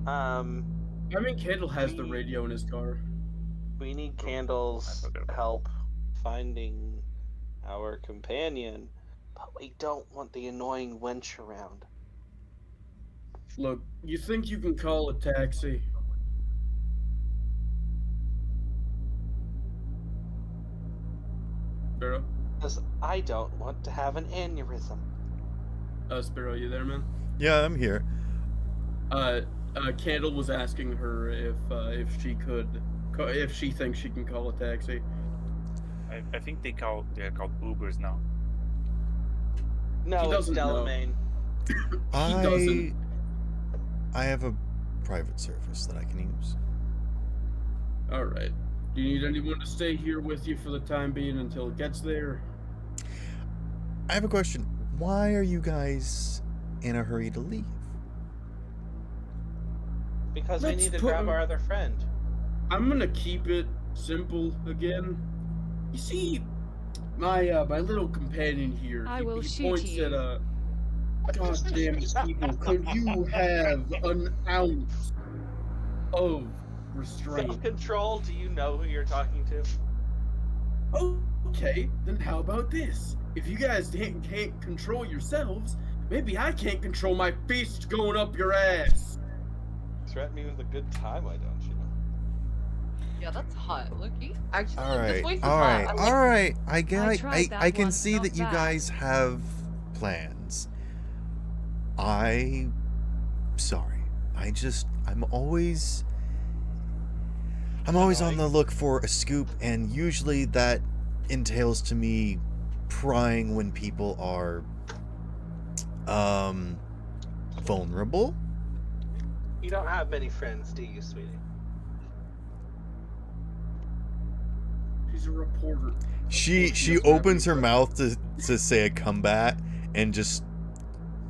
I mean, Candle has the We- radio in his car. We need I Candle's forgot about help finding our companion, but we don't want the annoying wench around. Look, you think you can call a taxi? Sparrow? Because I don't want to have an aneurysm. Sparrow, you there, man? Yeah, I'm here. Candle was asking her if she could, if she thinks she can call a taxi. I think they're called Ubers now. No, it's doesn't know. Delamain. He doesn't. I have a private service that I can use. All right. Do you need anyone to stay here with you for the time being until it gets there? I have a question. Why are you guys in a hurry to leave? Because we Let's need to put grab him- our other friend. I'm gonna keep it simple again. You see, my little companion here. I he, will he shoot points you. at goddamn people. Could you have an ounce of restraint? Self-control, do you know who you're talking to? Okay, then how about this? If you guys can't control yourselves, maybe I can't control my fist going up your ass. Threaten me with a good time, why don't you? Yeah, that's hot, Loki. Actually, All this right, voice is all hot. right, I like all right. I tried that I can once, see not that you bad. guys have plans. Sorry. I'm always on the look for a scoop, and usually that entails to me prying when people are vulnerable. You don't have many friends, do you, sweetie? She's a reporter. She doesn't have opens any her friends. mouth to say a combat and just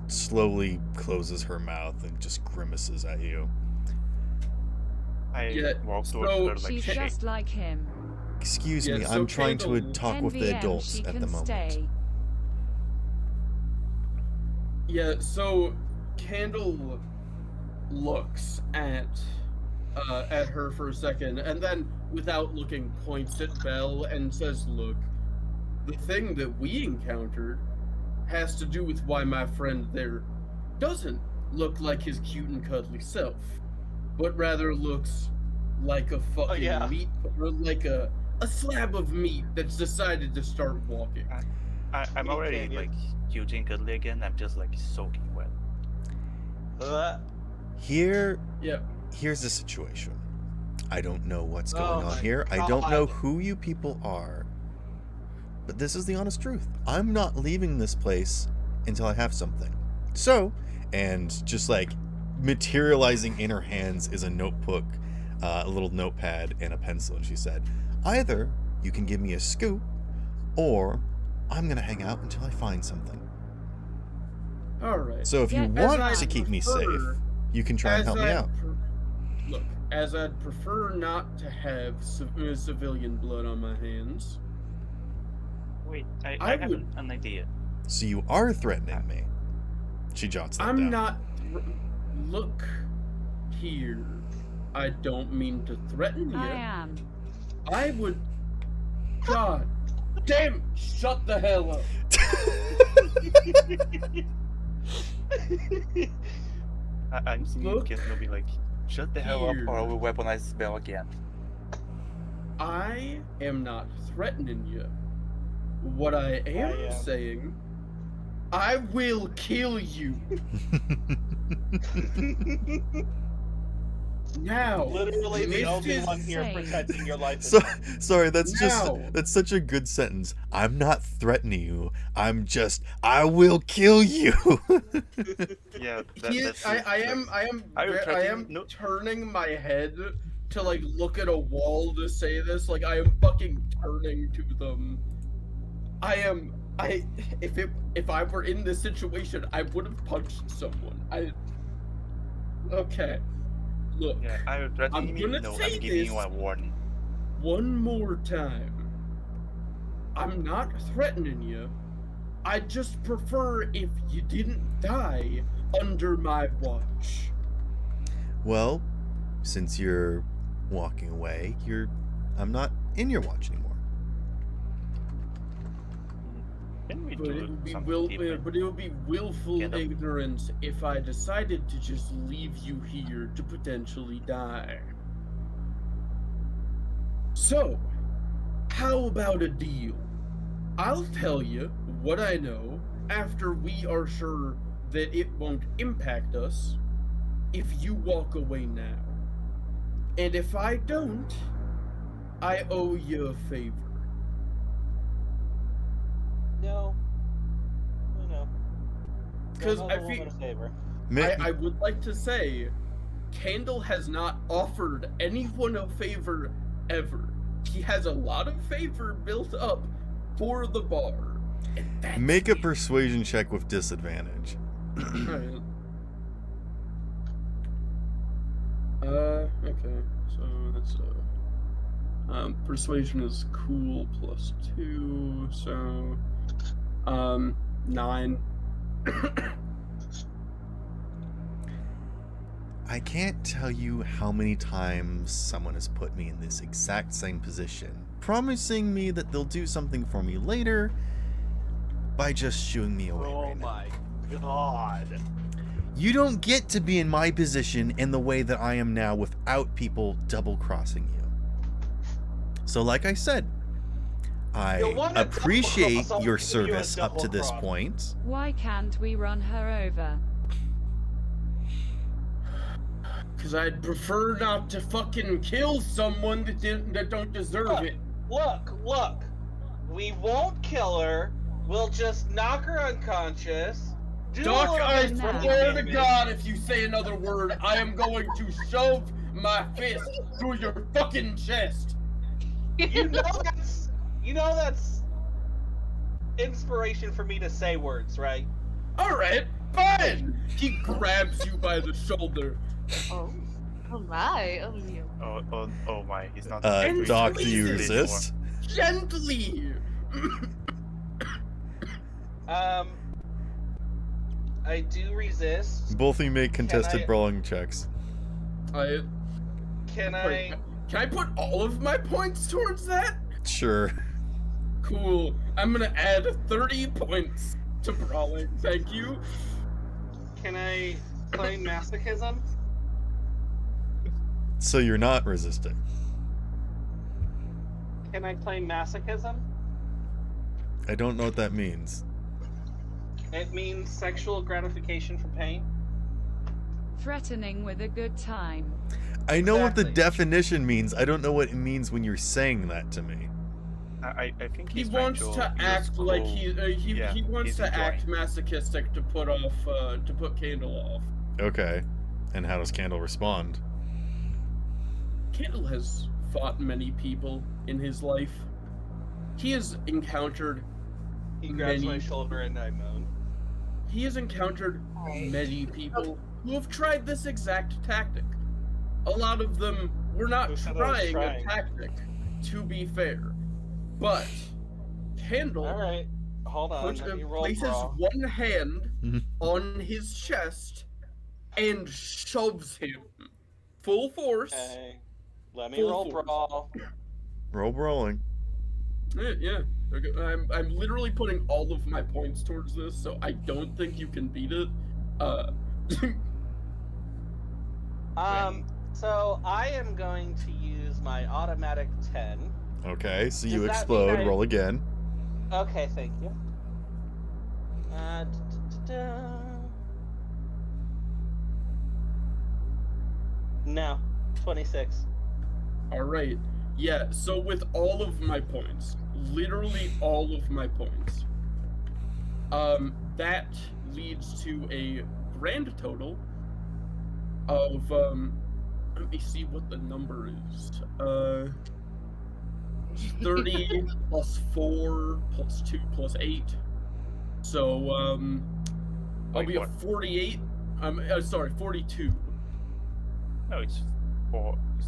slowly closes her mouth and just grimaces at you. I Yeah, walk so towards her like She's shake. just like him. Excuse Yeah, me, so I'm trying to Candle- talk with the 10 adults she at can the moment. stay. Yeah, so Candle looks at her for a second, and then, without looking, points at Belle and says, "Look, the thing that we encountered has to do with why my friend there doesn't look like his cute and cuddly self, but rather looks like a fucking yeah. meat, or like a slab of meat that's decided to start walking." I'm already Canyon. like cute and cuddly again. I'm just like soaking wet. Here's Yeah. the situation. I don't know what's Oh going on my here. I don't know God. who you people are. But this is the honest truth. I'm not leaving this place until I have something. So, and just like materializing in her hands is a notebook, a little notepad and a pencil, and she said, either you can give me a scoop, or I'm gonna hang out until I find something. All right. So if you Yeah, want as to I keep me safe, prefer- you can try and help me out. Look, as I'd prefer not to have civilian blood on my hands. Wait, I I have would- an idea. So you are threatening me. She jots that I'm down. not. Look here. I don't mean to threaten you. I am. I would. God damn! Shut the hell up. I'm seeing Look kids will be like, shut the hell up, or I here. will weaponize this bell again. I am not threatening you. What I am am. saying, I will kill you. Now, Literally the only Mrs. one here Same. protecting your life. So, sorry, that's Now. that's such a good sentence. I'm not threatening you. I will kill you. Yeah, I am Are you threatening? No. turning my head to like look at a wall to say this. Like I am fucking turning to them. If I were in this situation, I would have punched someone. Okay. Look, Yeah, are you threatening I'm me? gonna No, say I'm giving you this. a warning. one more time. I'm not threatening you. I just prefer if you didn't die under my watch. Well, since you're walking away, I'm not in your watch anymore. Can we But it do would be something different? but it would be willful Get up. ignorance if I decided to just leave you here to potentially die. So, how about a deal? I'll tell you what I know after we are sure that it won't impact us if you walk away now. And if I don't, I owe you a favor. No. No. 'Cause Don't I owe the feel- woman a favor. Ma- I would like to say Candle has not offered anyone a favor ever. He has a lot of favor built up for the bar. And that's Make a persuasion check with disadvantage. Alright. Okay. So that's persuasion is cool +2, so 9. I can't tell you how many times someone has put me in this exact same position, promising me that they'll do something for me later by just shooing me away right now. Oh my god. You don't get to be in my position in the way that I am now without people double-crossing you. So like I said, I appreciate your service up to this point. Why can't we run her over? Because I'd prefer not to fucking kill someone that don't deserve it. Look. We won't kill her. We'll just knock her unconscious. Doc, I now. swear to God, if you say another word, I am going to shove my fist through your fucking chest. You know that's inspiration for me to say words, right? Alright, fine! He grabs you by the shoulder. Oh my. Oh, you. Oh my, he's not. And Doc, do you squeezes resist? Gently! I do resist. Both of you make contested brawling checks. Can I put all of my points towards that? Sure. Cool. I'm gonna add 30 points to brawling. Thank you. Can I claim masochism? So you're not resisting. Can I claim masochism? I don't know what that means. It means sexual gratification from pain. Threatening with a good time. I know what the Exactly. definition means. I don't know what it means when you're saying that to me. I think He he's trying wants to use act like cool- he wants he's to act enjoying. masochistic to put Candle off. Okay. And how does Candle respond? Candle has fought many people in his life. He has encountered He grabs my many. shoulder and I moan. He has encountered many people who have tried this exact tactic. A lot of them were not Who said I was trying a trying? tactic, to be fair. But Candle All right, hold on. Let me roll places brawl. one hand Mhm. on his chest and shoves him full force. Okay, let me Full roll force. brawl. Roll brawling. Yeah. Okay. I'm literally putting all of my points towards this, so I don't think you can beat it. So I am going to use my automatic 10. Okay, so Does you that explode. mean I- Roll again. Okay, thank you. Da-da-da-da. No, 26. All right. Yeah. So with all of my points, literally all of my points, that leads to a grand total of let me see what the number is. 30 plus 4 plus 2 plus 8. So I'll Like be what? at 48. Sorry, 42. No, it's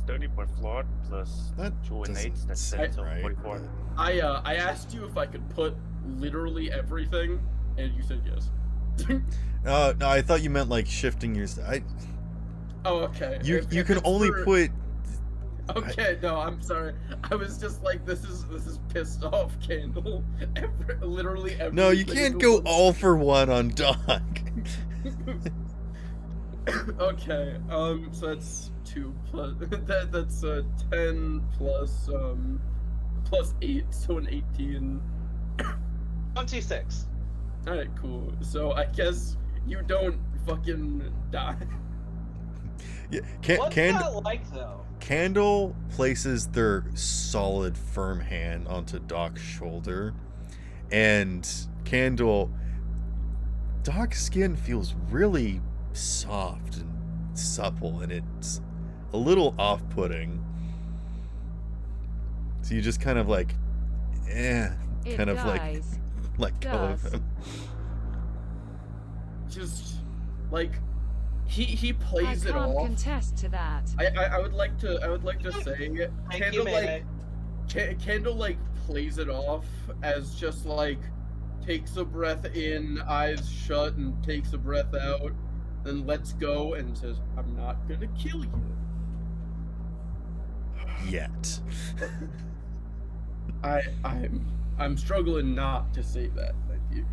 30 per floor plus That 2 and 8. doesn't That's seem 10, so right. 44. I asked you if I could put literally everything, and you said yes. No, I thought you meant like shifting your. Oh, okay. You If can it's only for- put. Okay, no, I'm sorry. I was just like, this is pissed off, Candle. Literally every. No, you can't go all for one on Doc. Okay, so that's 2 plus that's 10 plus 8, so an 18. 26. All right, cool. So I guess you don't fucking die. Yeah, What's that like, though? Candle places their solid, firm hand onto Doc's shoulder, and Doc's skin feels really soft and supple and it's a little off-putting. So you just kind of like, kind of like let go of him. Just like he plays it off. I can't contest to that. I would like to say Candle like plays it off as just like takes a breath in, eyes shut, and takes a breath out, then lets go and says, "I'm not gonna kill you yet." I'm struggling not to say that. Thank you.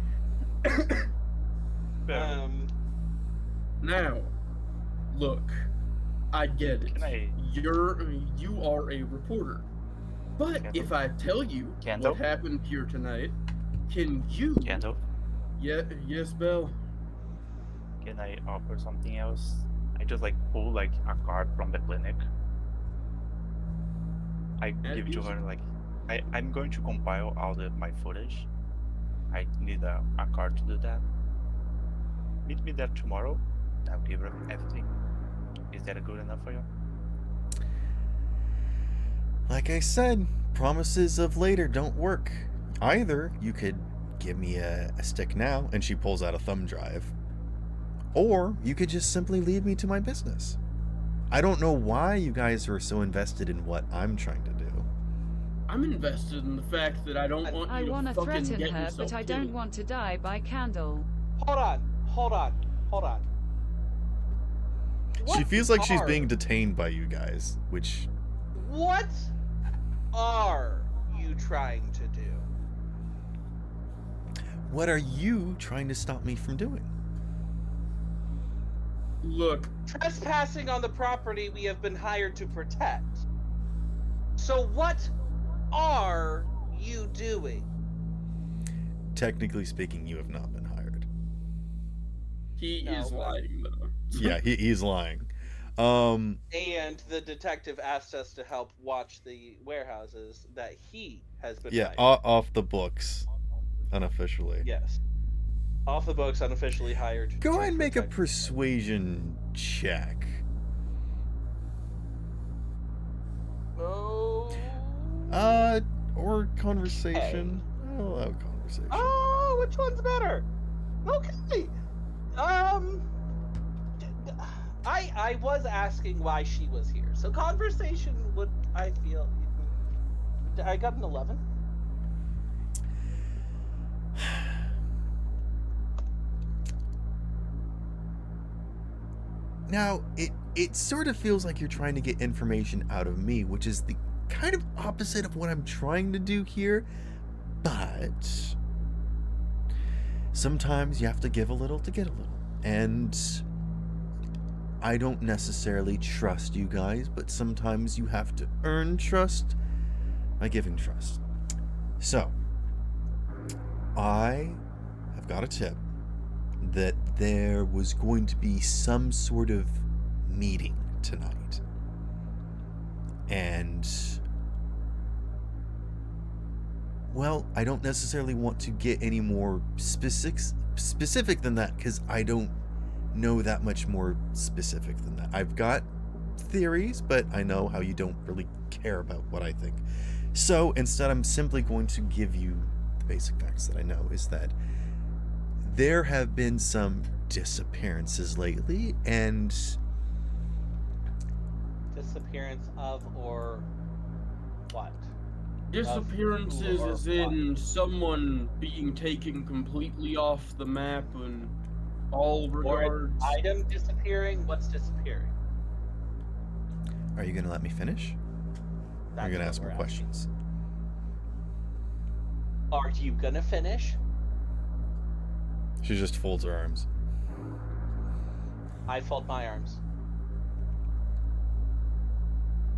Now, look, I get it. You are a reporter, but if I tell you what happened here tonight, can you? Yes, Bell. Can I offer something else? I just like pull like a card from the clinic. I give to her like, I'm going to compile all my footage. I need a card to do that. Meet me there tomorrow. I'll give her everything. Is that good enough for you? Like I said, promises of later don't work. Either you could give me a stick now, and she pulls out a thumb drive, or you could just simply lead me to my business. I don't know why you guys are so invested in what I'm trying to do. I'm invested in the fact that I don't want you to fucking threaten get her, yourself but I killed. don't want to die by candle. Hold on. She feels like she's being detained by you guys, which... What are you trying to do? What are you trying to stop me from doing? Look. Trespassing on the property we have been hired to protect. So what are you doing? Technically speaking, you have not been hired. He is lying, though. Yeah, he's lying. And the detective asked us to help watch the warehouses that he has been hired. Off the books, unofficially. Yes. Off the books, unofficially hired. Go ahead and make a persuasion check. Oh. Or conversation. I'll have conversation. Oh, which one's better? Okay. I was asking why she was here, so conversation would, I feel. I got an 11. Now, it sort of feels like you're trying to get information out of me, which is the kind of opposite of what I'm trying to do here, but sometimes you have to give a little to get a little, and I don't necessarily trust you guys, but sometimes you have to earn trust by giving trust. So, I have got a tip that there was going to be some sort of meeting tonight. And, well, I don't necessarily want to get any more specific than that, because I don't know that much more specific than that. I've got theories, but I know how you don't really care about what I think. So instead, I'm simply going to give you the basic facts that I know, is that there have been some disappearances lately, and... Disappearance of or what? Disappearances as in someone being taken completely off the map and all regards. Or an item disappearing? What's disappearing? Are you going to let me finish? Or are you going to ask more questions? Are you going to finish? She just folds her arms. I fold my arms.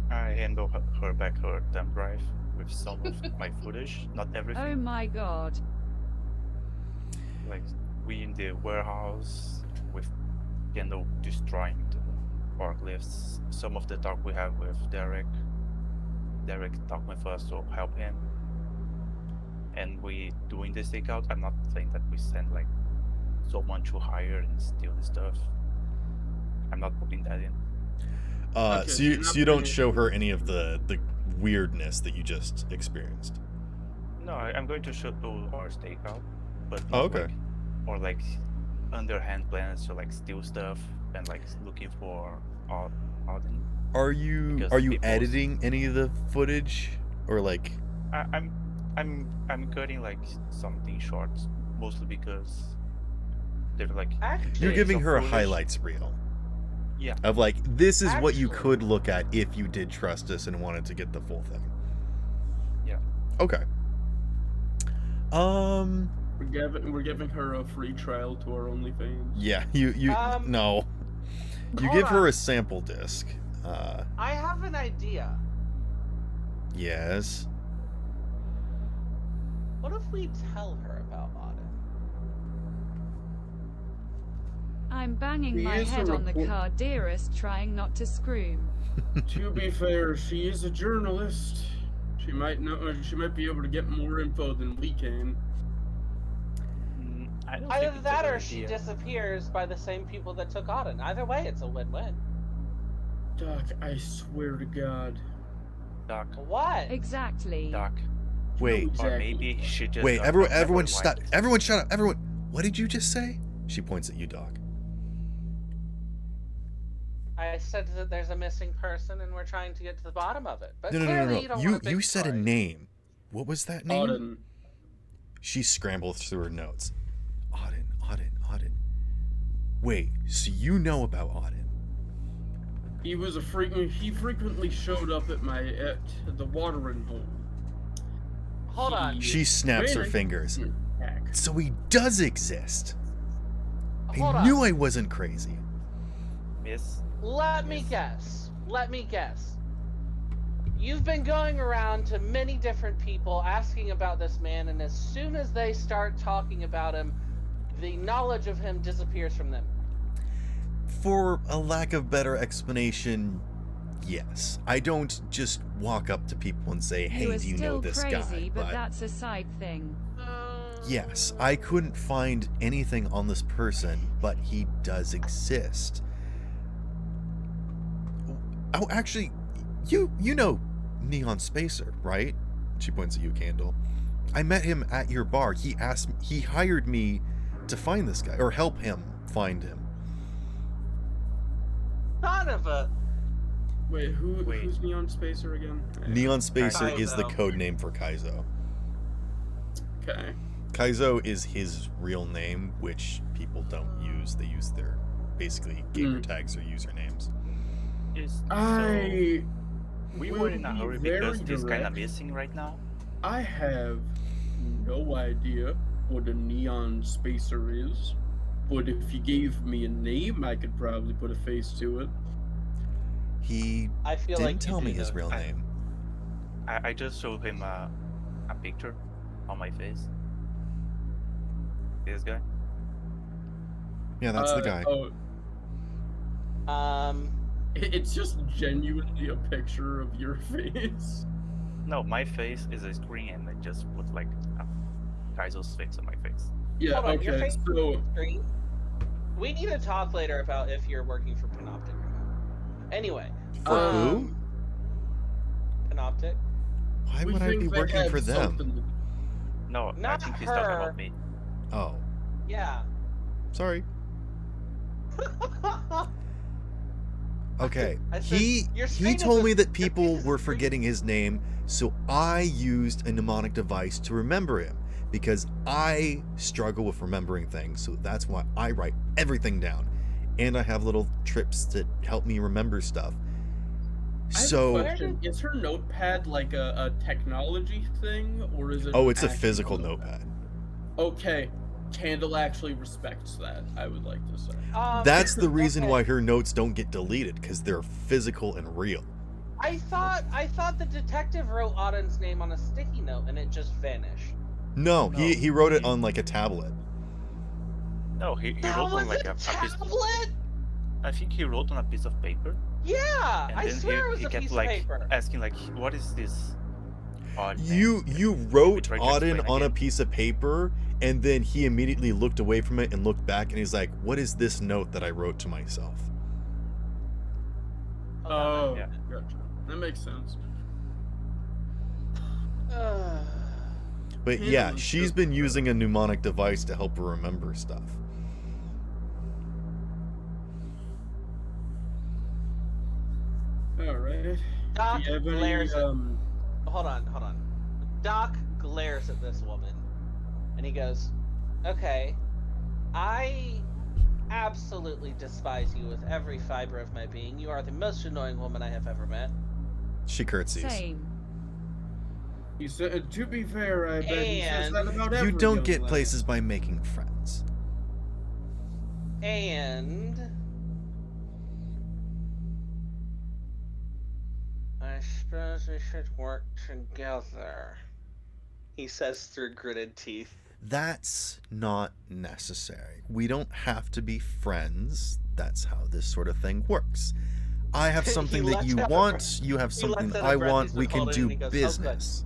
I handle her back her thumb drive with some of my footage, not everything. Oh my god. Like, we in the warehouse with Kendall destroying the forklifts. Some of the talk we have with Derek. Derek talked with us to help him. And we doing the stakeout. I'm not saying that we send like someone to hire and steal the stuff. I'm not putting that in. Okay, so you're you not so you don't putting it show in. her any of the weirdness that you just experienced. No, I'm going to show our stakeout, but Oh, not okay. like, or like underhand plans to like steal stuff and like looking for Odin. Are you Because people's- editing any of the footage or like? I'm cutting like something short, mostly because they're like You're Actually, giving some her a foolish- highlights reel. Yeah. Of like, this is what you Actually- could look at if you did trust us and wanted to get the full thing. Yeah. Okay. We're giving her a free trial to our OnlyFans. Yeah, you no. You hold give her on. a sample disc. I have an idea. Yes. What if we tell her about Auden? I'm banging He my is a head on the report- car, dearest, trying not to scream. To be fair, she is a journalist. She might know. She might be able to get more info than we can. I don't Either think that it's a or good she idea. disappears by the same people that took Auden. Either way, it's a win-win. Doc, I swear to God. Doc. What? Exactly. Doc. Wait. Exactly. Or maybe she just. Wait, got everyone unemployed. stop. Everyone shut up. Everyone. What did you just say? She points at you, Doc. I said that there's a missing person and we're trying to get to the bottom of it. But No. clearly you don't want a big You said a story. name. What was that name? Auden. She scrambles through her notes. Auden. Wait, so you know about Auden? He was he frequently showed up at the watering hole. Hold on. She snaps her Really? fingers. Heck. So he does exist. Hold I on. knew I wasn't crazy. Miss. Let me guess. You've been going around to many different people asking about this man, and as soon as they start talking about him, the knowledge of him disappears from them. For a lack of better explanation, yes. I don't just walk up to people and say, "Hey, You are do you know still this crazy, guy?" but that's a side thing. Yes, I couldn't find anything on this person, but he does exist. Oh, actually, you know Neon Spacer, right? She points at you, Candle. I met him at your bar. He hired me to find this guy, or help him find him. Kind of a. Wait, who's Neon Spacer again? Neon Spacer is the Kaizo. code name for Kaizo. Okay. Kaizo is his real name, which people don't use. They use their basically gamer tags or usernames. We will were in a be hurry very because this kind of direct. missing right now. I have no idea what a Neon Spacer is, but if you gave me a name, I could probably put a face to it. He I feel didn't like you tell do me his know. real name. I just showed him a picture on my face. This guy. Yeah, that's the guy. It's just genuinely a picture of your face. No, my face is a screen, and I just put like Kaizo's face on my face. Yeah, Hold on, your okay, face so is screen. We need to talk later about if you're working for Panoptic or not. Anyway. For who? Panoptic. Why we would I think be they working have for them? something No, I Not think he's talking her. about me. Oh, Yeah. sorry. Okay, I said, he your screen told is me a- that your people piece of were screen. forgetting his name, so I used a mnemonic device to remember him because I struggle with remembering things. So that's why I write everything down, and I have little trips to help me remember stuff. I have a So, question. Is her notepad like a technology thing, or is it? oh, an it's a actual physical notepad. Okay, Candle actually respects that. I would like to say. That's the reason okay. why her notes don't get deleted, because they're physical and real. I thought the detective wrote Auden's name on a sticky note and it just vanished. No, No, he wrote it he- on like a tablet. No, he That wrote was on like a a piece. tablet? I think he wrote on a piece of paper. Yeah, And I then swear it was he a kept piece like of paper. asking like, "What is this?" odd name?" You wrote tried to Auden explain on a again. piece of paper, and then he immediately looked away from it and looked back, and he's like, "What is this note that I wrote to myself?" Oh, Yeah. gotcha. That makes sense. But Candle yeah, is she's just been better. using a mnemonic device to help her remember stuff. All right. Doc Do you have any glares at. Hold on. Doc glares at this woman, and he goes, "Okay, I absolutely despise you with every fiber of my being. You are the most annoying woman I have ever met." She curtsies. Same. He said, to be fair, I bet he says And that about You every don't young get lad. places by making friends. I suppose we should work together, he says through gritted teeth. That's not necessary. We don't have to be friends. That's how this sort of thing works. I have He something that lets you out a want, breath. you have He something lets that out a I breath, want, he's we been can holding it, do and he goes, "Oh, good." business.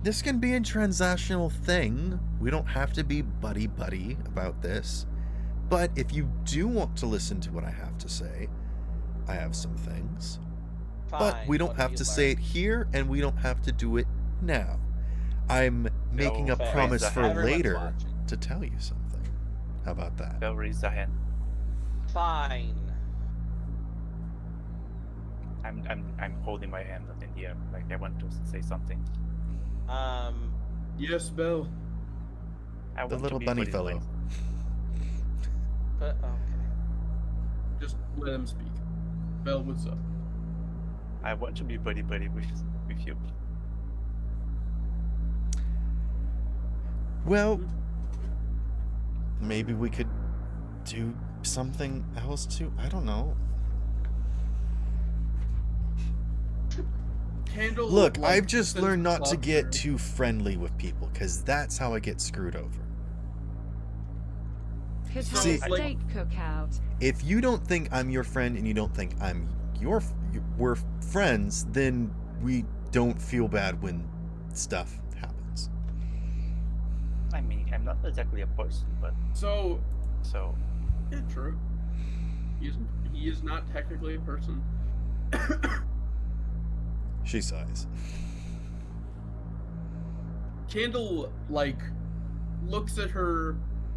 This can be a transactional thing. We don't have to be buddy-buddy about this. But if you do want to listen to what I have to say, I have some things. But Fine, we don't what have you to say learn? it here, and we don't have to do it now. I'm making a Fair. promise for Everyone's later watching. to tell you something. How about that? Bell raised a hand. Fine. I'm holding my hand up in the air, like I want to say something. Yes, Belle. I The want little to be bunny buddy fellow. buddies. But okay. Just let him speak. Belle, what's up? I want to be buddy buddy with you. Well, maybe we could do something else too. I don't know. Candle. Look, like, I've just since learned not to Buster- get too friendly with people, because that's how I get screwed over. Could have See, a steak cookout. If you don't think I'm your friend and you don't think I'm we're friends, then we don't feel bad when stuff happens. I mean, I'm not exactly a person, but So, so yeah, true. He is not technically a person. She sighs. Candle, like, looks at her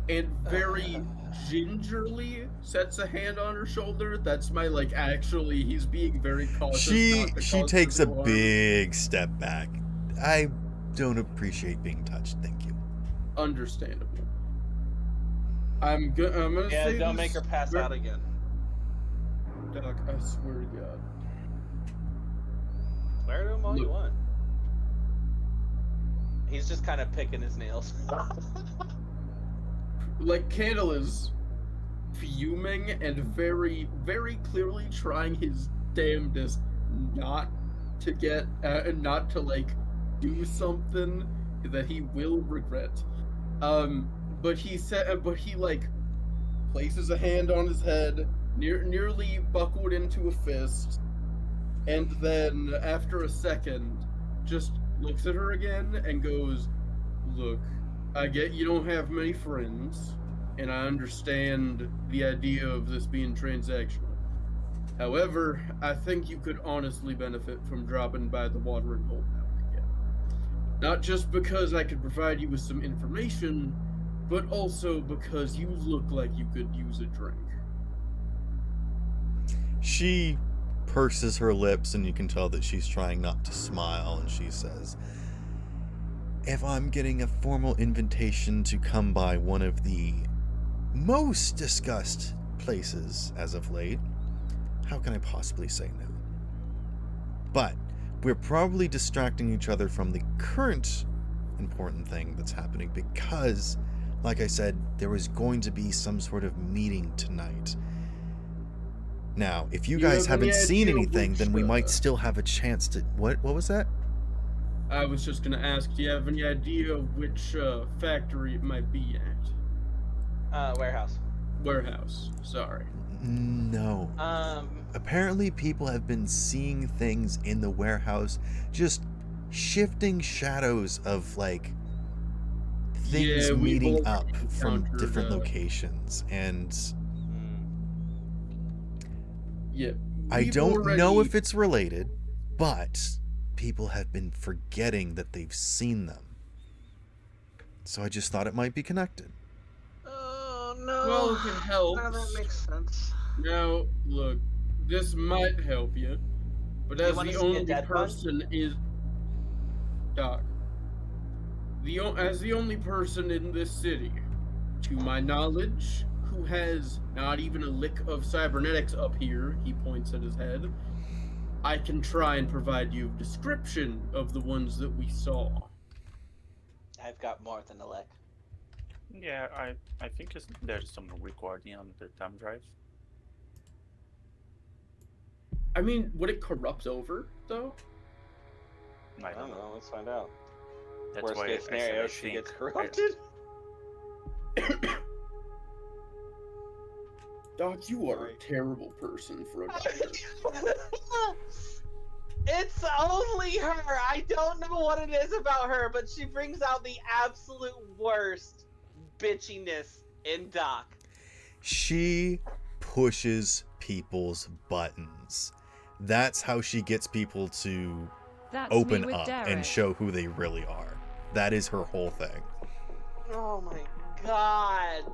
and very gingerly sets a hand on her shoulder. That's my, like, actually, he's being very cautious. She not to she cause takes a physical harm. big step back. I don't appreciate being touched, thank you. Understandable. I'm gonna Yeah, say don't this make her pass ver- out again. Doc, I swear to God. Swear to him all you Look. want. He's just kind of picking his nails. Like, Candle is fuming and very, very clearly trying his damnedest not to get, not to, like, do something that he will regret. But he, like, places a hand on his head, nearly buckled into a fist, and then, after a second, just looks at her again and goes, "Look, I get you don't have many friends, and I understand the idea of this being transactional. However, I think you could honestly benefit from dropping by the watering hole now and again. Not just because I could provide you with some information, but also because you look like you could use a drink." She purses her lips, and you can tell that she's trying not to smile, and she says, "If I'm getting a formal invitation to come by one of the most discussed places as of late, how can I possibly say no? But we're probably distracting each other from the current important thing that's happening because, like I said, there was going to be some sort of meeting tonight. Now, if you Do you guys have any haven't seen idea anything, which, then we might still have a chance to... What was that? I was just gonna ask, do you have any idea which factory it might be at? Warehouse. Warehouse, sorry. No. Apparently people have been seeing things in the warehouse, just shifting shadows of, like, things Yeah, we've meeting already up from encountered, different locations, and Yeah. I we've don't know already- if it's related, but people have been forgetting that they've seen them. So I just thought it might be connected. Oh no. Well, if it helps. Oh, that makes sense. Now, look, this might help you, but Do you as wanna the see a only dead one? person is Doc. As the only person in this city, to my knowledge, who has not even a lick of cybernetics up here, he points at his head, I can try and provide you a description of the ones that we saw. I've got more than a lick. Yeah, I think there's some recording on the thumb drive. I mean, would it corrupt over, though? I don't know. Let's find out. That's Worst why case I said scenario, I she think. gets corrupted. Doc, you are a terrible person for a doctor. It's only her. I don't know what it is about her, but she brings out the absolute worst bitchiness in Doc. She pushes people's buttons. That's how she gets people to That's open me with up Derek. and show who they really are. That is her whole thing. Oh my god.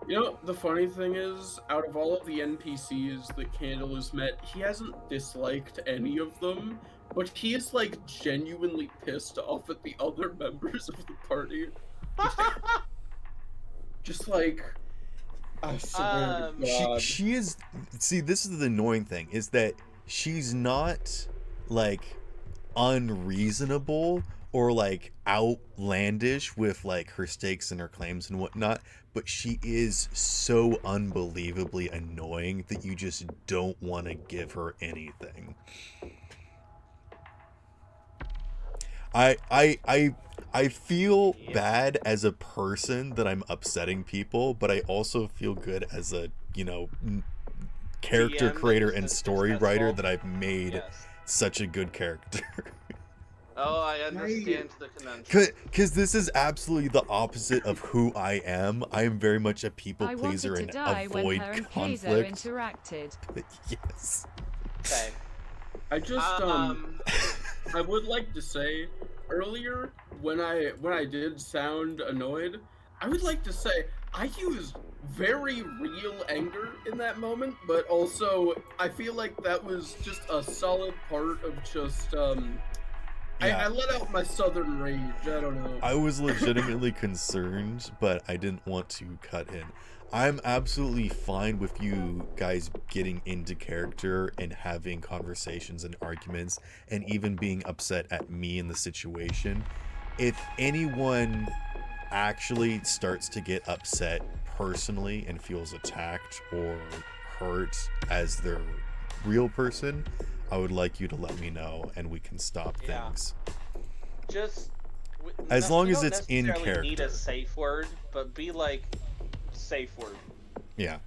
You know, the funny thing is, out of all of the NPCs that Candle has met, he hasn't disliked any of them, but he is, like, genuinely pissed off at the other members of the party. Just like, I swear to God. She is... See, this is the annoying thing, is that she's not, like, unreasonable or, like, outlandish with, like, her stakes and her claims and whatnot, but she is so unbelievably annoying that you just don't want to give her anything. I feel bad as a person that I'm upsetting people, but I also feel good as a, you know, character DM creator that and is story successful. writer that I've made Yes. such a good character. Oh, I understand the conundrum. Because this is absolutely the opposite of who I am. I am very much a people I pleaser wanted and to die when avoid her and Keizo conflict. interacted. Yes. Okay. I just, I would like to say, earlier, when I did sound annoyed, I would like to say, I used very real anger in that moment, but also, I feel like that was just a solid part of just, I let out my southern rage, I don't know. I was legitimately concerned, but I didn't want to cut in. I'm absolutely fine with you guys getting into character and having conversations and arguments and even being upset at me in the situation. If anyone actually starts to get upset personally and feels attacked or hurt as their real person, I would like you to let me know and we can stop Yeah. things. Just As long as it's in Need a character. safe word, but be like safe word. Yeah.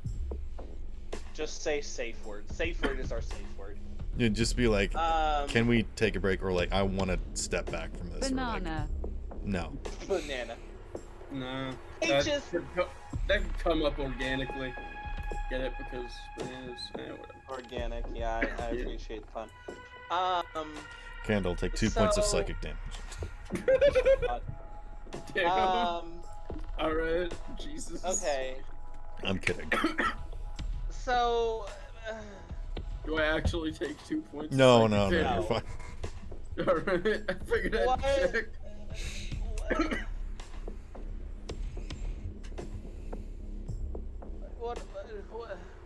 Just say safe word. Safe word is our safe word. Yeah, just be like, Um, can we take a break? Or like, I want to step back from this. Banana. Or like, no. Banana. Nah. Peaches. That could come up organically. Get it? Because bananas, whatever. Organic, yeah, I appreciate the fun. Candle, take 2 points of So- psychic damage. Damn. Alright, Jesus. Okay, I'm kidding. so Do I actually take 2 points? No, of no, psychic no, No. you're fine. damage? Alright, I figured I'd What? check.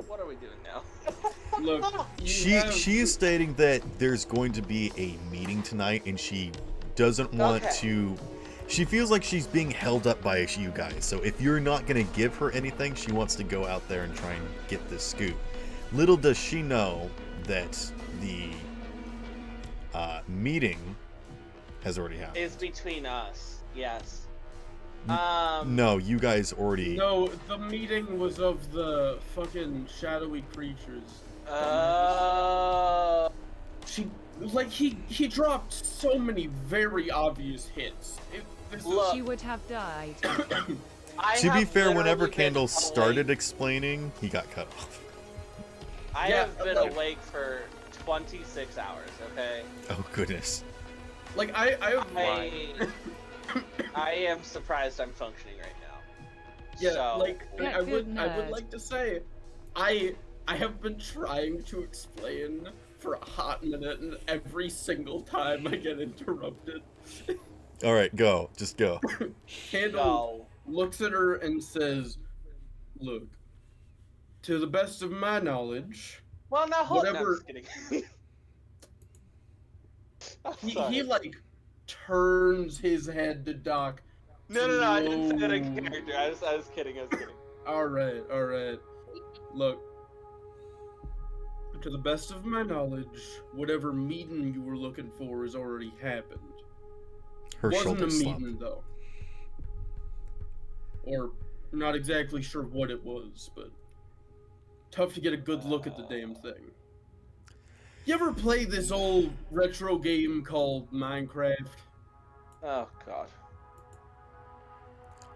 what are we doing now? Look, She is stating that there's going to be a meeting tonight and she doesn't want Okay. to... She feels like she's being held up by you guys. So if you're not going to give her anything, she wants to go out there and try and get this scoop. Little does she know that the meeting has already happened. It's between us, yes. No, you guys already... No, the meeting was of the fucking shadowy creatures. She, like, he dropped so many very obvious hits. She would have died. I To be have fair, whenever literally been Candle telling- started explaining, he got cut off. I Yeah, have been like- awake for 26 hours, okay? Oh goodness. Like I I am surprised I'm functioning right now. Yeah, So, like Get I would good, I would nerd. like to say, I have been trying to explain for a hot minute, and every single time I get interrupted. All right, go. Just go. Candle looks at her and says, "Look, to the best of my knowledge, well, now hold on. No, I'm whatever." just kidding. I'm He sorry. like turns his head to Doc. No, I didn't say that in Slow. character. I was kidding. All right. Look, to the best of my knowledge, whatever meeting you were looking for has already happened. Her Wasn't a shoulders slump. meeting though, or not exactly sure what it was, but tough to get a good look at the damn thing. You ever play this old retro game called Minecraft? Oh God.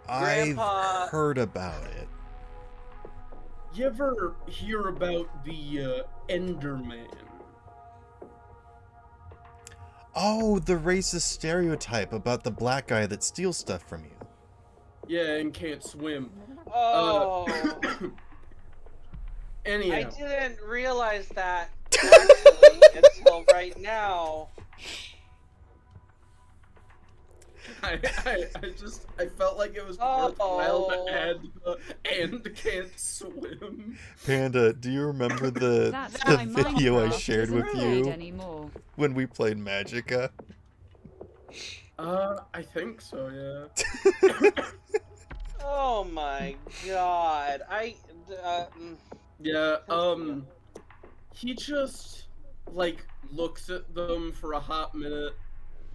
I've heard about it. You ever hear about the Enderman? Oh, the racist stereotype about the black guy that steals stuff from you. Yeah, and can't swim. Oh. Anyhow. I didn't realize that actually until right now. I felt like it was worthwhile to add the and can't swim. Panda, do you remember the video I shared with you when we played Magicka? I think so, yeah. Oh my God. Yeah, he just, like, looks at them for a hot minute.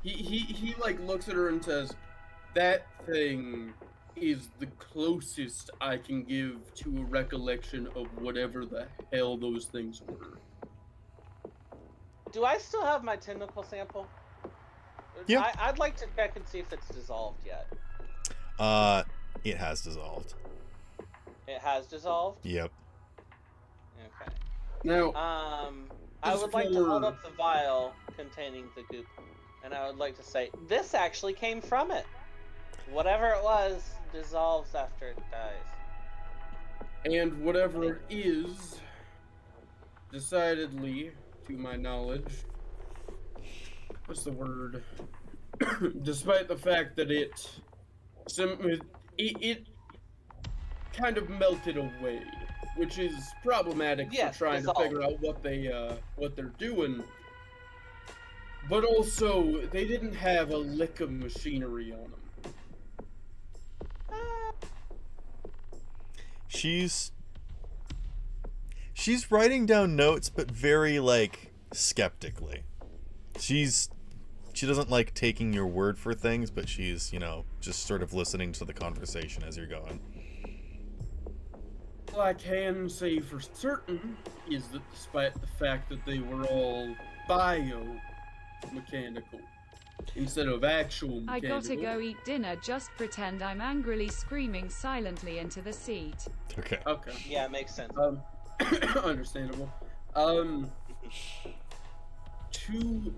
He like, looks at her and says, that thing is the closest I can give to a recollection of whatever the hell those things were. Do I still have my tentacle sample? Yeah. I'd like to check and see if it's dissolved yet. It has dissolved. It has dissolved? Yep. Okay. Now, I would like to hold up the vial containing the goop, and I would like to say, this actually came from it. Whatever it was dissolves after it dies. And whatever it is, decidedly, to my knowledge, what's the word? Despite the fact that it kind of melted away, which is problematic for trying to figure out what they're doing. But also, they didn't have a lick of machinery on them. She's writing down notes, but very, like, skeptically. She doesn't like taking your word for things, but she's, just sort of listening to the conversation as you're going. All I can say for certain is that despite the fact that they were all biomechanical instead of actual mechanical. I gotta go eat dinner, just pretend I'm angrily screaming silently into the seat. Okay. Yeah, it makes sense. Understandable.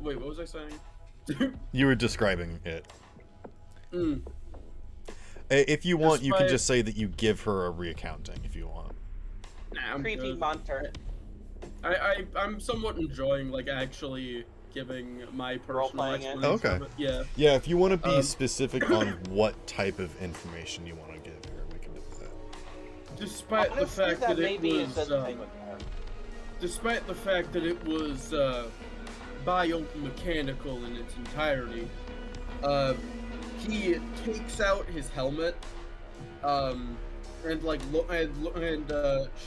Wait, what was I saying? You were describing it. Mm. If you want, you can just say that you give her a recounting if you want. Nah, I'm Creepy good. monster. I'm somewhat enjoying, like, actually giving my personal Role-playing it. explanation Okay. of it. Yeah. Yeah, if you want to be specific on what type of information you want to give her, we can do that. Despite the fact that it was, despite the fact that it was biomechanical in its entirety, he takes out his helmet, and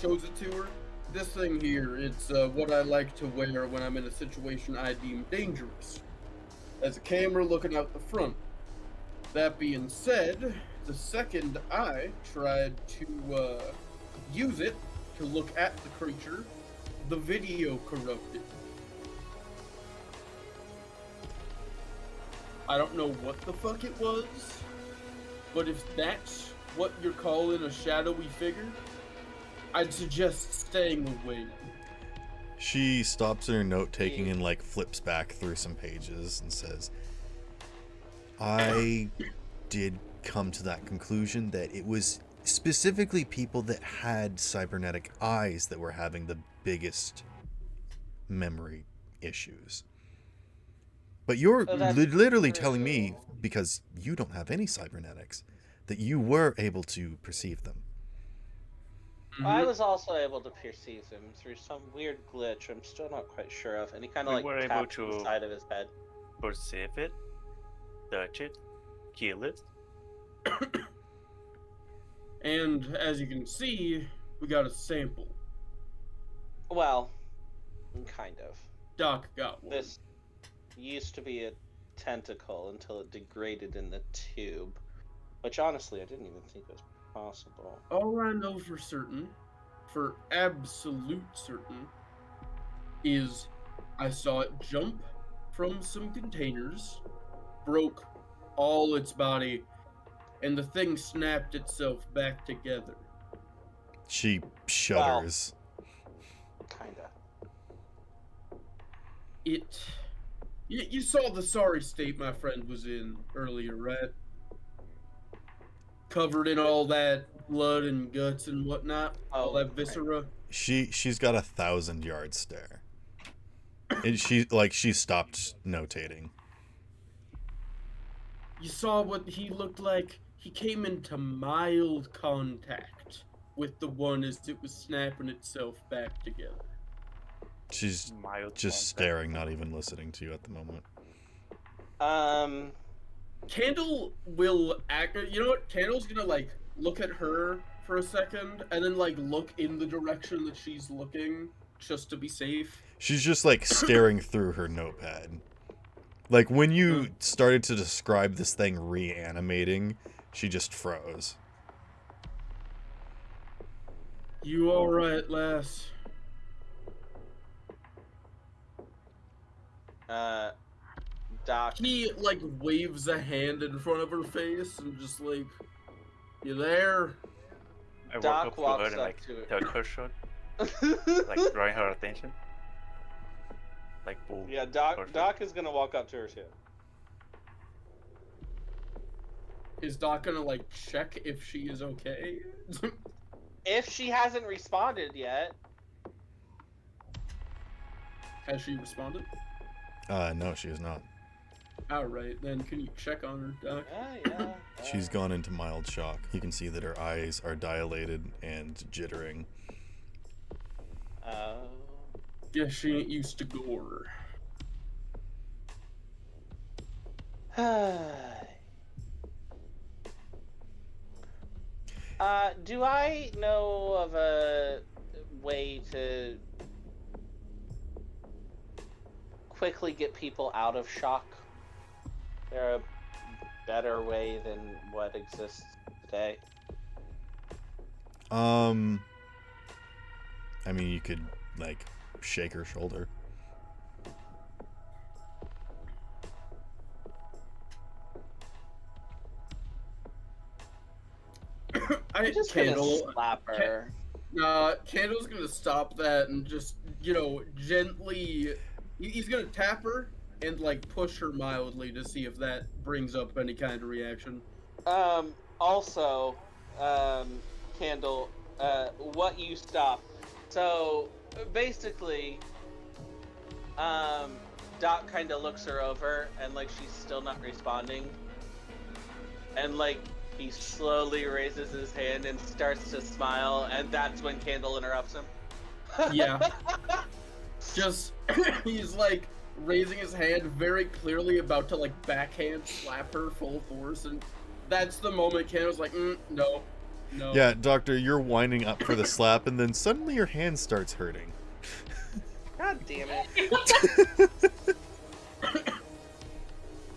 shows it to her. This thing here, it's what I like to wear when I'm in a situation I deem dangerous. As a camera looking out the front. That being said, the second I tried to use it to look at the creature, the video corrupted. I don't know what the fuck it was, but if that's what you're calling a shadowy figure, I'd suggest staying away. She stops her note taking and like flips back through some pages and says, I did come to that conclusion that it was specifically people that had cybernetic eyes that were having the biggest memory issues. But you're literally telling me, because you don't have any cybernetics, that you were able to perceive them. I was also able to perceive him through some weird glitch I'm still not quite sure of, and he kind of like were able tapped to the side of his head. perceive it, touch it, kill it. And as you can see, we got a sample. Well, kind of. Doc got one. This used to be a tentacle until it degraded in the tube, which honestly I didn't even think was possible. All I know for certain, for absolute certain, is I saw it jump from some containers, broke all its body, and the thing snapped itself back together. She shudders. Kinda. You saw the sorry state my friend was in earlier, right? Covered in all that blood and guts and whatnot, all that viscera. She's got 1,000-yard stare. And she stopped notating. You saw what he looked like? He came into mild contact with the one as it was snapping itself back together. She's just staring, not even listening to you at the moment. Candle will act. You know what? Candle's gonna like look at her for a second and then like look in the direction that she's looking just to be safe. She's just like staring through her notepad. Like when you started to describe this thing reanimating, she just froze. You alright, lass? Doc. He like waves a hand in front of her face and just like, you there? I Doc walk up to her walks and up like to it. touch her shirt, like drawing her attention. Like pull. Yeah, Doc is gonna walk up to her too. Is Doc gonna like check if she is okay? If she hasn't responded yet. Has she responded? No, she is not. Alright, then can you check on her, Doc? Yeah. She's gone into mild shock. You can see that her eyes are dilated and jittering. Guess she ain't used to gore. Do I know of a way to quickly get people out of shock? Is there a better way than what exists today? I mean, you could like shake her shoulder. I'm just Candle, gonna slap her. Candle's gonna stop that and just, gently. He's gonna tap her and like push her mildly to see if that brings up any kind of reaction. Also, Candle, what you stop. So basically, Doc kind of looks her over and like she's still not responding, and like he slowly raises his hand and starts to smile, and that's when Candle interrupts him. Yeah. Just he's like raising his hand, very clearly about to like backhand slap her full force, and that's the moment Candle's like, no. Yeah, Doctor, you're winding up for the slap, and then suddenly your hand starts hurting. God damn it.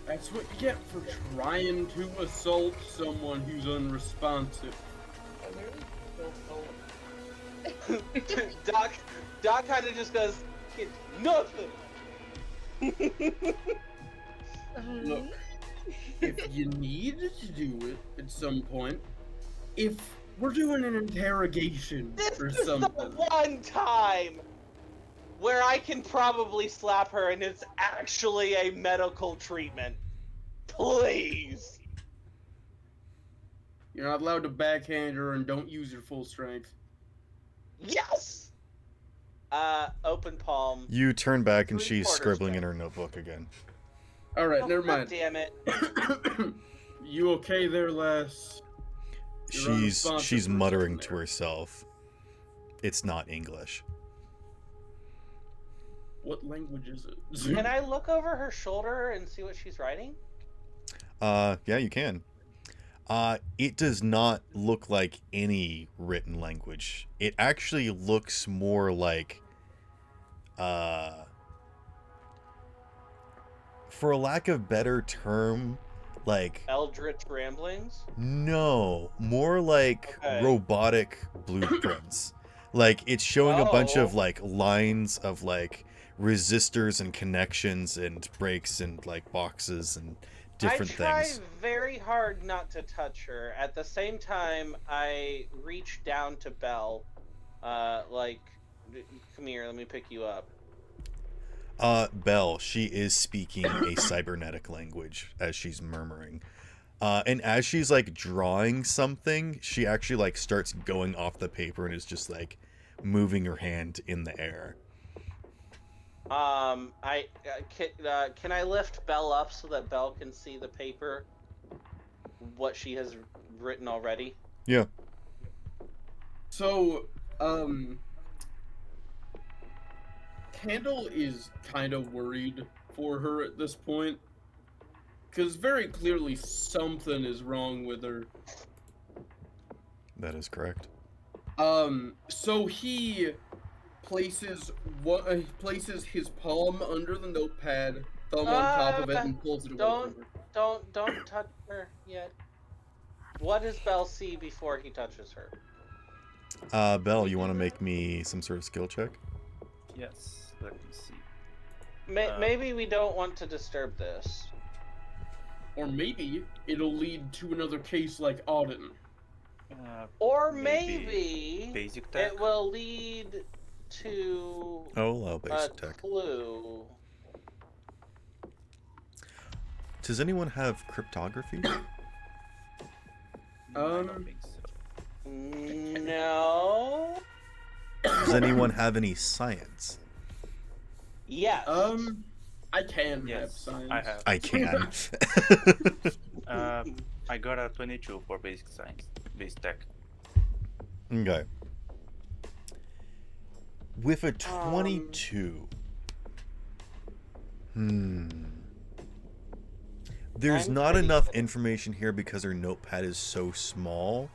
That's what you get for trying to assault someone who's unresponsive. Doc kind of just goes, it's nothing. Look, if you need to do it at some point, if we're doing an interrogation or something. This is the one time where I can probably slap her and it's actually a medical treatment. Please. You're not allowed to backhand her and don't use your full strength. Yes. Open palm. You turn back and she's 3/4 scribbling in strength. her notebook again. All right, Oh, never God mind. damn it. You okay there, Les? You're unresponsive She's for a muttering second to there. herself. It's not English. What language is it? Can I look over her shoulder and see what she's writing? Yeah, you can. It does not look like any written language. It actually looks more like, for a lack of better term, like... Eldritch ramblings? No, more like Okay. robotic blueprints. Like, it's showing a bunch of, Oh. like, lines of, like, resistors and connections and breaks and, like, boxes and different I try things. very hard not to touch her. At the same time, I reach down to Belle. Like, come here, let me pick you up. Belle, she is speaking a cybernetic language as she's murmuring. And as she's, like, drawing something, she actually, like, starts going off the paper and is just, like, moving her hand in the air. Can I lift Belle up so that Belle can see the paper? What she has written already? Yeah. So, Candle is kind of worried for her at this point. Because very clearly something is wrong with her. That is correct. So he places his palm under the notepad, thumb on top of it, and pulls it away from her. Don't touch her yet. What does Belle see before he touches her? Belle, you want to make me some sort of skill check? Yes, let me see. Maybe we don't want to disturb this. Or maybe it'll lead to another case like Auden. Or maybe basic tech? it will lead to Oh, a basic tech. clue. Does anyone have cryptography? I don't think so. No. Does anyone have any science? Yes. I can have Yes, science. I have. I can. I got a 22 for basic science, basic tech. Okay. With a 22. There's I'm not pretty enough good. information here because her notepad is so small,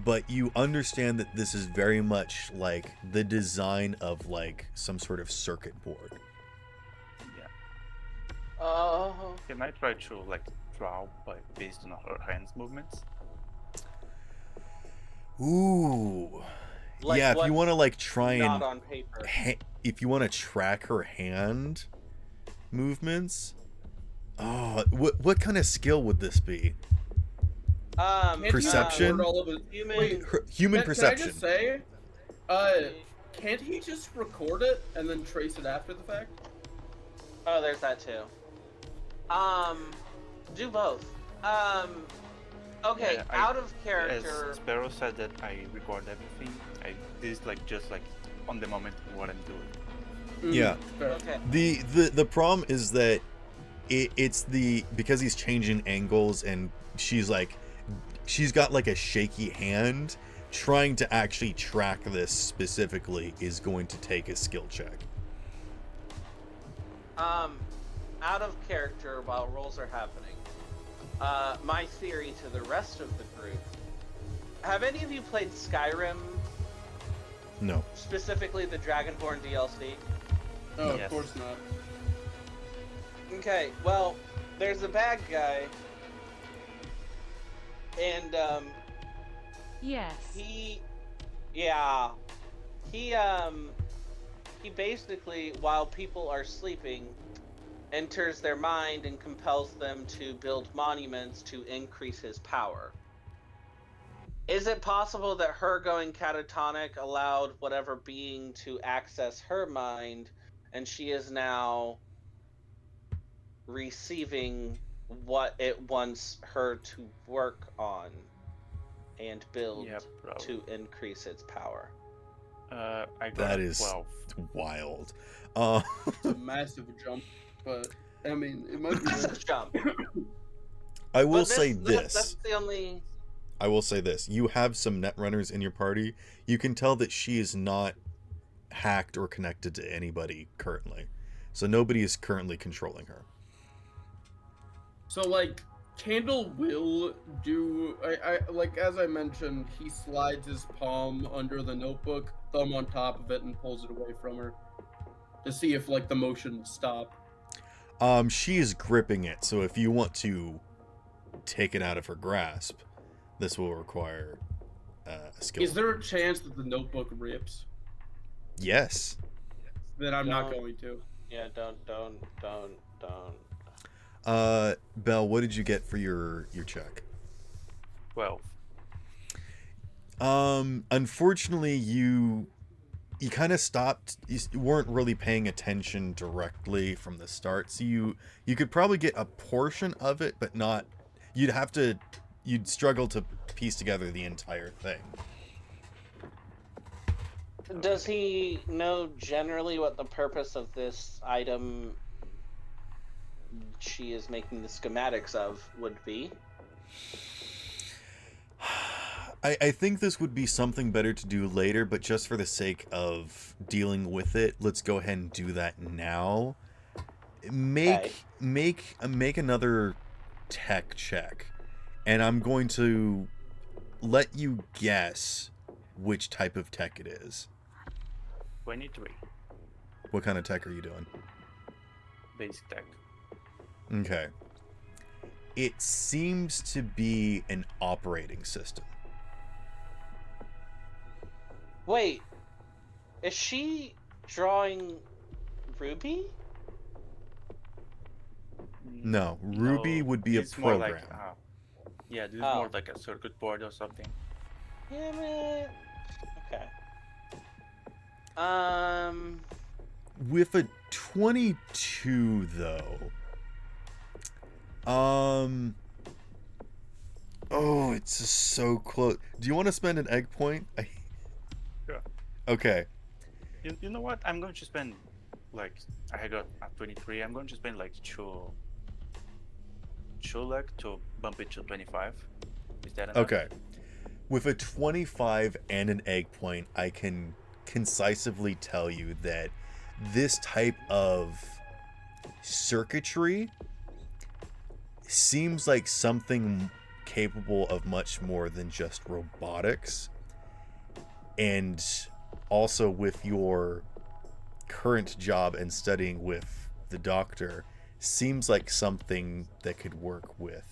but you understand that this is very much like the design of like some sort of circuit board. Yeah. Oh. Can I try to like draw based on her hands movements? Ooh. Like yeah, if you what's want to like try not and on paper. if you want to track her hand movements, what kind of skill would this be? Can't he Perception? record all of his... Human. Wait, Human perception. Can I just say, can't he just record it and then trace it after the fact? Oh, there's that too. Do both. Okay, Yeah, out of character. As Sparrow said that I record everything. This is like just like on the moment what I'm doing. Yeah. Fair. Okay. The problem is that it's because he's changing angles and she's got like a shaky hand. Trying to actually track this specifically is going to take a skill check. Out of character while rolls are happening. My theory to the rest of the group. Have any of you played Skyrim? No. Specifically the Dragonborn DLC? Oh, Yes. of course not. Okay, well, there's a bad guy. And, Yes. he basically, while people are sleeping, enters their mind and compels them to build monuments to increase his power. Is it possible that her going catatonic allowed whatever being to access her mind and she is now receiving what it wants her to work on and build to increase its power. I got That a is 12. wild. It's a massive jump, but I mean, it might be Massive worth jump. I will But say that's the only. I will say this. You have some netrunners in your party. You can tell that she is not hacked or connected to anybody currently. So nobody is currently controlling her. So like Candle will do I like as I mentioned, he slides his palm under the notebook, thumb on top of it, and pulls it away from her to see if like the motion will stop. She is gripping it, so if you want to take it out of her grasp, this will require a skill. Is there a chance that the notebook rips? Yes. Then I'm not going to. Yeah, don't. Belle, what did you get for your check? 12. Unfortunately, you kind of stopped. You weren't really paying attention directly from the start, so you could probably get a portion of it, but not. You'd struggle to piece together the entire thing. Does he know generally what the purpose of this item she is making the schematics of would be? I think this would be something better to do later, but just for the sake of dealing with it, let's go ahead and do that now. Make another tech check, and I'm going to let you guess which type of tech it is. 23. What kind of tech are you doing? Basic tech. Okay. It seems to be an operating system. Wait, is she drawing Ruby? No, Ruby would be a program. More like, yeah, this is more like a circuit board or something. Damn it. Okay. With a 22, though. Oh, it's just so close. Do you want to spend an egg point? Sure. Okay. You know what? I'm going to spend, like, I got a 23. I'm going to spend, like, two luck to bump it to 25. Is that enough? Okay. With a 25 and an egg point, I can concisely tell you that this type of circuitry seems like something capable of much more than just robotics. And also with your current job and studying with the doctor, seems like something that could work with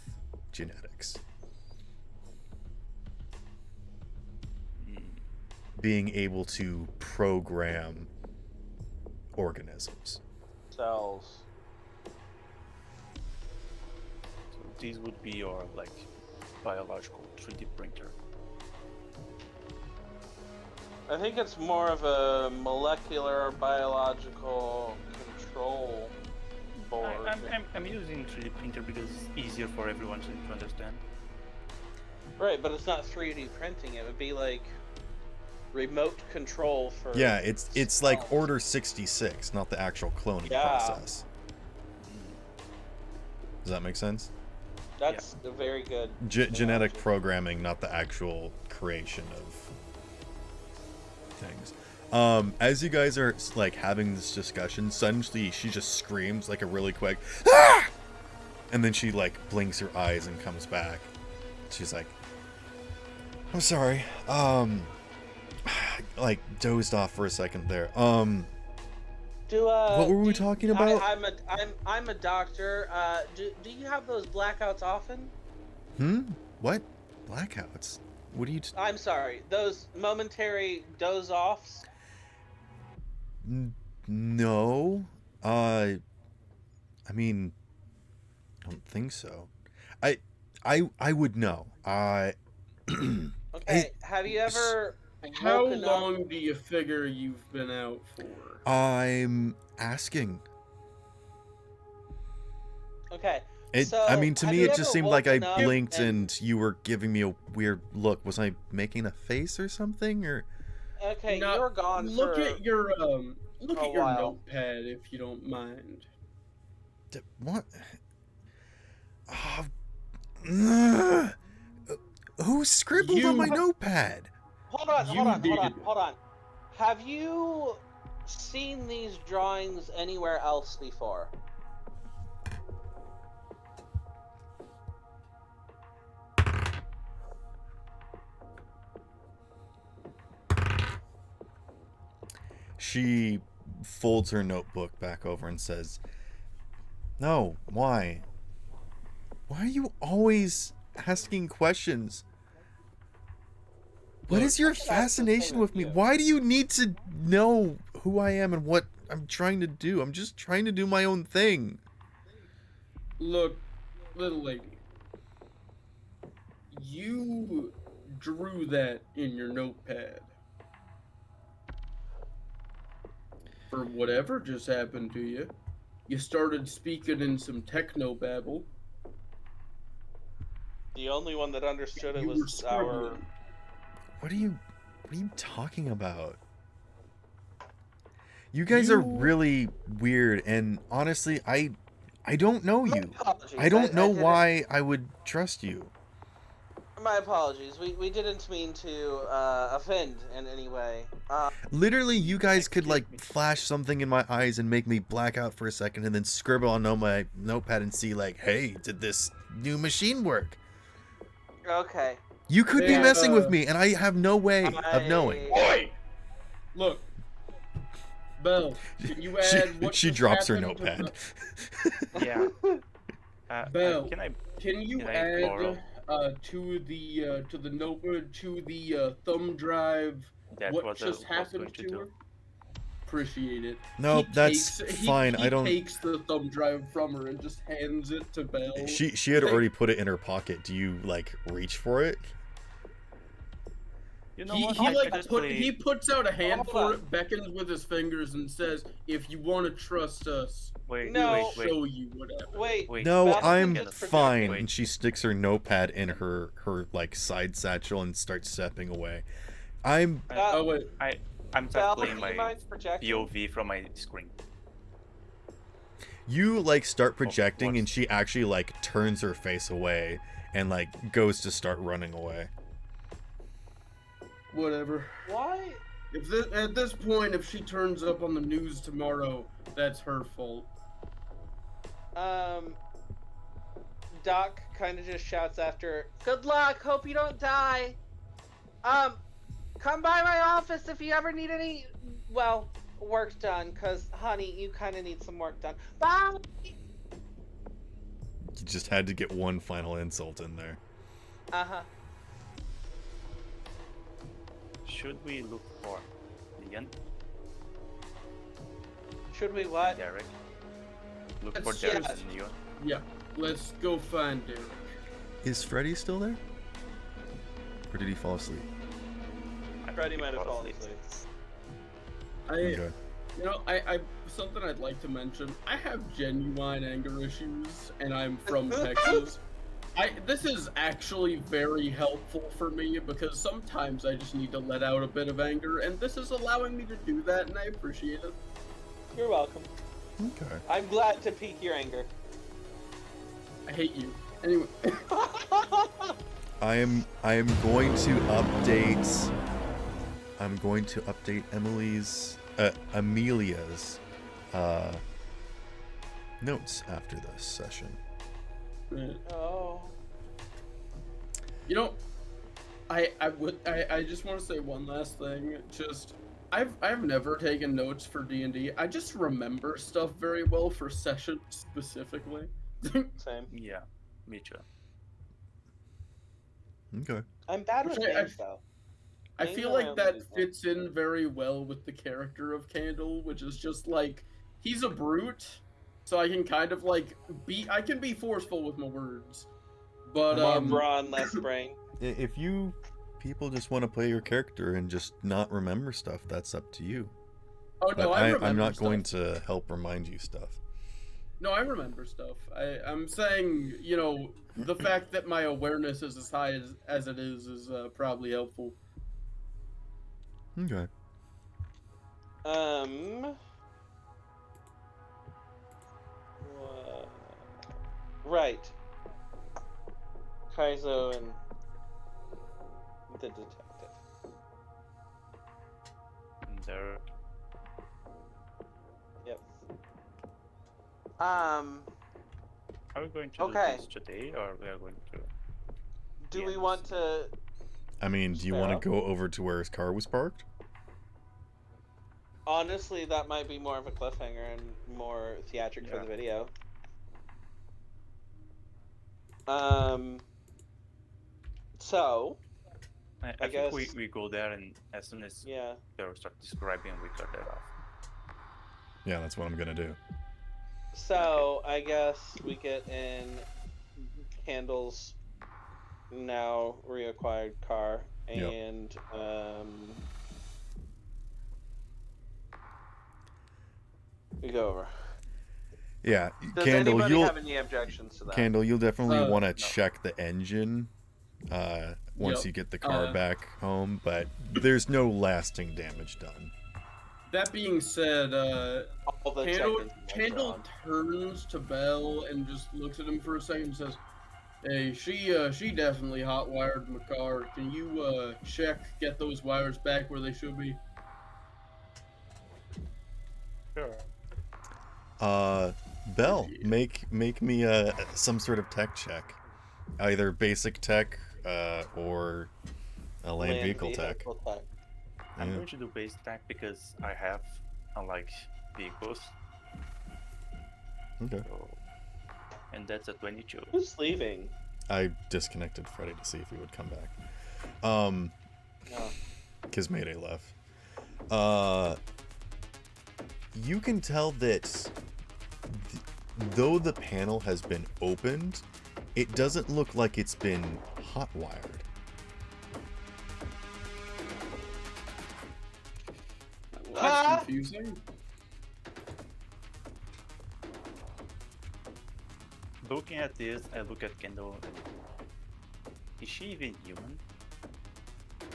genetics. Being able to program organisms. Cells. So these would be your, like, biological 3D printer. I think it's more of a molecular biological control board. I'm using 3D printer because it's easier for everyone to understand. Right, but it's not 3D printing. It would be like remote control for. Yeah, it's like Order 66, not the actual cloning process. Does that make sense? That's a very good. Genetic programming, not the actual creation of things. As you guys are like having this discussion, suddenly she just screams like a really quick, "Ah!" And then she like blinks her eyes and comes back. She's like, "I'm sorry." Like dozed off for a second there. What were we talking about? I'm a doctor. Do you have those blackouts often? What? Blackouts? What are you? I'm sorry. Those momentary doze offs. No. I mean, I don't think so. I would know. Okay. Have you ever How woken up. long do you figure you've been out for? I'm asking. Okay. It. So, I mean, to have me, you it just ever seemed like I woken up blinked and you were giving me a weird look. Was I making a face or something? Or Okay, Now, you were gone look for at your look a at your while. notepad if you don't mind. what? Uh, who scribbled on my notepad? Hold on, You hold on, hold on, did. hold on. Have you seen these drawings anywhere else before? She folds her notebook back over and says, "No, why? Why are you always asking questions? What Look, is your I can ask the same fascination with of me? you. Why do you need to know who I am and what I'm trying to do? I'm just trying to do my own thing." Look, little lady. You drew that in your notepad. For whatever just happened to you. You started speaking in some techno babble. The only one that understood it You were was our. scribbling. What are you talking about? You guys are really weird, and honestly, I don't know My you. apologies. I don't know didn't- why I would trust you. My apologies. We didn't mean to offend in any way. Literally, you guys could like flash something in my eyes and make me black out for a second, and then scribble on my notepad and see like, "Hey, did this new machine work?" Okay. You could be Hey, messing with me, and I have no way of knowing. I- Look, Belle, can you add what She just drops her happened to notepad. Yeah. Belle, Can I can you can I add borrow? to the notebook to the thumb drive That what was just I was happened going to to do. her? Appreciate it. Nope, that's fine. He I don't. takes the thumb drive from her and just hands it to Belle. She had Like, already put it in her pocket. Do you like reach for it? You know He, what? he I like just put play- he puts out a hand Hold for on. it, beckons with his fingers, and says, "If you want to trust us, Wait, No. we'll wait, show you whatever." Wait. wait. No, Belle I'm can just project fine. it. And she sticks her notepad in her like side satchel and starts stepping away. I'm Oh wait, I'm Belle, playing do you my mind projecting? POV from my screen. you like start projecting, what? and she actually like turns her face away and like goes to start running away. whatever. Why? At this point, if she turns up on the news tomorrow, that's her fault. Doc kind of just shouts after, "Good luck. Hope you don't die. Come by my office if you ever need any, well, work done. Cause, honey, you kind of need some work done. Bye." You just had to get one final insult in there. Should we look for Leon? Should we what? Derek? Look Let's for Derek just- and Leon. Yeah, let's go find Derek. Is Freddy still there? Or did he fall asleep? Freddy might have fallen asleep. Okay. You know, I something I'd like to mention. I have genuine anger issues, and I'm from Texas. This is actually very helpful for me because sometimes I just need to let out a bit of anger, and this is allowing me to do that, and I appreciate it. You're welcome. Okay. I'm glad to pique your anger. I hate you. Anyway, I am going to update. I'm going to update Amelia's notes after this session. Oh. you know, I just want to say one last thing. Just I've never taken notes for D&D. I just remember stuff very well for sessions specifically. Same. Yeah, me too. Okay. I'm bad with Which I- names, though. I Names feel are like my that only weakness. fits in very well with the character of Candle, which is just like he's a brute, so I can kind of like I can be forceful with my words. But More brawn, less brain. If you people just want to play your character and just not remember stuff, that's up to you. Oh no, But I remember I'm not stuff. going to help remind you stuff. No, I remember stuff. I'm saying, you know, the fact that my awareness is as high as it is probably helpful. Okay. Right. Kaizo and the detective. There. Yep. Are we going to do Okay. this today, or we are going to? Do we want to? I mean, do you want to go over to where his car was parked? Honestly, that might be more of a cliffhanger and more theatric for the video. So. I think we go there, and as soon as they start describing, we cut that off. Yeah, that's what I'm gonna do. So I guess we get in Candle's now reacquired car, and we go over. Yeah, Does Candle, anybody you'll have any objections to that? Candle, you'll definitely want to check the engine once Yep. you get the car back home, but there's no lasting damage done. That being said, All the Candle turns to Belle and just looks at him for a second and says, "Hey, she definitely hot-wired my car. Can you get those wires back where they should be?" Sure. Belle, make me some sort of tech check, either basic tech or a land vehicle tech. I'm going to do base tech because I have unlike vehicles. Okay. So, and that's a 22. Who's leaving? I disconnected Freddy to see if he would come back. Because Mayday left. You can tell that though the panel has been opened, it doesn't look like it's been hot wired. Well, that's confusing. Looking at this, I look at Kendall. Is she even human?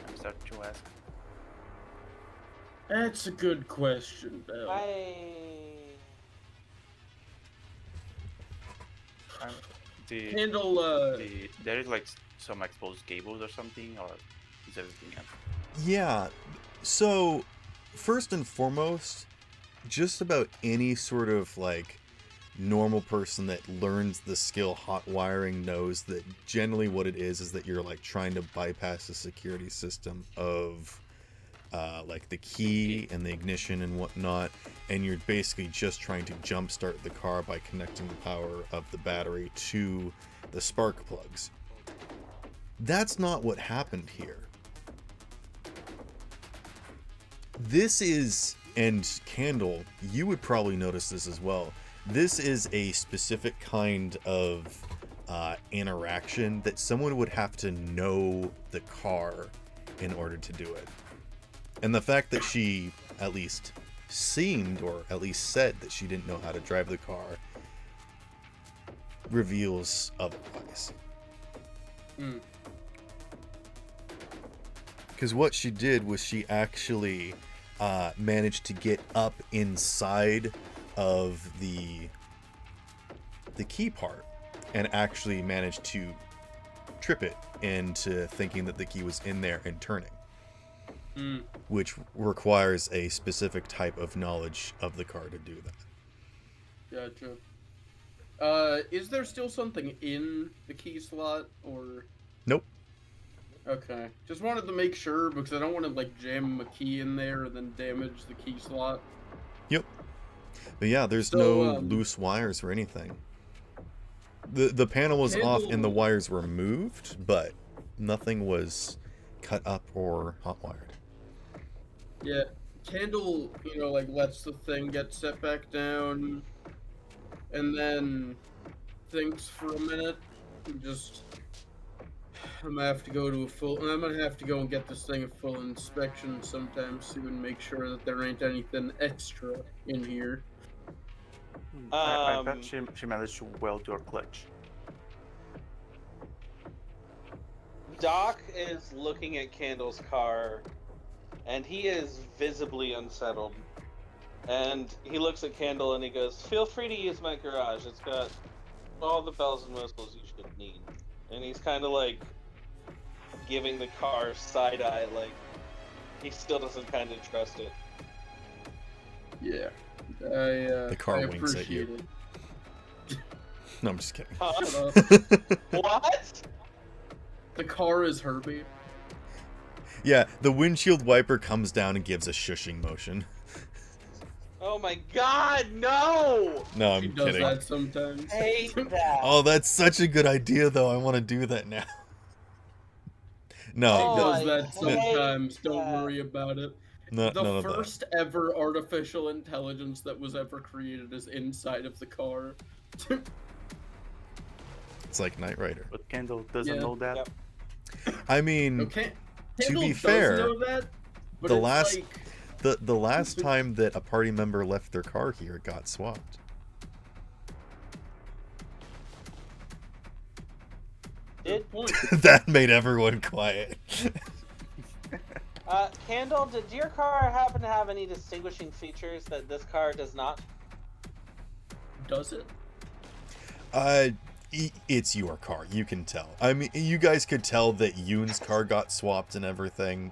I'm starting to ask. That's a good question, Belle. Candle, there is like some exposed cables or something, or is everything else? Yeah. So, first and foremost, just about any sort of like normal person that learns the skill hot wiring knows that generally what it is that you're like trying to bypass the security system of like the key and the ignition and whatnot, and you're basically just trying to jumpstart the car by connecting the power of the battery to the spark plugs. That's not what happened here. This is, and Candle, you would probably notice this as well, this is a specific kind of interaction that someone would have to know the car in order to do it. And the fact that she at least seemed, or at least said, that she didn't know how to drive the car reveals otherwise. Because what she did was she actually managed to get up inside of the key part and actually managed to trip it into thinking that the key was in there and turning. Which requires a specific type of knowledge of the car to do that. Gotcha. Is there still something in the key slot, or? Nope. Okay. Just wanted to make sure, because I don't want to, like, jam a key in there and then damage the key slot. Yep. But yeah, there's no loose wires or anything. The panel was off and the wires were moved, but nothing was cut up or hot wired. Yeah, Candle, you know, like, lets the thing get set back down, and then thinks for a minute, and just I'm gonna have to go to a full. I'm gonna have to go and get this thing a full inspection sometime soon. Make sure that there ain't anything extra in here. I bet she managed to weld your clutch. Doc is looking at Candle's car, and he is visibly unsettled. And he looks at Candle and he goes, "Feel free to use my garage. It's got all the bells and whistles you should need." And he's kind of like giving the car side eye, like he still doesn't kind of trust it. Yeah, The car I winks at you. appreciate it. No, I'm just kidding. What? The car is Herbie. Yeah, the windshield wiper comes down and gives a shushing motion. Oh my God, no! No, I'm He does kidding. that sometimes. Hate that. Oh, that's such a good idea, though. I want to do that now. No, He Oh, does I that hate sometimes. Don't that. worry about it. none The of that. first ever artificial intelligence that was ever created is inside of the car. It's like Knight Rider. But Kendall doesn't Yeah. know that. Yep. I mean, Okay. to Kendall be does fair, know that, but the it's last- like, the last time that a party member left their car here, it got swapped. Did point. That made everyone quiet. Candle, did your car happen to have any distinguishing features that this car does not? Does it? It's your car. You can tell. I mean, you guys could tell that Yoon's car got swapped and everything.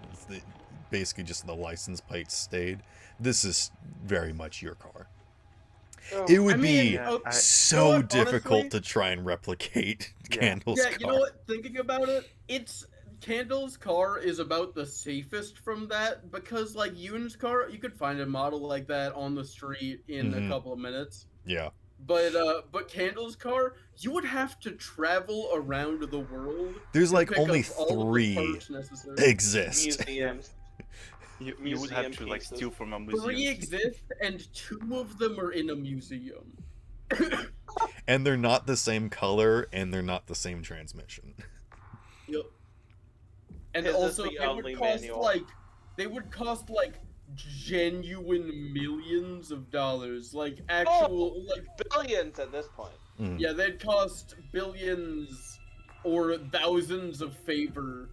Basically, just the license plate stayed. This is very much your car. Oh. It would I mean, be okay, so you know what, difficult honestly- to try and replicate Yeah. Candle's Yeah, car. you know what? Thinking about it, Candle's car is about the safest from that because, like, Yoon's car, you could find a model like that on the street in Mhm. a couple of minutes. Yeah. But Candle's car, you would have to travel around the world. There's to like pick only up all of the 3 parts necessary. exist. Museums. You would Museum have to like pieces. steal from a 3 museum. exist, and 2 of them are in a museum. And they're not the same color, and they're not the same transmission. Yep. And His is also, the they only would cost manual. they would cost like genuine millions of dollars, like actual, like Billions at this point. Mm. yeah, they'd cost billions or thousands of favor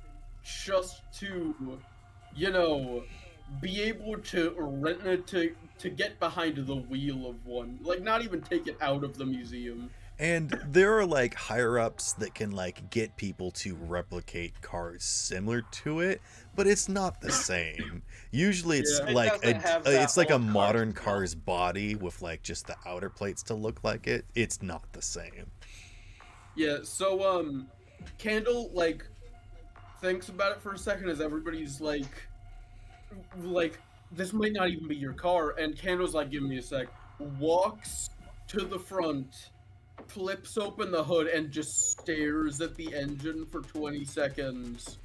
just to, you know, be able to rent it to get behind the wheel of one, like not even take it out of the museum. And there are like higher ups that can like get people to replicate cars similar to it, but it's not the same. Usually it's Yeah. It like doesn't have that it's like a old car modern smell. car's body with like just the outer plates to look like it. It's not the same. Yeah, so Candle like thinks about it for a second as everybody's like this might not even be your car, and Candle's like, give me a sec. Walks to the front, flips open the hood, and just stares at the engine for 20 seconds.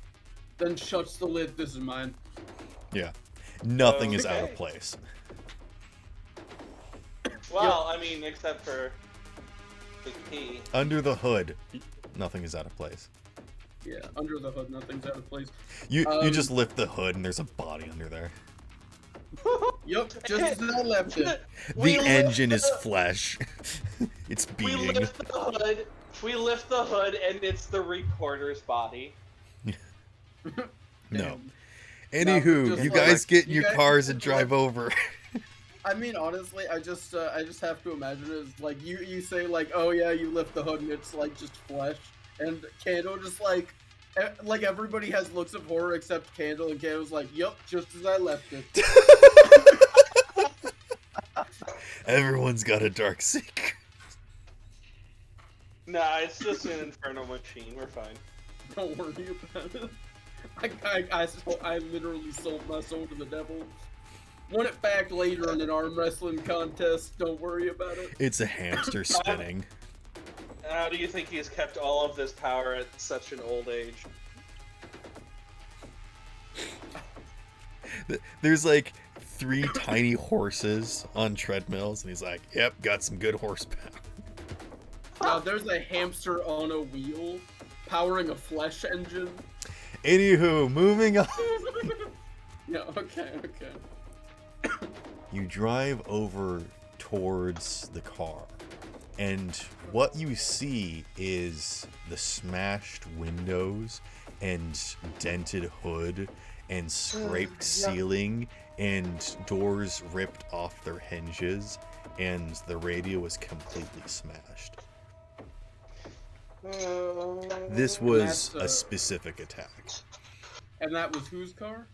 Then shuts the lid. This is mine. Yeah. Nothing is out of Okay. place. Well, I mean, except for the key. Under the hood, nothing is out of place. Yeah, under the hood, nothing's out of place. You Um, just lift the hood and there's a body under there. Yep, just as I left it. We The lift engine is the- flesh. It's We beating. lift the hood. We lift the hood, and it's the recorder's body. No. No, Anywho, just you like- guys get in you your guys- cars and drive over. I mean, honestly, I just have to imagine it as like you say like, oh yeah, you lift the hood and it's like just flesh, and Candle just like everybody has looks of horror except Candle, and Candle's like, yep, just as I left it. Everyone's got a dark secret. Nah, it's just an infernal machine. We're fine. Don't worry about it. I literally sold my soul to the devil. Won it back later in an arm wrestling contest. Don't worry about it. It's a hamster spinning. How do you think he's kept all of this power at such an old age? There's like 3 tiny horses on treadmills, and he's like, yep, got some good horsepower. Now there's a hamster on a wheel. powering a flesh engine. Anywho, moving on. Yeah, okay. You drive over towards the car, and what you see is the smashed windows and dented hood and scraped ceiling and doors ripped off their hinges, and the radio is completely smashed. This was a specific attack. And that was whose car?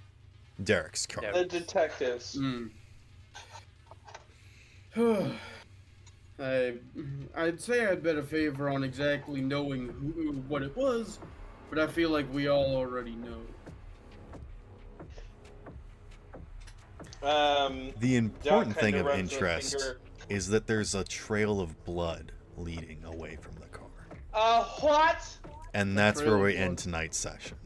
Derek's car. The detectives. I'd say I'd bet a favor on exactly knowing what it was, but I feel like we all already know. The important thing of interest is that there's a trail of blood leading away from the car. What? And that's where we end tonight's session.